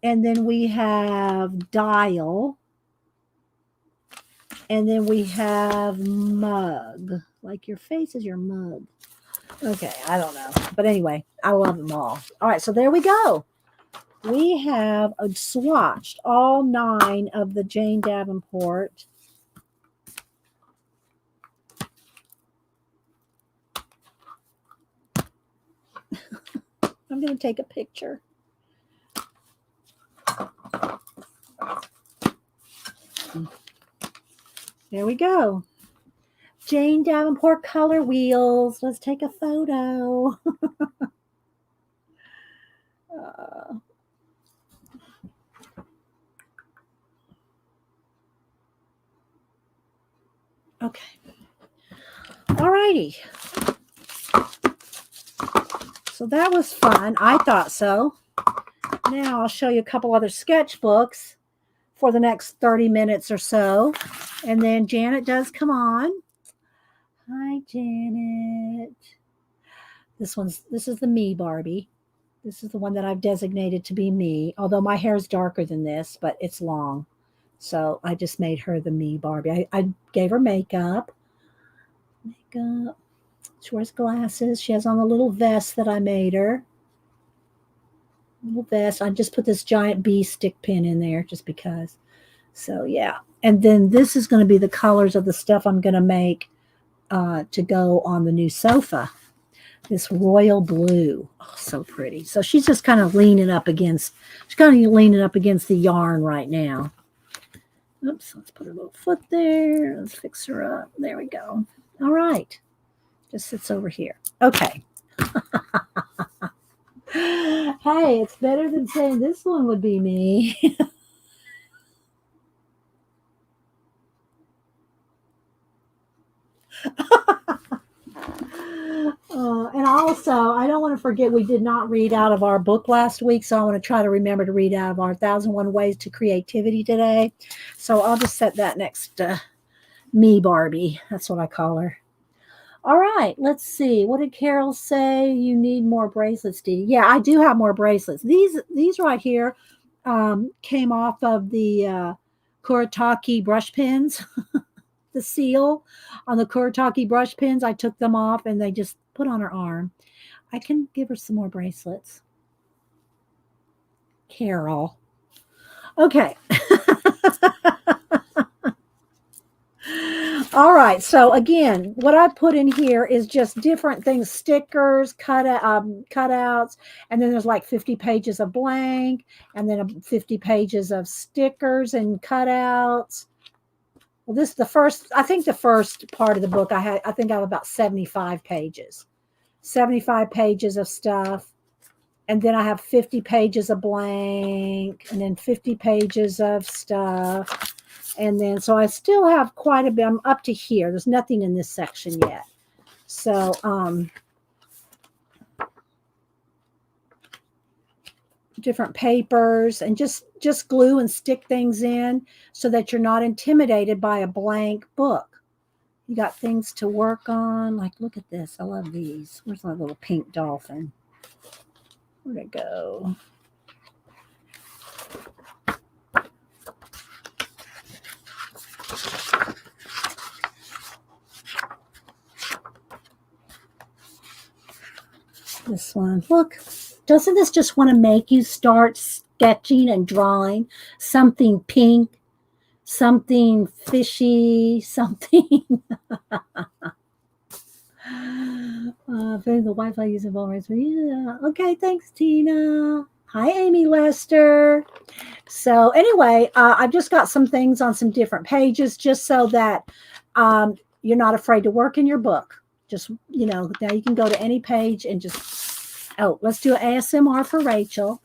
And then we have Dial. And then we have Mug. Like your face is your mug. Okay, I don't know. But anyway, I love them all. All right, so there we go. We have swatched all 9 of the Jane Davenport. I'm going to take a picture. There we go. Jane Davenport color wheels. Let's take a photo. Okay. All righty. So that was fun. I thought so. Now I'll show you a couple other sketchbooks for the next 30 minutes or so. And then Janet does come on. Hi, Janet. This is the me Barbie. This is the one that I've designated to be me, although my hair is darker than this, but it's long. So I just made her the me Barbie. I gave her makeup. She wears glasses. She has on a little vest that I made her. Little vest. I just put this giant bee stick pin in there just because. So yeah. And then this is going to be the colors of the stuff I'm going to make to go on the new sofa. This royal blue. Oh, so pretty. So she's just kind of leaning up against the yarn right now. Oops, let's put her little foot there. Let's fix her up. There we go. All right. Just sits over here. Okay. Hey, it's better than saying this one would be me. And also, I don't want to forget we did not read out of our book last week, so I want to try to remember to read out of our 1001 Ways to Creativity today. So I'll just set that next to me Barbie. That's what I call her. All right, let's see. What did Carol say? You need more bracelets, Dee. Yeah, I do have more bracelets. These right here came off of the Kuretake brush pins. The seal on the Kuretake brush pins. I took them off and they just put on her arm. I can give her some more bracelets. Carol. Okay. All right. So again, what I put in here is just different things, stickers, cutouts, and then there's like 50 pages of blank, and then 50 pages of stickers and cutouts. Well, this is the first, I think the first part of the book I think I have about 75 pages. 75 pages of stuff. And then I have 50 pages of blank, and then 50 pages of stuff. And then, so I still have quite a bit. I'm up to here. There's nothing in this section yet. So, different papers, and just glue and stick things in so that you're not intimidated by a blank book. You got things to work on. Like, look at this. I love these. Where's my little pink dolphin? Where'd it go? This one. Look, doesn't this just want to make you start sketching and drawing something pink, something fishy, something? The Wi-Fi using always. Yeah. Okay, thanks, Tina. Hi, Amy Lester. So anyway, I've just got some things on some different pages just so that you're not afraid to work in your book. Just, now you can go to any page and just, let's do an ASMR for Rachel.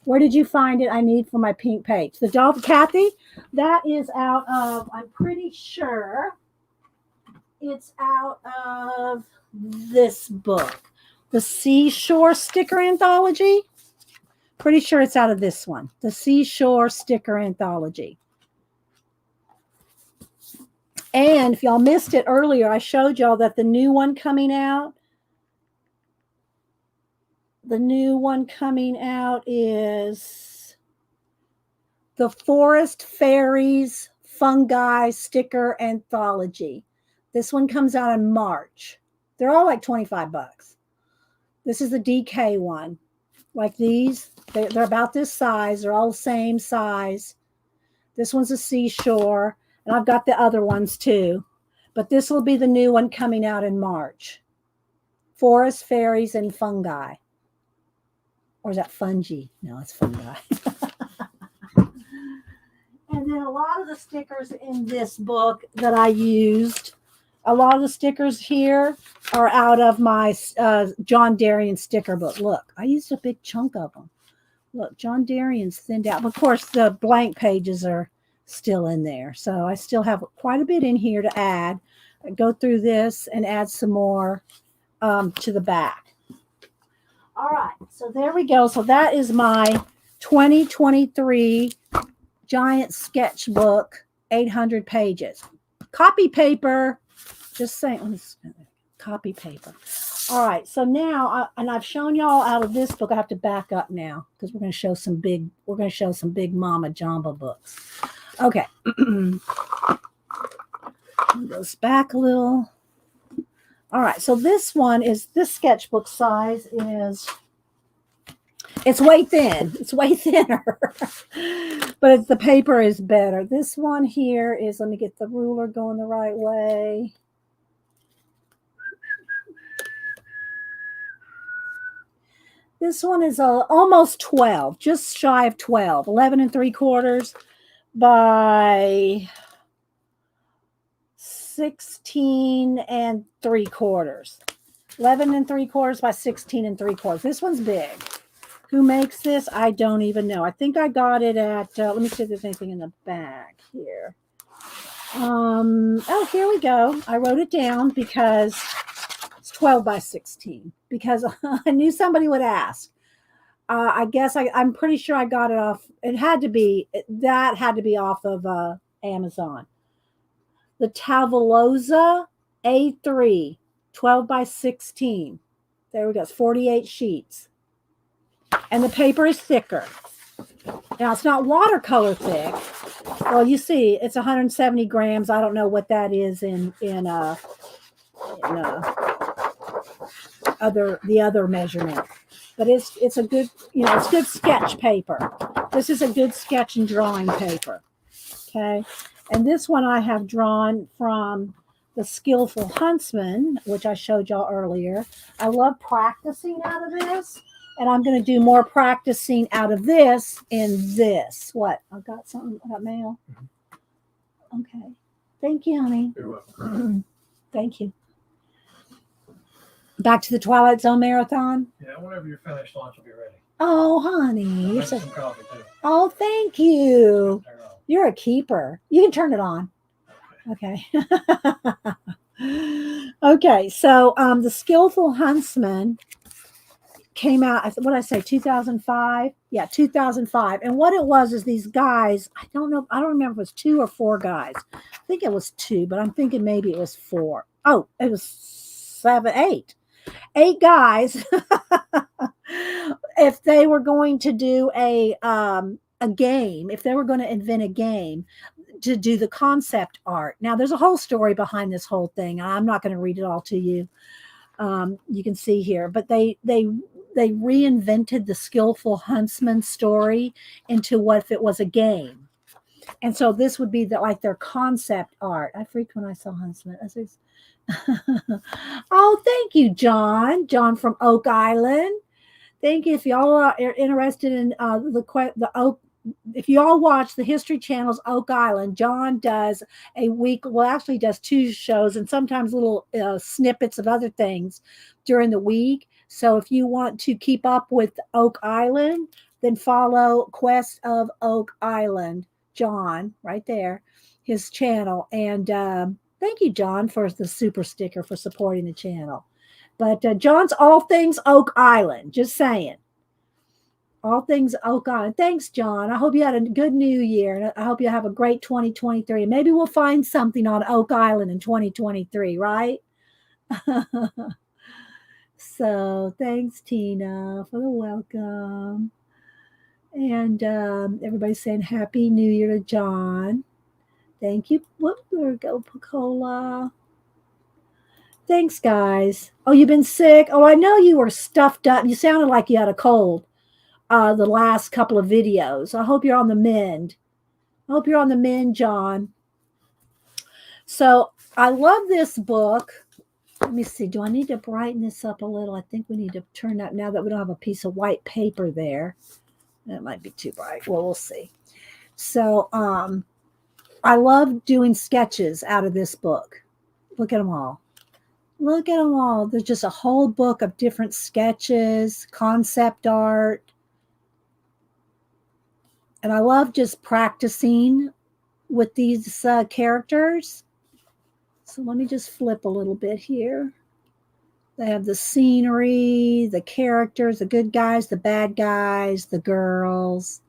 Where did you find it? I need for my pink page. The dolphin, Kathy, that is out of, I'm pretty sure it's out of this book, the Seashore Sticker Anthology. Pretty sure it's out of this one, the Seashore Sticker Anthology. And if y'all missed it earlier, I showed y'all that the new one coming out is the Forest Fairies Fungi Sticker Anthology. This one comes out in March. They're all like $25. This is the DK one. Like these, they're about this size. They're all the same size. This one's a Seashore, and I've got the other ones too. But this will be the new one coming out in March. Forest Fairies and Fungi. Or is that fungi? No, it's fungi. And then a lot of the stickers in this book that I used, a lot of the stickers here are out of my John Darien sticker book. Look, I used a big chunk of them. Look, John Darien's thinned out. But of course, the blank pages are still in there. So I still have quite a bit in here to add. I go through this and add some more to the back. All right, so there we go. So that is my 2023 giant sketchbook, 800 pages. Copy paper, just saying, copy paper. All right, so now, and I've shown y'all out of this book. I have to back up now because we're going to show some big Mama Jamba books. Okay, goes back a little. All right, so this sketchbook size is, it's way thin. It's way thinner, but the paper is better. This one here is, let me get the ruler going the right way. This one is almost 12, just shy of 12, 11 3/4 by 16 3/4. 11 3/4 by 16 3/4. This one's big. Who makes this? I don't even know. I think I got it at, let me see if there's anything in the back here. Oh, here we go. I wrote it down because it's 12 by 16 because I knew somebody would ask. I guess I'm pretty sure I got it off. That had to be off of Amazon. The Tavaloza A3, 12 by 16. There we go. It's 48 sheets. And the paper is thicker. Now, it's not watercolor thick. Well, you see, it's 170 grams. I don't know what that is in the other measurement. But it's a good, it's good sketch paper. This is a good sketch and drawing paper. Okay. And this one I have drawn from the Skillful Huntsman, which I showed y'all earlier. I love practicing out of this. And I'm going to do more practicing out of this in this. What? I got something. I got mail. Okay. Thank you, honey. You're welcome. Thank you. Back to the Twilight Zone marathon. Yeah, whenever you're finished, lunch will be ready. Oh, honey. I'll make some coffee too. Oh, thank you. You're a keeper. You can turn it on. Okay. Okay, so the Skillful Huntsman came out, what did I say, 2005? Yeah, 2005. And what it was is these guys, I don't know, I don't remember if it was 2 or 4 guys. I think it was 2, but I'm thinking maybe it was 4. Oh, it was 7, 8. 8 guys. If they were going to do a game, if they were going to invent a game, to do the concept art. Now, there's a whole story behind this whole thing. I'm not going to read it all to you. You can see here, but they reinvented the Skillful Huntsman story into what if it was a game. And so this would be like their concept art. I freaked when I saw Huntsman. Oh, thank you, John. John from Oak Island. Thank you. If y'all are interested in the Oak, if you all watch the History Channel's Oak Island, John does a week, well, actually does 2 shows and sometimes little snippets of other things during the week. So if you want to keep up with Oak Island, then follow Quest of Oak Island, John, right there, his channel. And thank you, John, for the super sticker for supporting the channel. But John's all things Oak Island, just saying. All things Oak Island. Thanks, John. I hope you had a good new year. And I hope you have a great 2023. Maybe we'll find something on Oak Island in 2023, right? So thanks, Tina, for the welcome. And everybody's saying Happy New Year to John. Thank you. Whoop, there we go, Pacola. Thanks, guys. Oh, you've been sick? Oh, I know you were stuffed up. You sounded like you had a cold. The last couple of videos. I hope you're on the mend. I hope you're on the mend, John. So I love this book. Let me see. Do I need to brighten this up a little? I think we need to turn that now that we don't have a piece of white paper there. That might be too bright. Well, we'll see. So I love doing sketches out of this book. Look at them all. Look at them all. There's just a whole book of different sketches, concept art. And I love just practicing with these characters. So let me just flip a little bit here. They have the scenery, the characters, the good guys, the bad guys, the girls.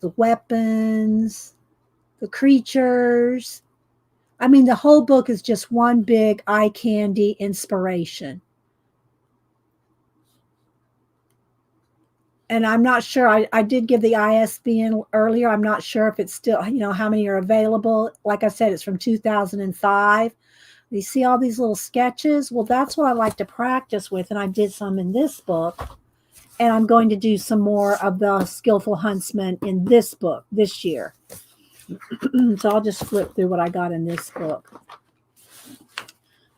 The weapons, the creatures. I mean, the whole book is just one big eye candy inspiration. And I'm not sure, I did give the ISBN earlier. I'm not sure if it's still, how many are available. Like I said, it's from 2005. You see all these little sketches? Well, that's what I like to practice with. And I did some in this book. And I'm going to do some more of the Skillful Huntsman in this book this year. So I'll just flip through what I got in this book.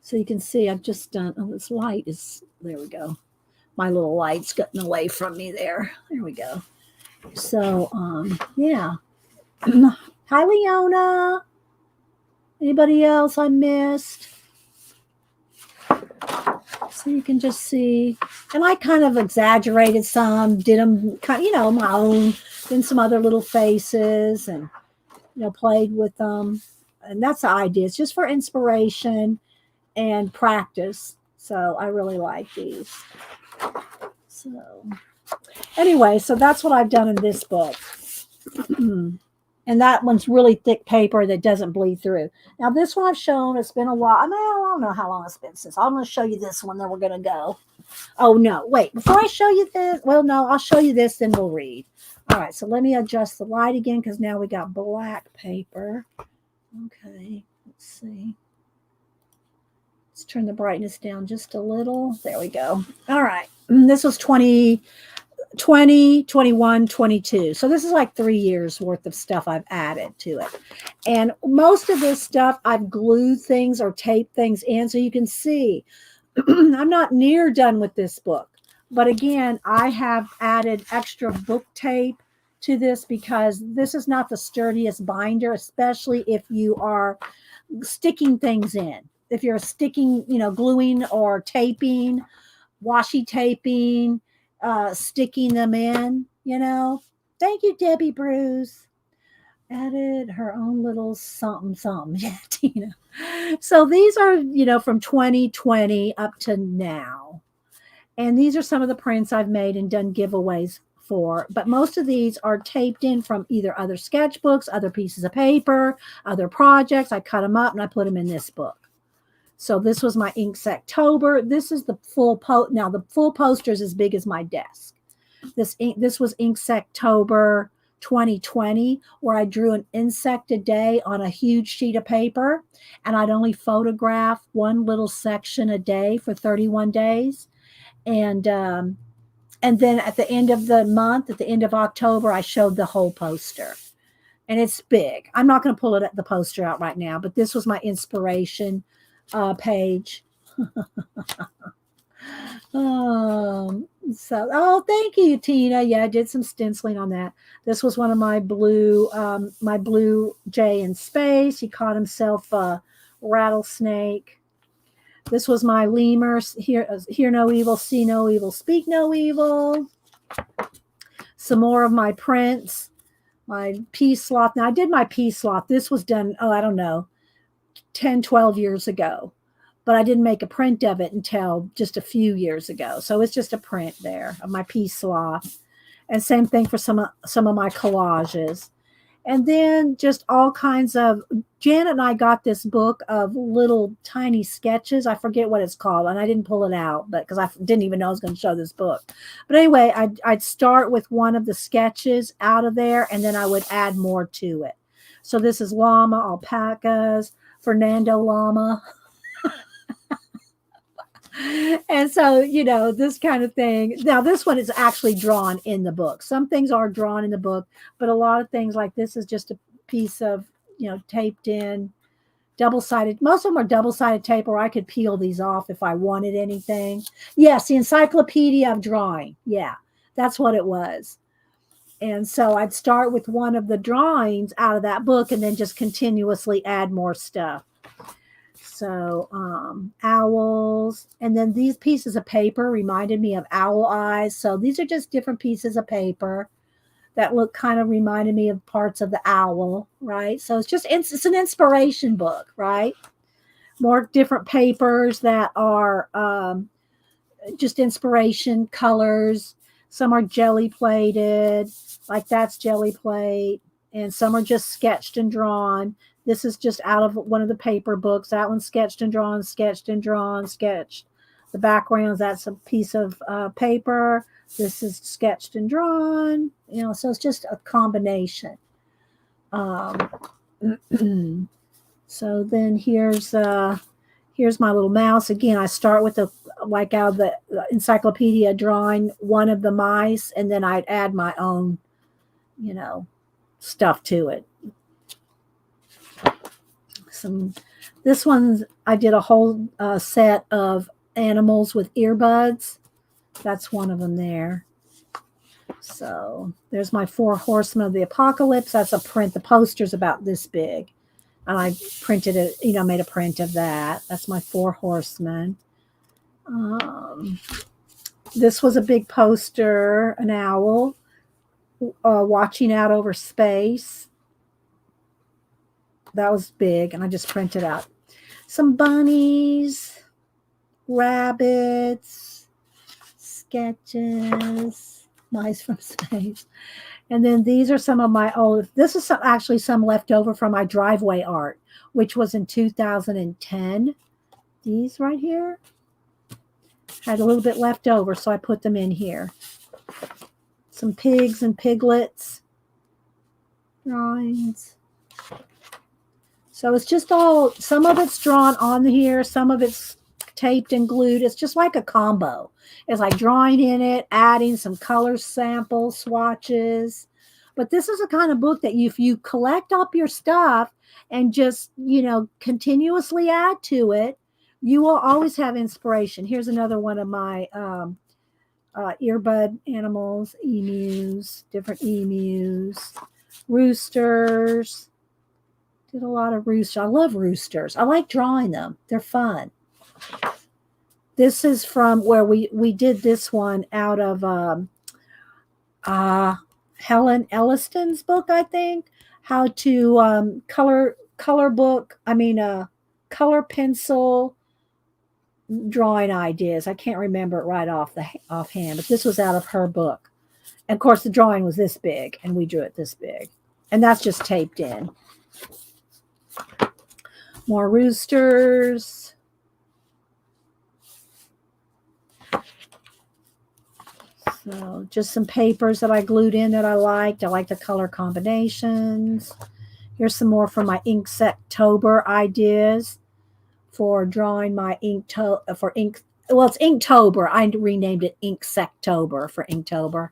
So you can see I've just done, this light is, there we go. My little light's getting away from me there. There we go. So, yeah. Hi, Leona. Anybody else I missed? So you can just see. And I kind of exaggerated some, did them kind of, my own, then some other little faces and, played with them. And that's the idea. It's just for inspiration and practice. So I really like these. So anyway, so that's what I've done in this book. And that one's really thick paper that doesn't bleed through. Now this one I've shown, it's been a while. I don't know how long it's been since. I'm going to show you this one, then we're going to go. Oh no, wait, before I show you this, well, no, I'll show you this, then we'll read. All right, so let me adjust the light again because now we got black paper. Okay, let's see. Let's turn the brightness down just a little. There we go. All right. This was 2020, 21, 22. So this is like 3 years worth of stuff I've added to it. And most of this stuff, I've glued things or taped things in. So you can see I'm not near done with this book. But again, I have added extra book tape to this because this is not the sturdiest binder, especially if you are sticking things in. If you're sticking, gluing or taping, washi taping, sticking them in, Thank you, Debbie Bruce. Added her own little something, something. Yeah, Tina. So these are, from 2020 up to now. And these are some of the prints I've made and done giveaways for. But most of these are taped in from either other sketchbooks, other pieces of paper, other projects. I cut them up and I put them in this book. So this was my Inksectober. This is the full now the full poster is as big as my desk. This was Inksectober 2020, where I drew an insect a day on a huge sheet of paper, and I'd only photograph one little section a day for 31 days. And then at the end of the month, at the end of October, I showed the whole poster. And it's big. I'm not going to pull the poster out right now, but this was my inspiration page. Thank you, Tina. Yeah, I did some stenciling on that. This was one of my blue jay in space. He caught himself a rattlesnake. This was my lemur. Hear no evil, see no evil, speak no evil. Some more of my prints. My peace sloth. Now I did my peace sloth. This was done, I don't know, 10, 12 years ago. But I didn't make a print of it until just a few years ago. So it's just a print there of my peace sloth. And same thing for some of my collages. And then just all kinds of, Janet and I got this book of little tiny sketches. I forget what it's called, and I didn't pull it out, but because I didn't even know I was going to show this book. But anyway, I'd start with one of the sketches out of there, and then I would add more to it. So this is llama, alpacas, Fernando llama. And so, this kind of thing. Now, this one is actually drawn in the book. Some things are drawn in the book, but a lot of things like this is just a piece of, taped in, double-sided. Most of them are double-sided tape, or I could peel these off if I wanted anything. Yes, the Encyclopedia of Drawing. Yeah, that's what it was. And so I'd start with one of the drawings out of that book and then just continuously add more stuff. So owls, and then these pieces of paper reminded me of owl eyes. So these are just different pieces of paper that look kind of reminded me of parts of the owl, right? So it's an inspiration book, right? More different papers that are just inspiration colors. Some are jelly plated, like that's jelly plate, and some are just sketched and drawn. This is just out of one of the paper books. That one's sketched and drawn, sketched and drawn, sketched. The backgrounds, that's a piece of paper. This is sketched and drawn. So it's just a combination. So then here's my little mouse. Again, I start with out of the encyclopedia drawing one of the mice, and then I'd add my own, stuff to it. This one, I did a whole set of animals with earbuds. That's one of them there. So there's my 4 horsemen of the apocalypse. That's a print. The poster's about this big. And I printed it, made a print of that. That's my 4 horsemen. This was a big poster, an owl watching out over space. That was big, and I just printed out some bunnies, rabbits, sketches, mice from space. And then these are some of my old, this is actually some left over from my driveway art, which was in 2010. These right here. Had a little bit left over, so I put them in here. Some pigs and piglets drawings. So it's just all, some of it's drawn on here, some of it's taped and glued. It's just like a combo. It's like drawing in it, adding some color samples, swatches. But this is a kind of book that if you collect up your stuff and just, continuously add to it, you will always have inspiration. Here's another one of my earbud animals, emus, different emus, roosters. Did a lot of roosters. I love roosters. I like drawing them. They're fun. This is from where we did this one out of Helen Elliston's book, I think, how to color book. I mean, color pencil drawing ideas. I can't remember it right offhand, but this was out of her book. And of course, the drawing was this big, and we drew it this big, and that's just taped in. More roosters. So just some papers that I glued in that I liked. I like the color combinations. Here's some more from my Inktober ideas for drawing my for ink. Well, it's Inktober. I renamed it Inktober for Inktober.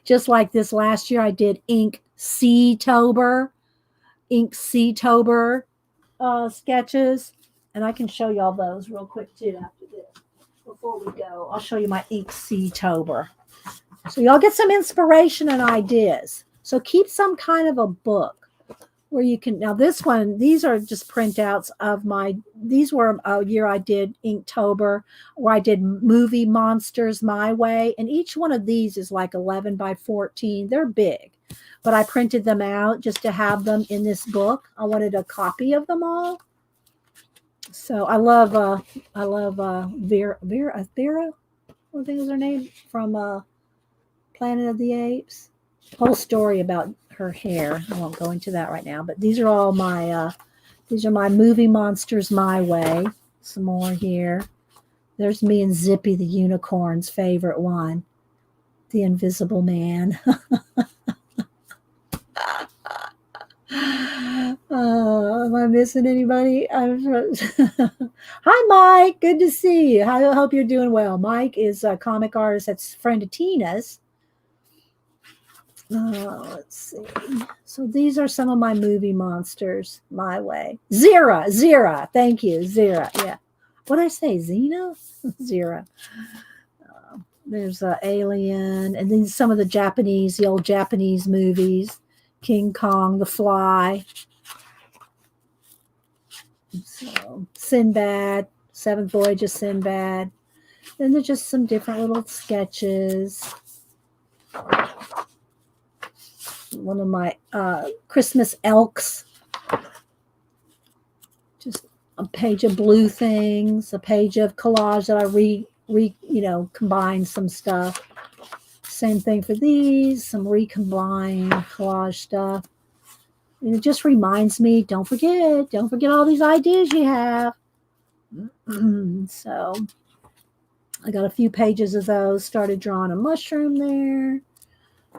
Just like this last year, I did Inktober sketches, and I can show you all those real quick too after this. Before we go, I'll show you my Inktober. So y'all get some inspiration and ideas. So keep some kind of a book where you can, now this one, these are just printouts of these were a year I did Inktober, where I did movie monsters my way. And each one of these is like 11 by 14. They're big, but I printed them out just to have them in this book. I wanted a copy of them all. So I love Vera, I think is her name, from Planet of the Apes. Whole story about her hair. I won't go into that right now, but these are all my movie monsters my way. Some more here. There's me and Zippy the unicorn's favorite one, the Invisible Man. Am I missing anybody? Hi, Mike. Good to see you. I hope you're doing well. Mike is a comic artist that's a friend of Tina's. Let's see. So these are some of my movie monsters my way. Zira. Thank you, Zira. Yeah. What did I say? Xena? Zira. There's Alien, and then some of the old Japanese movies. King Kong, The Fly. So Sinbad, Seventh Voyage of Sinbad. Then there's just some different little sketches. One of my Christmas elks. Just a page of blue things, a page of collage that I combine some stuff. Same thing for these, some recombined collage stuff. And it just reminds me, don't forget all these ideas you have. So I got a few pages of those, started drawing a mushroom there.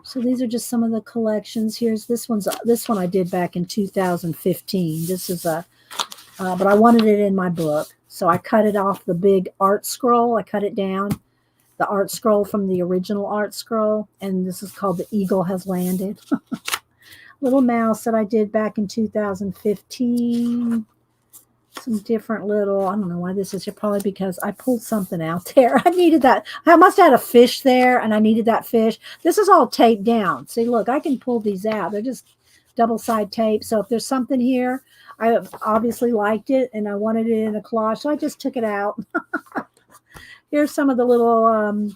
So these are just some of the collections. Here's this one I did back in 2015. This is but I wanted it in my book. So I cut it off the big art scroll. I cut it down. The art scroll from the original art scroll, and this is called The Eagle Has Landed. Little mouse that I did back in 2015. Some different little, I don't know why this is here, probably because I pulled something out there. I needed that. I must have had a fish there, and I needed that fish. This is all taped down. See, look, I can pull these out. They're just double-side tape. So if there's something here, I obviously liked it, and I wanted it in a collage, so I just took it out. Here's some of the little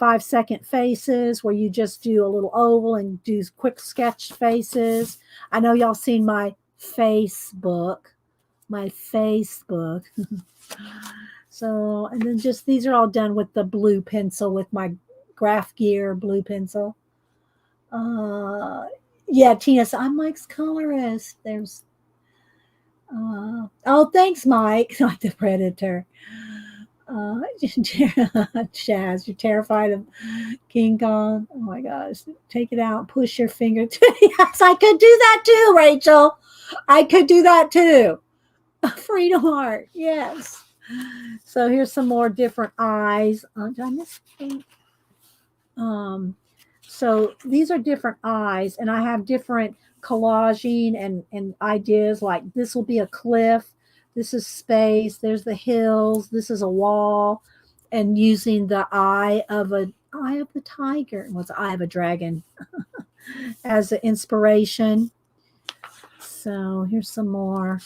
5-second faces where you just do a little oval and do quick sketch faces. I know y'all seen my Facebook. So, and then just these are all done with the blue pencil, with my Graph Gear blue pencil. Yeah, Tina, so I'm Mike's colorist. There's oh, thanks, Mike. Not the Predator. Chaz, you're terrified of King Kong. Oh my gosh. Take it out, push your finger to yes, I could do that too, Rachel. I could do that too. Freedom Heart, yes. So here's some more different eyes. Did I miss anything? So these are different eyes, and I have different collaging and ideas. Like this will be a cliff. This is space. There's the hills. This is a wall, and using the eye of the tiger. What's the eye of a dragon as an inspiration. So here's some more.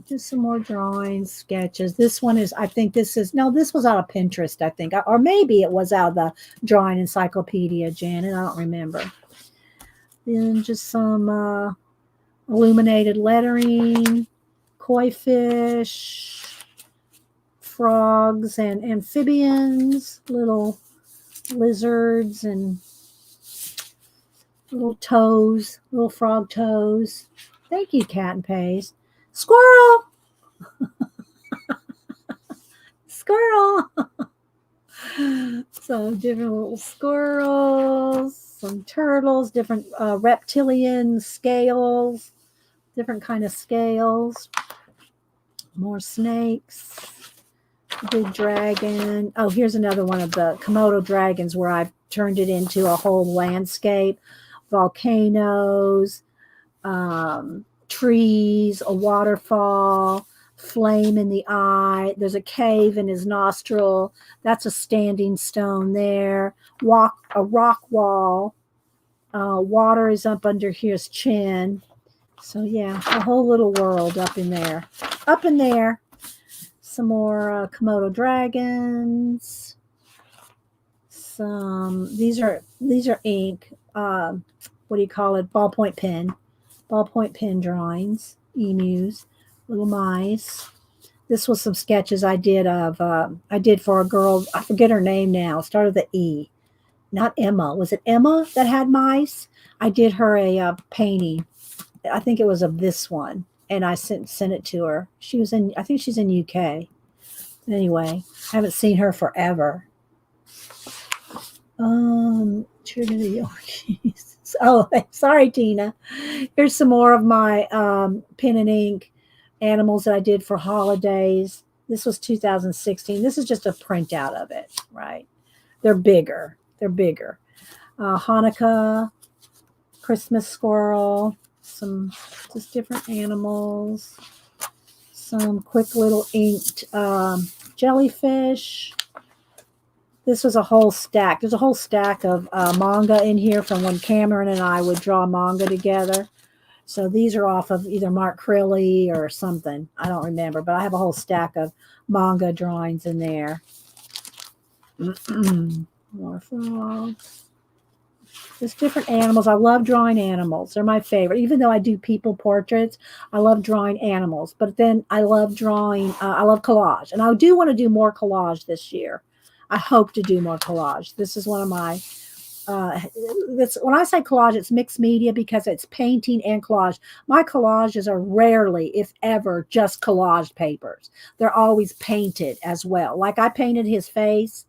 Just some more drawings, sketches. This one is, I think this is, no, this was out of Pinterest, I think. Or maybe it was out of the drawing encyclopedia, Janet. I don't remember. Then just some illuminated lettering, koi fish, frogs and amphibians, little lizards and little toes, little frog toes. Thank you, Cat and Paste. Squirrel! Squirrel! So different little squirrels, some turtles, different reptilian scales, different kind of scales, more snakes, big dragon. Oh, here's another one of the Komodo dragons where I've turned it into a whole landscape, volcanoes, trees, a waterfall, flame in the eye. There's a cave in his nostril. That's a standing stone there. A rock wall. Water is up under his chin. So yeah, a whole little world up in there. Up in there. Some more Komodo dragons. These are ink. What do you call it? Ballpoint pen drawings. Emus, little mice. This was some sketches I did for a girl. I forget her name now. It started with the E. Not Emma. Was it Emma that had mice? I did her a painting. I think it was of this one, and I sent it to her. I think she's in UK. Anyway, I haven't seen her forever. Trigger the Yorkies. Oh, sorry, Tina. Here's some more of my pen and ink animals that I did for holidays. This was 2016. This is just a printout of it, right? They're bigger. Hanukkah, Christmas squirrel, some just different animals, some quick little inked jellyfish. This was a whole stack. There's a whole stack of manga in here from when Cameron and I would draw manga together. So these are off of either Mark Crilly or something. I don't remember, but I have a whole stack of manga drawings in there. More frogs. Just different animals. I love drawing animals. They're my favorite. Even though I do people portraits, I love drawing animals. But then I love drawing, I love collage. And I do want to do more collage this year. I hope to do more collage. This is one of my, when I say collage, it's mixed media because it's painting and collage. My collages are rarely, if ever, just collaged papers. They're always painted as well. Like I painted his face.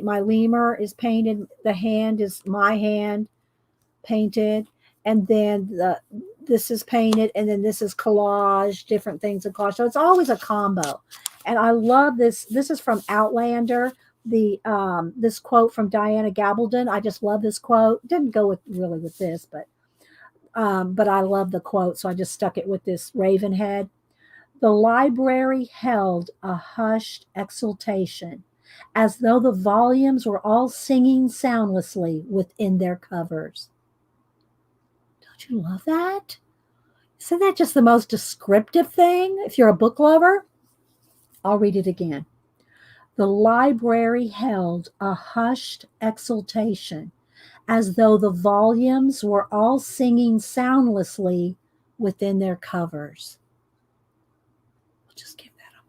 My lemur is painted. The hand is my hand painted. And then this is painted. And then this is collage, different things of collage. So it's always a combo. And I love this. This is from Outlander. This quote from Diana Gabaldon. I just love this quote. Didn't go really with this, but I love the quote. So I just stuck it with this raven head. The library held a hushed exultation, as though the volumes were all singing soundlessly within their covers. Don't you love that? Isn't that just the most descriptive thing? If you're a book lover, I'll read it again. The library held a hushed exultation, as though the volumes were all singing soundlessly within their covers. We'll just give that a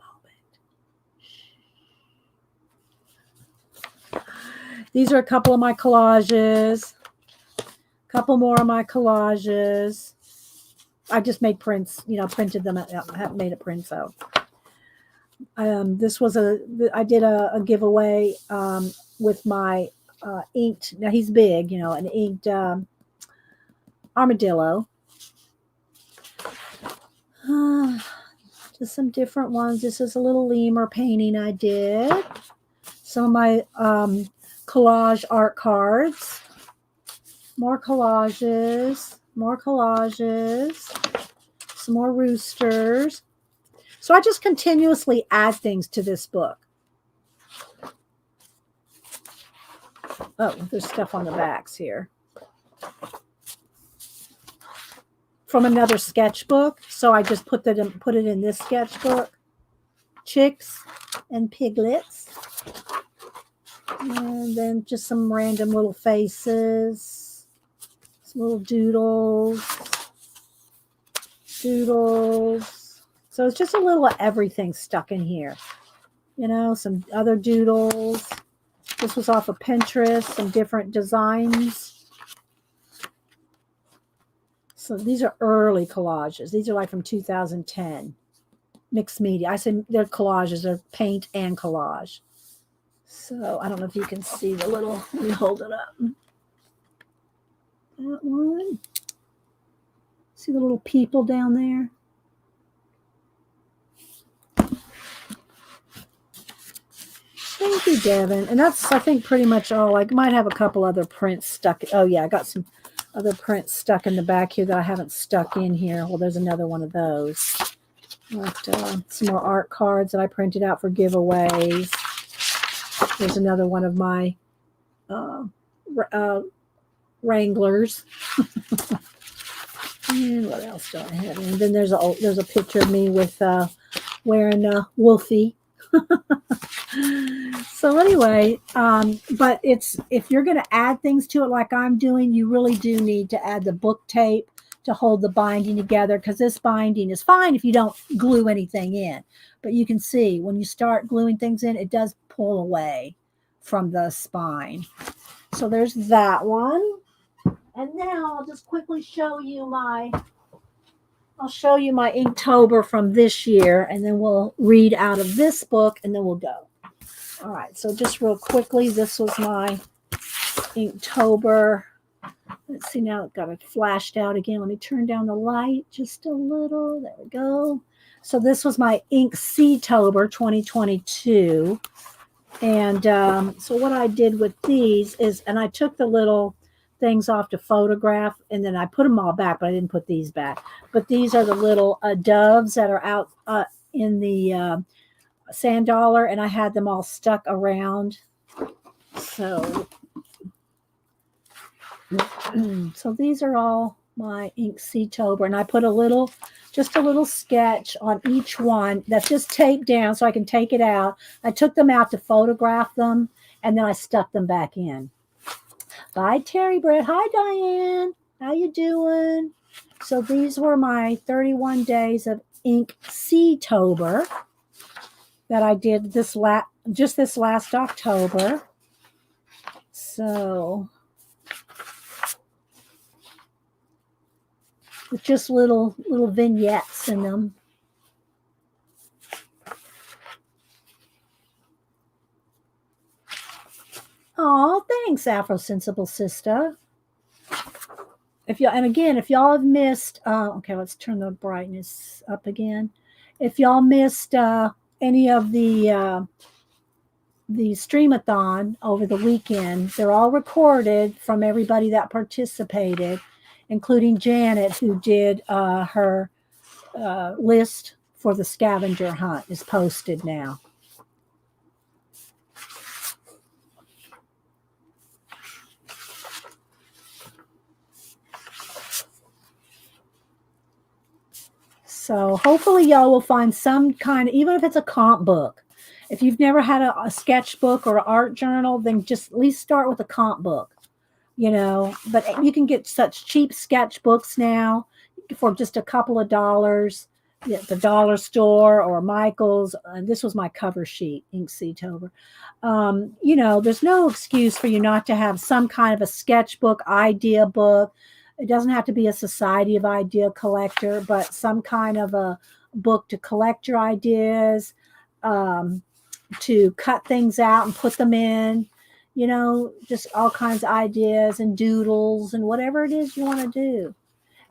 moment. These are a couple of my collages. A couple more of my collages. I just made prints, printed them. I haven't made a print, so. This was I did a giveaway with my inked, now he's big, an inked armadillo. Just some different ones. This is a little lemur painting I did. Some of my collage art cards. More collages. Some more roosters. So I just continuously add things to this book. Oh, there's stuff on the backs here. from another sketchbook. So I just put it in this sketchbook. Chicks and piglets. And then just some random little faces. Some little doodles. So it's just a little of everything stuck in here. You know, some other doodles. This was off of Pinterest, some different designs. So these are early collages. These are like from 2010. Mixed media. I say they're collages. They're paint and collage. So I don't know if you can see the little, let me hold it up. That one. See the little people down there? Thank you, Devin. And that's, I think, pretty much all. I might have a couple other prints stuck. Oh, yeah, I got some other prints stuck in the back here that I haven't stuck in here. Well, there's another one of those. Some more art cards that I printed out for giveaways. There's another one of my Wranglers. And what else do I have? And then there's a picture of me with wearing a Wolfie. So anyway, but if you're going to add things to it like I'm doing, you really do need to add the book tape to hold the binding together, because this binding is fine if you don't glue anything in. But you can see when you start gluing things in, it does pull away from the spine. So there's that one. And now I'll just quickly show you my Inktober from this year, and then we'll read out of this book, and then we'll go. All right, so just real quickly, this was my Inktober. Let's see, now I've got it flashed out again. Let me turn down the light just a little. There we go. So this was my Inktober 2022. And so what I did with these is, and I took the little things off to photograph, and then I put them all back, but I didn't put these back. But these are the little doves that are out in the sand dollar, and I had them all stuck around. So these are all my Inktober, and I put just a little sketch on each one that's just taped down so I can take it out. I took them out to photograph them, and then I stuck them back in. Bye, Terry Brett. Hi, Diane. How you doing? So these were my 31 days of Inktober that I did this last October. So with just little vignettes in them. Oh, thanks, Afro-Sensible Sister. If y'all have missed, okay, let's turn the brightness up again. If y'all missed any of the streamathon over the weekend, they're all recorded from everybody that participated, including Janet, who did her list for the scavenger hunt, is posted now. So hopefully y'all will find some kind of, even if it's a comp book. If you've never had a sketchbook or an art journal, then just at least start with a comp book, you know. But you can get such cheap sketchbooks now for just a couple of dollars at the dollar store or Michael's. This was my cover sheet, Inktober. You know, there's no excuse for you not to have some kind of a sketchbook, idea book. It doesn't have to be a Society of Idea Collector, but some kind of a book to collect your ideas, to cut things out and put them in, you know, just all kinds of ideas and doodles and whatever it is you want to do.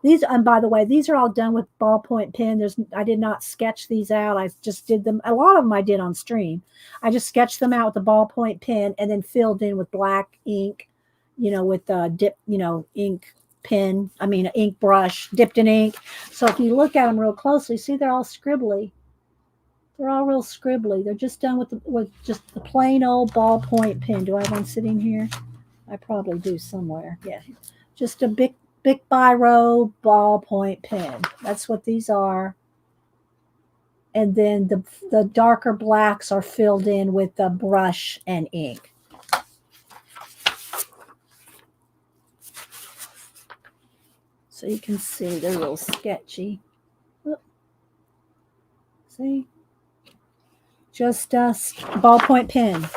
These, and by the way, these are all done with ballpoint pen. I did not sketch these out. I just did them. A lot of them I did on stream. I just sketched them out with the ballpoint pen and then filled in with black ink, you know, with ink brush dipped in ink. So if you look at them real closely, see they're all scribbly. They're all real scribbly. They're just done with just the plain old ballpoint pen. Do I have one sitting here? I probably do somewhere. Yeah, just a big Bic Biro ballpoint pen. That's what these are. And then the darker blacks are filled in with the brush and ink. So you can see they're a little sketchy. See? Just a ballpoint pen.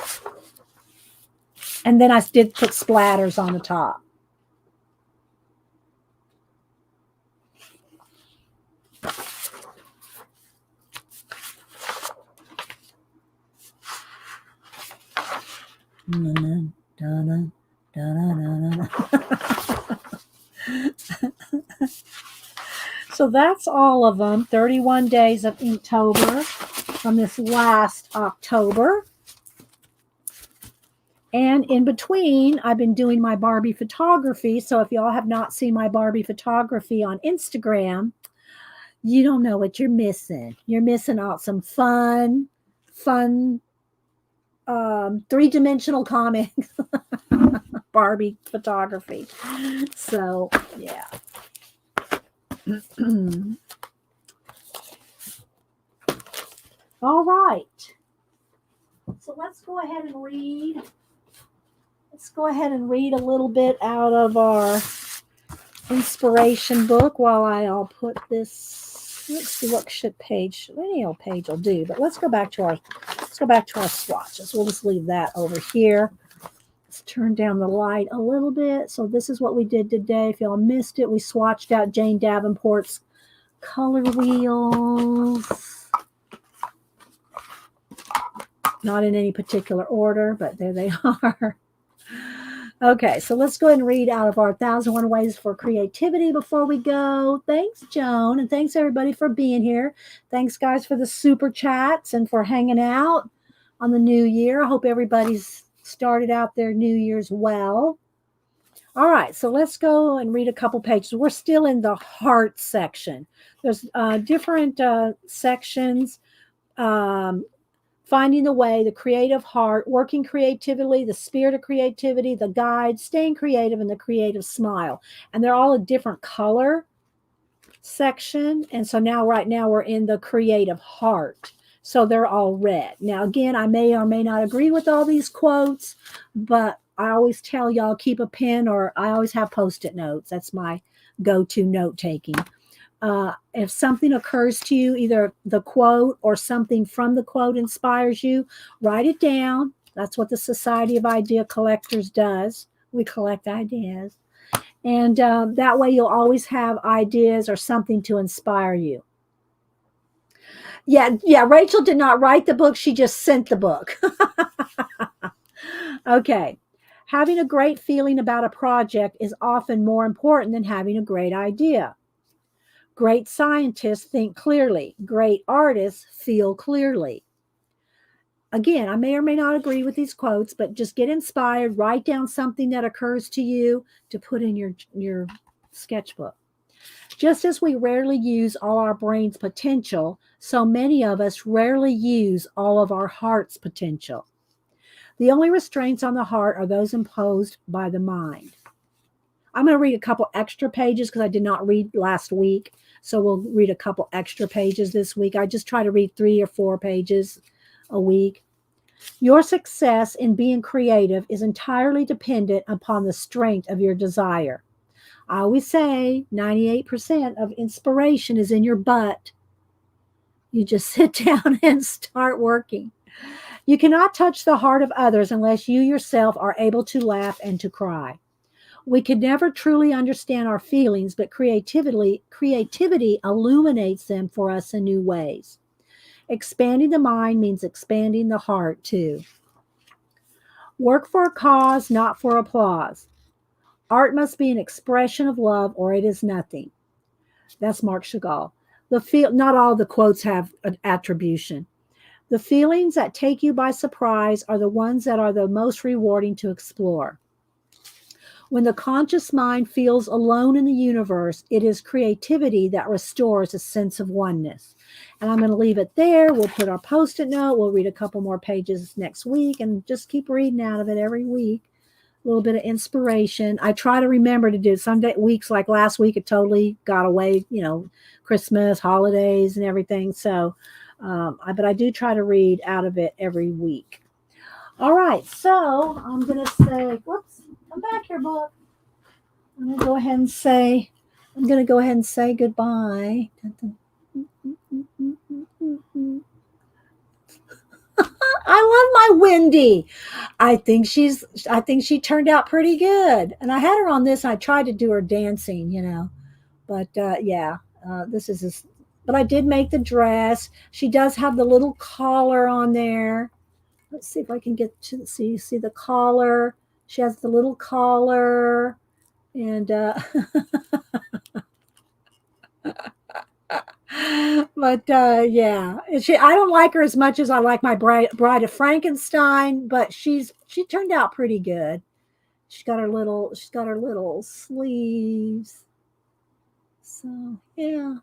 And then I did put splatters on the top. So that's all of them. 31 days of Inktober from this last October. And in between, I've been doing my Barbie photography. So if y'all have not seen my Barbie photography on Instagram, you don't know what you're missing. You're missing out some fun, three-dimensional comics, Barbie photography. So, yeah. All right. So let's go ahead and read. Let's go ahead and read a little bit out of our inspiration book while I'll put this. Let's see what page. Any old page will do. But let's go back to our swatches. We'll just leave that over here. Let's turn down the light a little bit. So this is what we did today. If y'all missed it, we swatched out Jane Davenport's color wheels. Not in any particular order, but there they are. Okay, so let's go ahead and read out of our 1001 Ways for Creativity before we go. Thanks, Joan, and thanks everybody for being here. Thanks, guys, for the super chats and for hanging out on the new year. I hope everybody's started out their New Year's well. All right, so let's go and read a couple pages. We're still in the heart section. There's different sections. Finding the way, the creative heart, working creatively, the spirit of creativity, the guide, staying creative, and the creative smile. And they're all a different color section. And so right now we're in the creative heart. So they're all red. Now, again, I may or may not agree with all these quotes, but I always tell y'all keep a pen, or I always have Post-it notes. That's my go-to note taking. If something occurs to you, either the quote or something from the quote inspires you, write it down. That's what the Society of Idea Collectors does. We collect ideas. And that way you'll always have ideas or something to inspire you. Yeah, Rachel did not write the book. She just sent the book. Okay. Having a great feeling about a project is often more important than having a great idea. Great scientists think clearly. Great artists feel clearly. Again, I may or may not agree with these quotes, but just get inspired. Write down something that occurs to you to put in your sketchbook. Just as we rarely use all our brain's potential, so many of us rarely use all of our heart's potential. The only restraints on the heart are those imposed by the mind. I'm going to read a couple extra pages because I did not read last week. So we'll read a couple extra pages this week. I just try to read 3 or 4 pages a week. Your success in being creative is entirely dependent upon the strength of your desire. I always say 98% of inspiration is in your butt. You just sit down and start working. You cannot touch the heart of others unless you yourself are able to laugh and to cry. We can never truly understand our feelings, but creativity illuminates them for us in new ways. Expanding the mind means expanding the heart too. Work for a cause, not for applause. Art must be an expression of love or it is nothing. That's Marc Chagall. Not all the quotes have an attribution. The feelings that take you by surprise are the ones that are the most rewarding to explore. When the conscious mind feels alone in the universe, it is creativity that restores a sense of oneness. And I'm going to leave it there. We'll put our Post-it note. We'll read a couple more pages next week and just keep reading out of it every week. little bit of inspiration. I try to remember to do it. Some weeks, like last week, it totally got away, Christmas, holidays, and everything. So, but I do try to read out of it every week. All right. So I'm going to say, whoops, come back here, book. I'm going to go ahead and say, goodbye. I love my Wendy. I think she turned out pretty good. And I had her on this. I tried to do her dancing, but yeah, this is this. But I did make the dress. She does have the little collar on there. Let's see if I can get to see the collar. She has the little collar, and but yeah, I don't like her as much as I like my Bride of Frankenstein, but she turned out pretty good. She's got her little sleeves. So yeah.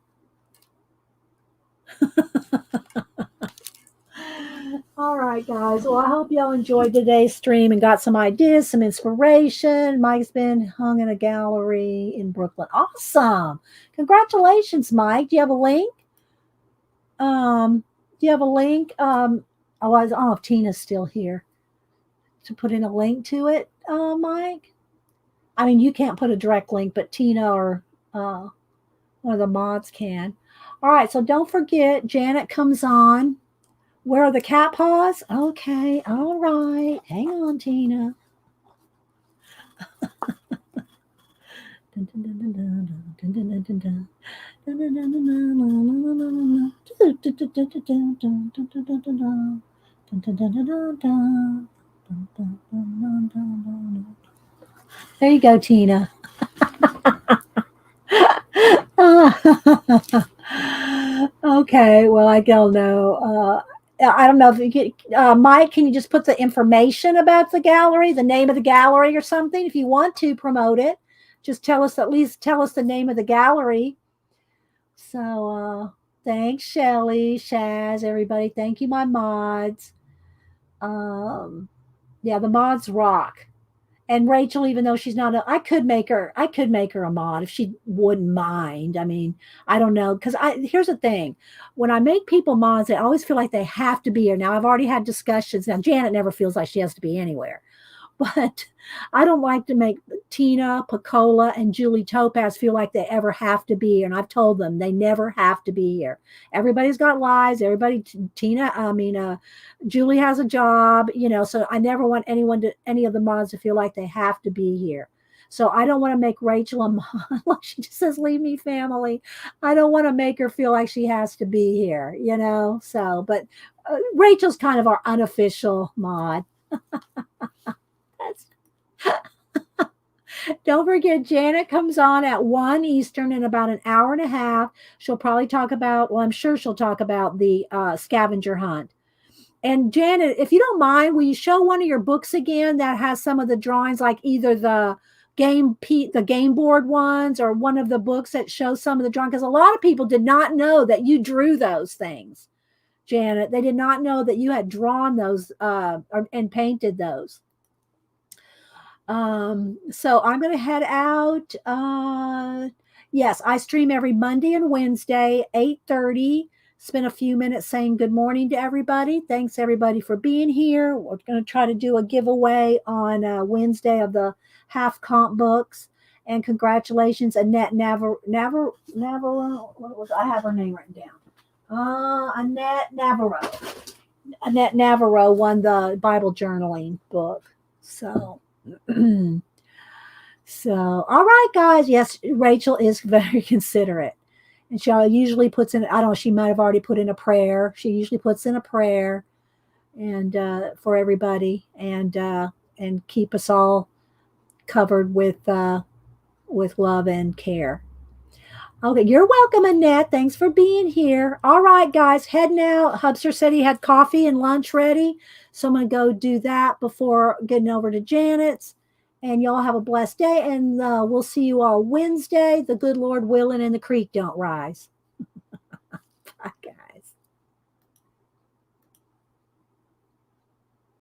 All right, guys. Well, I hope y'all enjoyed today's stream and got some ideas, some inspiration. Mike's been hung in a gallery in Brooklyn. Awesome. Congratulations, Mike. Do you have a link? Do you have a link? I don't know if Tina's still here to put in a link to it, Mike. I mean, you can't put a direct link, but Tina or one of the mods can. All right, so don't forget, Janet comes on. Where are the cat paws? Okay, all right. Hang on, Tina. There you go, Tina. Okay, well, I don't know. I don't know if you get Mike. Can you just put the information about the gallery, the name of the gallery, or something? If you want to promote it, just tell us the name of the gallery. So thanks, Shelly, Shaz, everybody. Thank you, my mods. Yeah, the mods rock. And Rachel, even though she's not I could make her a mod if she wouldn't mind. I mean, I don't know. Because here's the thing. When I make people mods, they always feel like they have to be here. Now, I've already had discussions. Now, Janet never feels like she has to be anywhere. But I don't like to make Tina, Picola, and Julie Topaz feel like they ever have to be here. And I've told them they never have to be here. Everybody's got lives. Julie has a job, so I never want any of the mods to feel like they have to be here. So I don't want to make Rachel a mod. Like she just says, leave me, family. I don't want to make her feel like she has to be here, So, but Rachel's kind of our unofficial mod. Don't forget, Janet comes on at 1 Eastern in about an hour and a half. She'll probably talk about, I'm sure she'll talk about the scavenger hunt. And Janet, if you don't mind, will you show one of your books again that has some of the drawings, like either the game board ones or one of the books that shows some of the drawings? Because a lot of people did not know that you drew those things, Janet. They did not know that you had drawn those and painted those. So I'm going to head out. Yes, I stream every Monday and Wednesday, 8:30. Spend a few minutes saying good morning to everybody. Thanks everybody for being here. We're going to try to do a giveaway on Wednesday of the half comp books. And congratulations, Annette Navarro. I have her name written down. Annette Navarro. Annette Navarro won the Bible journaling book. So all right, guys. Yes, Rachel is very considerate. And she usually puts in, I don't know, she might have already put in a prayer. She usually puts in a prayer and for everybody and keep us all covered with love and care. Okay, you're welcome, Annette. Thanks for being here. All right, guys, heading out. Hubster said he had coffee and lunch ready. So I'm going to go do that before getting over to Janet's. And y'all have a blessed day. And we'll see you all Wednesday. The good Lord willing and the creek don't rise.